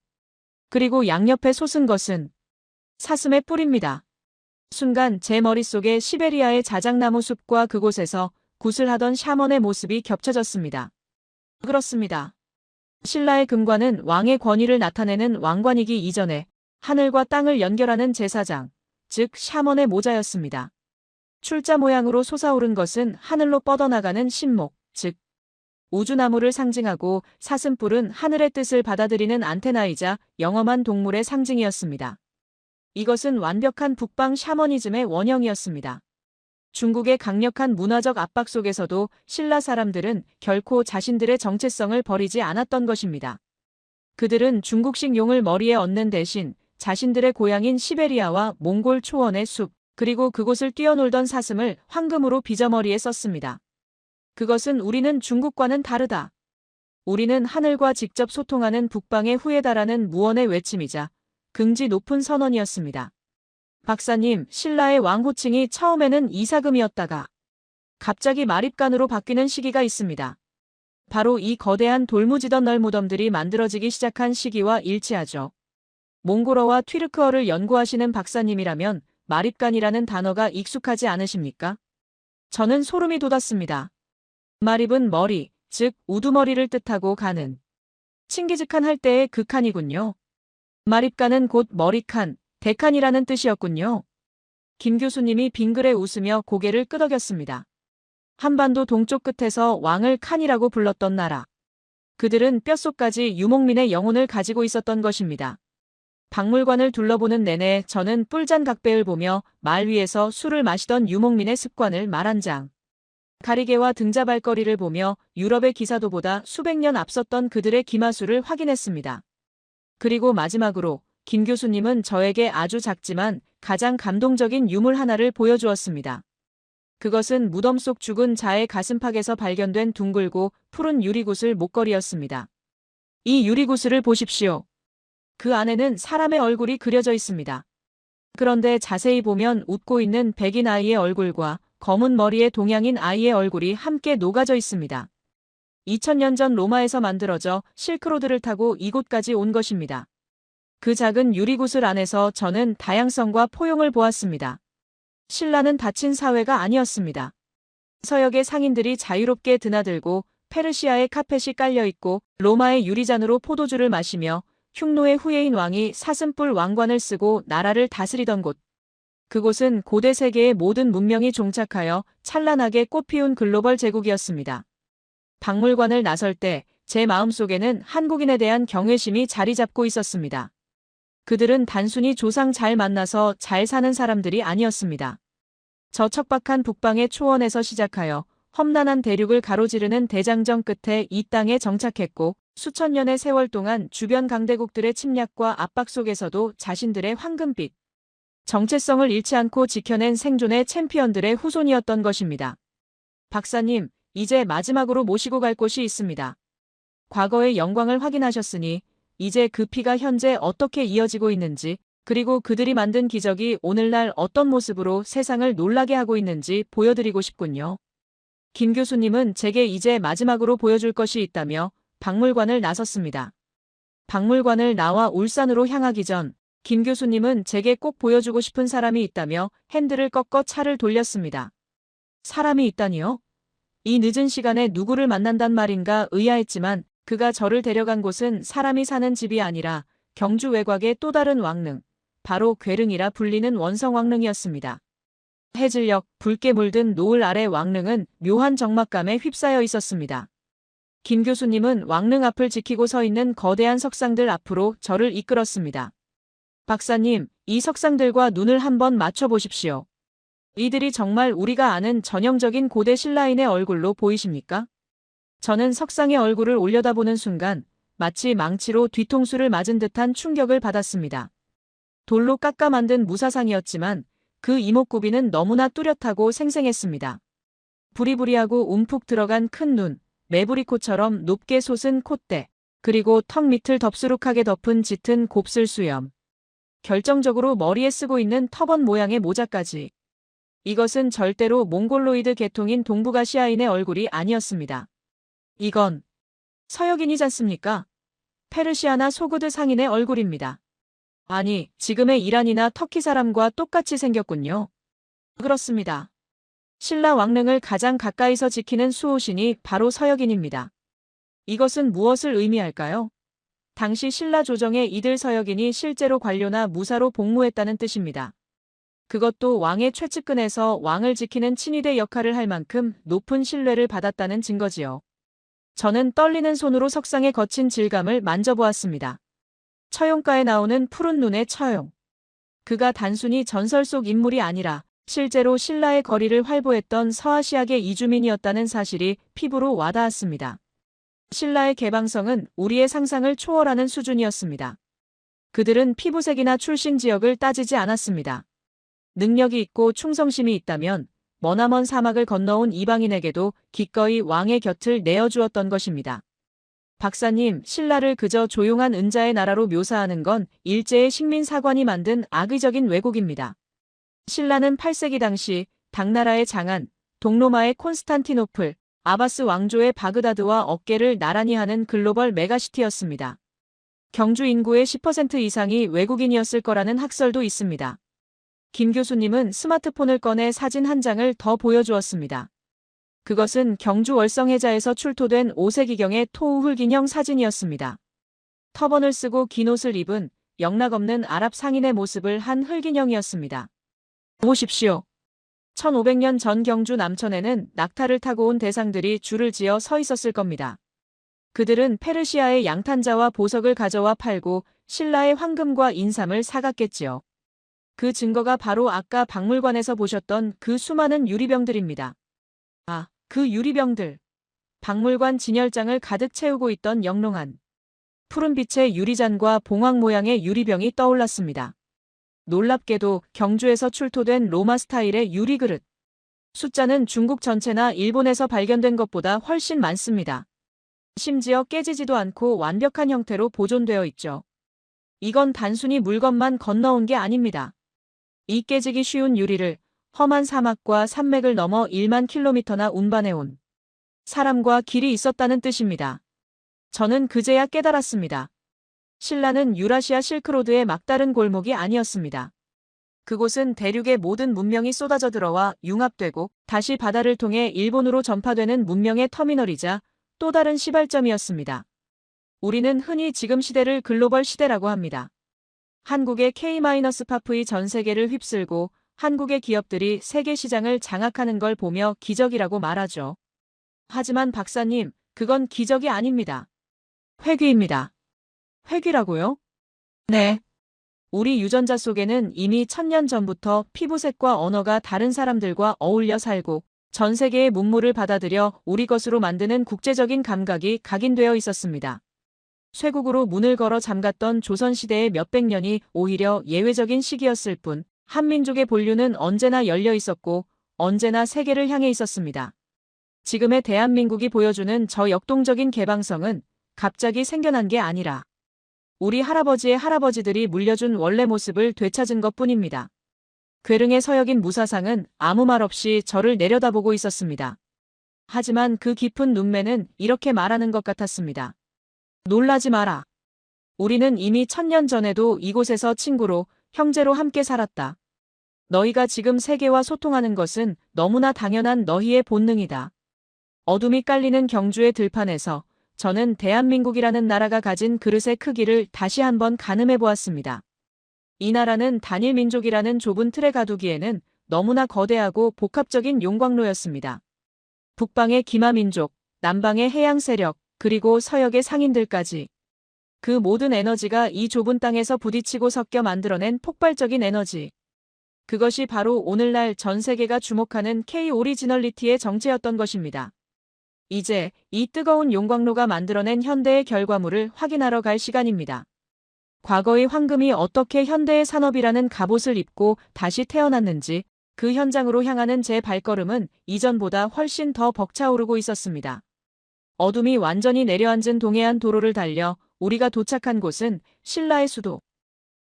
그리고 양옆에 솟은 것은 사슴의 뿔입니다. 순간 제 머릿속에 시베리아의 자작나무 숲과 그곳에서 굿을 하던 샤먼의 모습이 겹쳐졌습니다. 그렇습니다. 신라의 금관은 왕의 권위를 나타내는 왕관이기 이전에 하늘과 땅을 연결하는 제사장, 즉 샤먼의 모자였습니다. 출자 모양으로 솟아오른 것은 하늘로 뻗어나가는 신목, 즉 우주나무를 상징하고 사슴뿔은 하늘의 뜻을 받아들이는 안테나이자 영험한 동물의 상징이었습니다. 이것은 완벽한 북방 샤머니즘의 원형이었습니다. 중국의 강력한 문화적 압박 속에서도 신라 사람들은 결코 자신들의 정체성을 버리지 않았던 것입니다. 그들은 중국식 용을 머리에 얹는 대신 자신들의 고향인 시베리아와 몽골 초원의 숲, 그리고 그곳을 뛰어놀던 사슴을 황금으로 빚어머리에 썼습니다. 그것은 우리는 중국과는 다르다. 우리는 하늘과 직접 소통하는 북방의 후예다라는 무언의 외침이자 긍지 높은 선언이었습니다. 박사님, 신라의 왕 호칭이 처음에는 이사금이었다가 갑자기 마립간으로 바뀌는 시기가 있습니다. 바로 이 거대한 돌무지던 널 무덤들이 만들어지기 시작한 시기와 일치하죠. 몽골어와 튀르크어를 연구하시는 박사님이라면 마립간이라는 단어가 익숙하지 않으십니까? 저는 소름이 돋았습니다. 마립은 머리, 즉 우두머리를 뜻하고 가는 칭기즈칸 할 때의 그 칸이군요. 마립간은 곧 머리칸, 대칸이라는 뜻이었군요. 김 교수님이 빙그레 웃으며 고개를 끄덕였습니다. 한반도 동쪽 끝에서 왕을 칸이라고 불렀던 나라. 그들은 뼛속까지 유목민의 영혼을 가지고 있었던 것입니다. 박물관을 둘러보는 내내 저는 뿔잔각배를 보며 말 위에서 술을 마시던 유목민의 습관을 말 한 장. 가리개와 등자발걸이를 보며 유럽의 기사도보다 수백 년 앞섰던 그들의 기마술을 확인했습니다. 그리고 마지막으로 김 교수님은 저에게 아주 작지만 가장 감동적인 유물 하나를 보여주었습니다. 그것은 무덤 속 죽은 자의 가슴팍에서 발견된 둥글고 푸른 유리구슬 목걸이였습니다. 이 유리구슬을 보십시오. 그 안에는 사람의 얼굴이 그려져 있습니다. 그런데 자세히 보면 웃고 있는 백인 아이의 얼굴과 검은 머리의 동양인 아이의 얼굴이 함께 녹아져 있습니다. 2000년 전 로마에서 만들어져 실크로드를 타고 이곳까지 온 것입니다. 그 작은 유리구슬 안에서 저는 다양성과 포용을 보았습니다. 신라는 닫힌 사회가 아니었습니다. 서역의 상인들이 자유롭게 드나들고 페르시아의 카펫이 깔려 있고 로마의 유리잔으로 포도주를 마시며 흉노의 후예인 왕이 사슴뿔 왕관을 쓰고 나라를 다스리던 곳. 그곳은 고대 세계의 모든 문명이 종착하여 찬란하게 꽃피운 글로벌 제국이었습니다. 박물관을 나설 때 제 마음속에는 한국인에 대한 경외심이 자리 잡고 있었습니다. 그들은 단순히 조상 잘 만나서 잘 사는 사람들이 아니었습니다. 저 척박한 북방의 초원에서 시작하여 험난한 대륙을 가로지르는 대장정 끝에 이 땅에 정착했고 수천 년의 세월 동안 주변 강대국들의 침략과 압박 속에서도 자신들의 황금빛, 정체성을 잃지 않고 지켜낸 생존의 챔피언들의 후손이었던 것입니다. 박사님, 이제 마지막으로 모시고 갈 곳이 있습니다. 과거의 영광을 확인하셨으니 이제 그 피가 현재 어떻게 이어지고 있는지, 그리고 그들이 만든 기적이 오늘날 어떤 모습으로 세상을 놀라게 하고 있는지 보여드리고 싶군요. 김 교수님은 제게 이제 마지막으로 보여줄 것이 있다며 박물관을 나섰습니다. 박물관을 나와 울산으로 향하기 전 김 교수님은 제게 꼭 보여주고 싶은 사람이 있다며 핸들을 꺾어 차를 돌렸습니다. 사람이 있다니요? 이 늦은 시간에 누구를 만난단 말인가 의아했지만 그가 저를 데려간 곳은 사람이 사는 집이 아니라 경주 외곽의 또 다른 왕릉, 바로 괴릉이라 불리는 원성왕릉이었습니다. 해질녘 붉게 물든 노을 아래 왕릉은 묘한 적막감에 휩싸여 있었습니다. 김 교수님은 왕릉 앞을 지키고 서 있는 거대한 석상들 앞으로 저를 이끌었습니다. 박사님, 이 석상들과 눈을 한번 맞춰보십시오. 이들이 정말 우리가 아는 전형적인 고대 신라인의 얼굴로 보이십니까? 저는 석상의 얼굴을 올려다보는 순간 마치 망치로 뒤통수를 맞은 듯한 충격을 받았습니다. 돌로 깎아 만든 무사상이었지만 그 이목구비는 너무나 뚜렷하고 생생했습니다. 부리부리하고 움푹 들어간 큰 눈, 메부리코처럼 높게 솟은 콧대, 그리고 턱 밑을 덥수룩하게 덮은 짙은 곱슬 수염. 결정적으로 머리에 쓰고 있는 터번 모양의 모자까지. 이것은 절대로 몽골로이드 계통인 동북아시아인의 얼굴이 아니었습니다. 이건 서역인이잖습니까? 페르시아나 소그드 상인의 얼굴입니다. 아니, 지금의 이란이나 터키 사람과 똑같이 생겼군요. 그렇습니다. 신라 왕릉을 가장 가까이서 지키는 수호신이 바로 서역인입니다. 이것은 무엇을 의미할까요? 당시 신라 조정에 이들 서역인이 실제로 관료나 무사로 복무했다는 뜻입니다. 그것도 왕의 최측근에서 왕을 지키는 친위대 역할을 할 만큼 높은 신뢰를 받았다는 증거지요. 저는 떨리는 손으로 석상의 거친 질감을 만져보았습니다. 처용가에 나오는 푸른 눈의 처용. 그가 단순히 전설 속 인물이 아니라 실제로 신라의 거리를 활보했던 서아시아계 이주민이었다는 사실이 피부로 와닿았습니다. 신라의 개방성은 우리의 상상을 초월하는 수준이었습니다. 그들은 피부색이나 출신 지역을 따지지 않았습니다. 능력이 있고 충성심이 있다면 머나먼 사막을 건너온 이방인에게도 기꺼이 왕의 곁을 내어주었던 것입니다. 박사님, 신라를 그저 조용한 은자의 나라로 묘사하는 건 일제의 식민사관이 만든 악의적인 왜곡입니다. 신라는 8세기 당시 당나라의 장안, 동로마의 콘스탄티노플, 아바스 왕조의 바그다드와 어깨를 나란히 하는 글로벌 메가시티였습니다. 경주 인구의 10% 이상이 외국인이었을 거라는 학설도 있습니다. 김 교수님은 스마트폰을 꺼내 사진 한 장을 더 보여주었습니다. 그것은 경주 월성해자에서 출토된 5세기경의 토우훌긴형 사진이었습니다. 터번을 쓰고 긴 옷을 입은 영락없는 아랍 상인의 모습을 한 흙인형이었습니다. 보십시오. 1500년 전 경주 남천에는 낙타를 타고 온 대상들이 줄을 지어 서 있었을 겁니다. 그들은 페르시아의 양탄자와 보석을 가져와 팔고 신라의 황금과 인삼을 사갔겠지요. 그 증거가 바로 아까 박물관에서 보셨던 그 수많은 유리병들입니다. 아, 그 유리병들. 박물관 진열장을 가득 채우고 있던 영롱한 푸른빛의 유리잔과 봉황 모양의 유리병이 떠올랐습니다. 놀랍게도 경주에서 출토된 로마 스타일의 유리그릇. 숫자는 중국 전체나 일본에서 발견된 것보다 훨씬 많습니다. 심지어 깨지지도 않고 완벽한 형태로 보존되어 있죠. 이건 단순히 물건만 건너온 게 아닙니다. 이 깨지기 쉬운 유리를 험한 사막과 산맥을 넘어 1만 킬로미터나 운반해온 사람과 길이 있었다는 뜻입니다. 저는 그제야 깨달았습니다. 신라는 유라시아 실크로드의 막다른 골목이 아니었습니다. 그곳은 대륙의 모든 문명이 쏟아져 들어와 융합되고 다시 바다를 통해 일본으로 전파되는 문명의 터미널이자 또 다른 시발점이었습니다. 우리는 흔히 지금 시대를 글로벌 시대라고 합니다. 한국의 K-팝의 전 세계를 휩쓸고 한국의 기업들이 세계 시장을 장악하는 걸 보며 기적이라고 말하죠. 하지만 박사님, 그건 기적이 아닙니다. 회귀입니다. 회귀라고요? 네. 우리 유전자 속에는 이미 1000년 전부터 피부색과 언어가 다른 사람들과 어울려 살고 전 세계의 문물을 받아들여 우리 것으로 만드는 국제적인 감각이 각인되어 있었습니다. 쇠국으로 문을 걸어 잠갔던 조선시대의 몇백 년이 오히려 예외적인 시기였을 뿐 한민족의 본류는 언제나 열려 있었고 언제나 세계를 향해 있었습니다. 지금의 대한민국이 보여주는 저 역동적인 개방성은 갑자기 생겨난 게 아니라 우리 할아버지의 할아버지들이 물려준 원래 모습을 되찾은 것뿐입니다. 궤릉의 서역인 무사상은 아무 말 없이 저를 내려다보고 있었습니다. 하지만 그 깊은 눈매는 이렇게 말하는 것 같았습니다. 놀라지 마라. 우리는 이미 1000년 전에도 이곳에서 친구로, 형제로 함께 살았다. 너희가 지금 세계와 소통하는 것은 너무나 당연한 너희의 본능이다. 어둠이 깔리는 경주의 들판에서 저는 대한민국이라는 나라가 가진 그릇의 크기를 다시 한번 가늠해 보았습니다. 이 나라는 단일 민족이라는 좁은 틀에 가두기에는 너무나 거대하고 복합적인 용광로였습니다. 북방의 기마민족, 남방의 해양 세력, 그리고 서역의 상인들까지. 그 모든 에너지가 이 좁은 땅에서 부딪히고 섞여 만들어낸 폭발적인 에너지. 그것이 바로 오늘날 전 세계가 주목하는 K-오리지널리티의 정체였던 것입니다. 이제 이 뜨거운 용광로가 만들어낸 현대의 결과물을 확인하러 갈 시간입니다. 과거의 황금이 어떻게 현대의 산업이라는 갑옷을 입고 다시 태어났는지 그 현장으로 향하는 제 발걸음은 이전보다 훨씬 더 벅차오르고 있었습니다. 어둠이 완전히 내려앉은 동해안 도로를 달려 우리가 도착한 곳은 신라의 수도,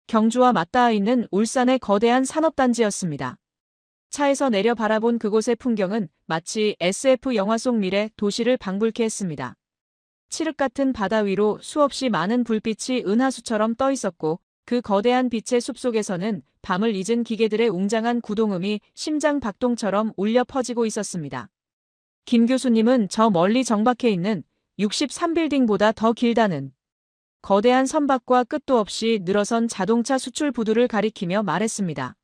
경주와 맞닿아 있는 울산의 거대한 산업단지였습니다. 차에서 내려 바라본 그곳의 풍경은 마치 SF 영화 속 미래 도시를 방불케 했습니다. 칠흑 같은 바다 위로 수없이 많은 불빛이 은하수처럼 떠 있었고 그 거대한 빛의 숲속에서는 밤을 잊은 기계들의 웅장한 구동음이 심장 박동처럼 울려 퍼지고 있었습니다. 김 교수님은 저 멀리 정박해 있는 63빌딩보다 더 길다는 거대한 선박과 끝도 없이 늘어선 자동차 수출 부두를 가리키며 말했습니다.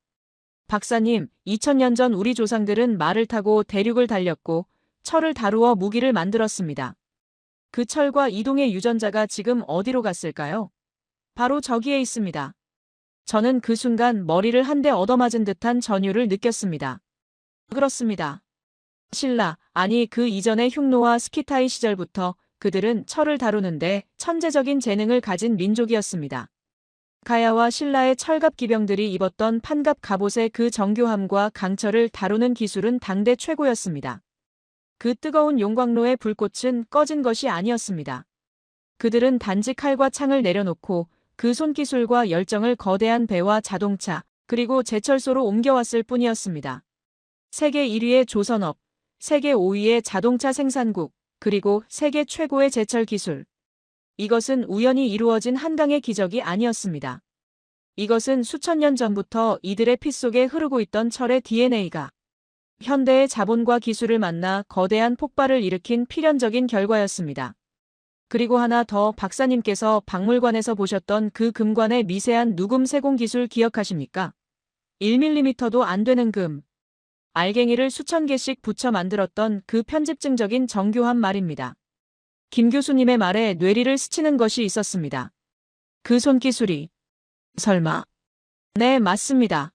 박사님, 2000년 전 우리 조상들은 말을 타고 대륙을 달렸고 철을 다루어 무기를 만들었습니다. 그 철과 이동의 유전자가 지금 어디로 갔을까요? 바로 저기에 있습니다. 저는 그 순간 머리를 한 대 얻어맞은 듯한 전율을 느꼈습니다. 그렇습니다. 신라, 아니 그 이전의 흉노와 스키타이 시절부터 그들은 철을 다루는데 천재적인 재능을 가진 민족이었습니다. 가야와 신라의 철갑 기병들이 입었던 판갑 갑옷의 그 정교함과 강철을 다루는 기술은 당대 최고였습니다. 그 뜨거운 용광로의 불꽃은 꺼진 것이 아니었습니다. 그들은 단지 칼과 창을 내려놓고 그 손기술과 열정을 거대한 배와 자동차, 그리고 제철소로 옮겨왔을 뿐이었습니다. 세계 1위의 조선업, 세계 5위의 자동차 생산국, 그리고 세계 최고의 제철 기술. 이것은 우연히 이루어진 한강의 기적이 아니었습니다. 이것은 수천 년 전부터 이들의 피 속에 흐르고 있던 철의 DNA가 현대의 자본과 기술을 만나 거대한 폭발을 일으킨 필연적인 결과였습니다. 그리고 하나 더, 박사님께서 박물관에서 보셨던 그 금관의 미세한 누금 세공 기술 기억하십니까? 1mm도 안 되는 금. 알갱이를 수천 개씩 붙여 만들었던 그 편집증적인 정교한 말입니다. 김 교수님의 말에 뇌리를 스치는 것이 있었습니다. 그 손기술이. 설마. 네, 맞습니다.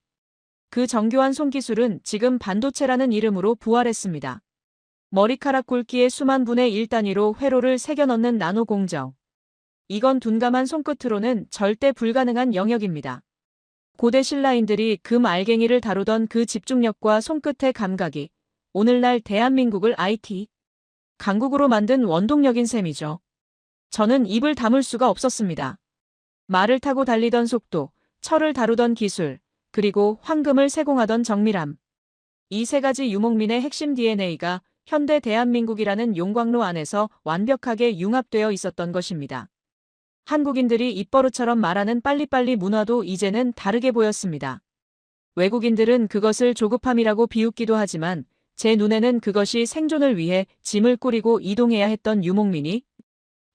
그 정교한 손기술은 지금 반도체라는 이름으로 부활했습니다. 머리카락 굵기의 수만 분의 1 단위로 회로를 새겨 넣는 나노 공정. 이건 둔감한 손끝으로는 절대 불가능한 영역입니다. 고대 신라인들이 금 알갱이를 다루던 그 집중력과 손끝의 감각이 오늘날 대한민국을 IT 강국으로 만든 원동력인 셈이죠. 저는 입을 다물 수가 없었습니다. 말을 타고 달리던 속도, 철을 다루던 기술, 그리고 황금을 세공하던 정밀함. 이 세 가지 유목민의 핵심 DNA가 현대 대한민국이라는 용광로 안에서 완벽하게 융합되어 있었던 것입니다. 한국인들이 입버릇처럼 말하는 빨리빨리 문화도 이제는 다르게 보였습니다. 외국인들은 그것을 조급함이라고 비웃기도 하지만 제 눈에는 그것이 생존을 위해 짐을 꾸리고 이동해야 했던 유목민이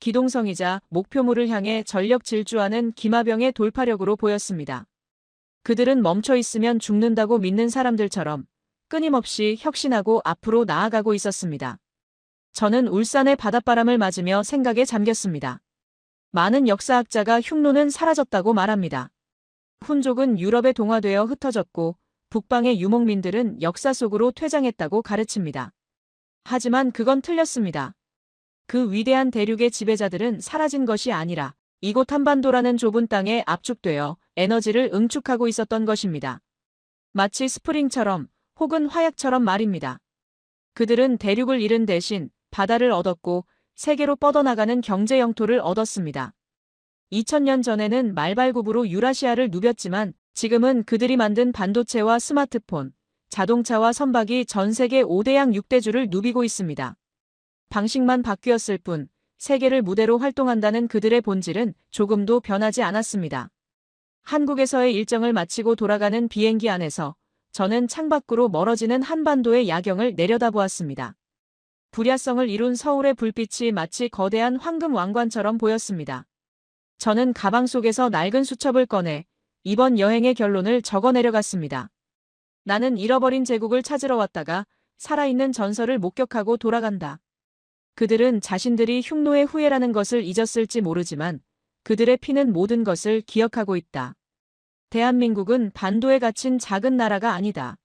기동성이자 목표물을 향해 전력 질주하는 기마병의 돌파력으로 보였습니다. 그들은 멈춰 있으면 죽는다고 믿는 사람들처럼 끊임없이 혁신하고 앞으로 나아가고 있었습니다. 저는 울산의 바닷바람을 맞으며 생각에 잠겼습니다. 많은 역사학자가 흉노는 사라졌다고 말합니다. 훈족은 유럽에 동화되어 흩어졌고 북방의 유목민들은 역사 속으로 퇴장했다고 가르칩니다. 하지만 그건 틀렸습니다. 그 위대한 대륙의 지배자들은 사라진 것이 아니라 이곳 한반도라는 좁은 땅에 압축되어 에너지를 응축하고 있었던 것입니다. 마치 스프링처럼 혹은 화약처럼 말입니다. 그들은 대륙을 잃은 대신 바다를 얻었고 세계로 뻗어나가는 경제 영토를 얻었습니다. 2000년 전에는 말발굽으로 유라시아를 누볐지만 지금은 그들이 만든 반도체와 스마트폰, 자동차와 선박이 전 세계 5대양 6대주를 누비고 있습니다. 방식만 바뀌었을 뿐 세계를 무대로 활동한다는 그들의 본질은 조금도 변하지 않았습니다. 한국에서의 일정을 마치고 돌아가는 비행기 안에서 저는 창밖으로 멀어지는 한반도의 야경을 내려다보았습니다. 불야성을 이룬 서울의 불빛이 마치 거대한 황금 왕관처럼 보였습니다. 저는 가방 속에서 낡은 수첩을 꺼내 이번 여행의 결론을 적어 내려갔습니다. 나는 잃어버린 제국을 찾으러 왔다가 살아있는 전설을 목격하고 돌아간다. 그들은 자신들이 흉노의 후예라는 것을 잊었을지 모르지만 그들의 피는 모든 것을 기억하고 있다. 대한민국은 반도에 갇힌 작은 나라가 아니다.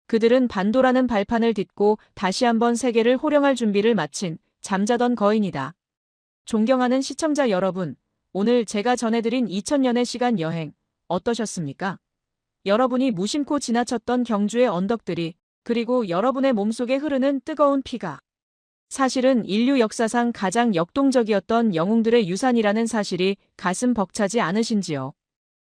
그들은 반도라는 발판을 딛고 다시 한번 세계를 호령할 준비를 마친 잠자던 거인이다. 존경하는 시청자 여러분, 오늘 제가 전해드린 2000년의 시간 여행 어떠셨습니까? 여러분이 무심코 지나쳤던 경주의 언덕들이 그리고 여러분의 몸속에 흐르는 뜨거운 피가 사실은 인류 역사상 가장 역동적이었던 영웅들의 유산이라는 사실이 가슴 벅차지 않으신지요?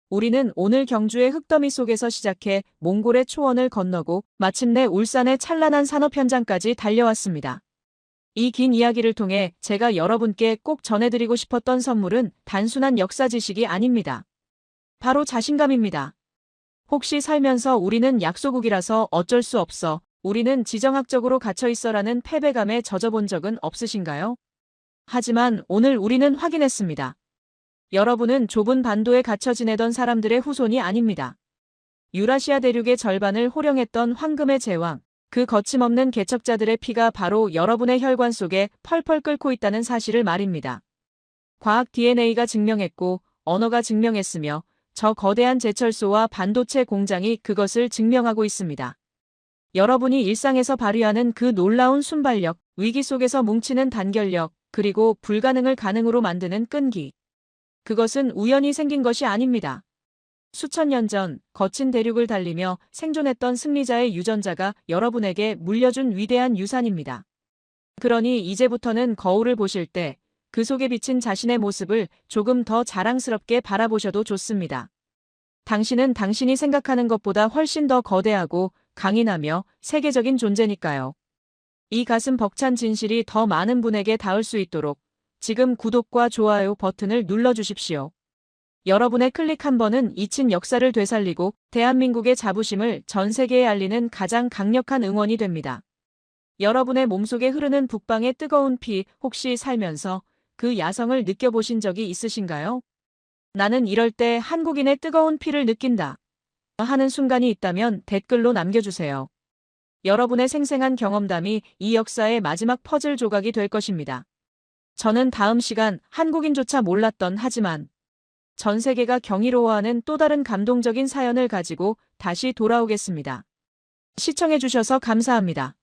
우리는 오늘 경주의 흙더미 속에서 시작해 몽골의 초원을 건너고 마침내 울산의 찬란한 산업 현장까지 달려왔습니다. 이 긴 이야기를 통해 제가 여러분께 꼭 전해드리고 싶었던 선물은 단순한 역사 지식이 아닙니다. 바로 자신감입니다. 혹시 살면서 우리는 약소국이라서 어쩔 수 없어, 우리는 지정학적으로 갇혀있어라는 패배감에 젖어본 적은 없으신가요? 하지만 오늘 우리는 확인했습니다. 여러분은 좁은 반도에 갇혀 지내던 사람들의 후손이 아닙니다. 유라시아 대륙의 절반을 호령했던 황금의 제왕, 그 거침없는 개척자들의 피가 바로 여러분의 혈관 속에 펄펄 끓고 있다는 사실을 말입니다. 과학 DNA가 증명했고 언어가 증명했으며 저 거대한 제철소와 반도체 공장이 그것을 증명하고 있습니다. 여러분이 일상에서 발휘하는 그 놀라운 순발력, 위기 속에서 뭉치는 단결력, 그리고 불가능을 가능으로 만드는 끈기. 그것은 우연히 생긴 것이 아닙니다. 수천 년 전 거친 대륙을 달리며 생존했던 승리자의 유전자가 여러분에게 물려준 위대한 유산입니다. 그러니 이제부터는 거울을 보실 때 그 속에 비친 자신의 모습을 조금 더 자랑스럽게 바라보셔도 좋습니다. 당신은 당신이 생각하는 것보다 훨씬 더 거대하고 강인하며 세계적인 존재니까요. 이 가슴 벅찬 진실이 더 많은 분에게 닿을 수 있도록 지금 구독과 좋아요 버튼을 눌러주십시오. 여러분의 클릭 한 번은 잊힌 역사를 되살리고 대한민국의 자부심을 전 세계에 알리는 가장 강력한 응원이 됩니다. 여러분의 몸속에 흐르는 북방의 뜨거운 피, 혹시 살면서 그 야성을 느껴보신 적이 있으신가요? 나는 이럴 때 한국인의 뜨거운 피를 느낀다 하는 순간이 있다면 댓글로 남겨주세요. 여러분의 생생한 경험담이 이 역사의 마지막 퍼즐 조각이 될 것입니다. 저는 다음 시간 한국인조차 몰랐던 하지만 전 세계가 경이로워하는 또 다른 감동적인 사연을 가지고 다시 돌아오겠습니다. 시청해주셔서 감사합니다.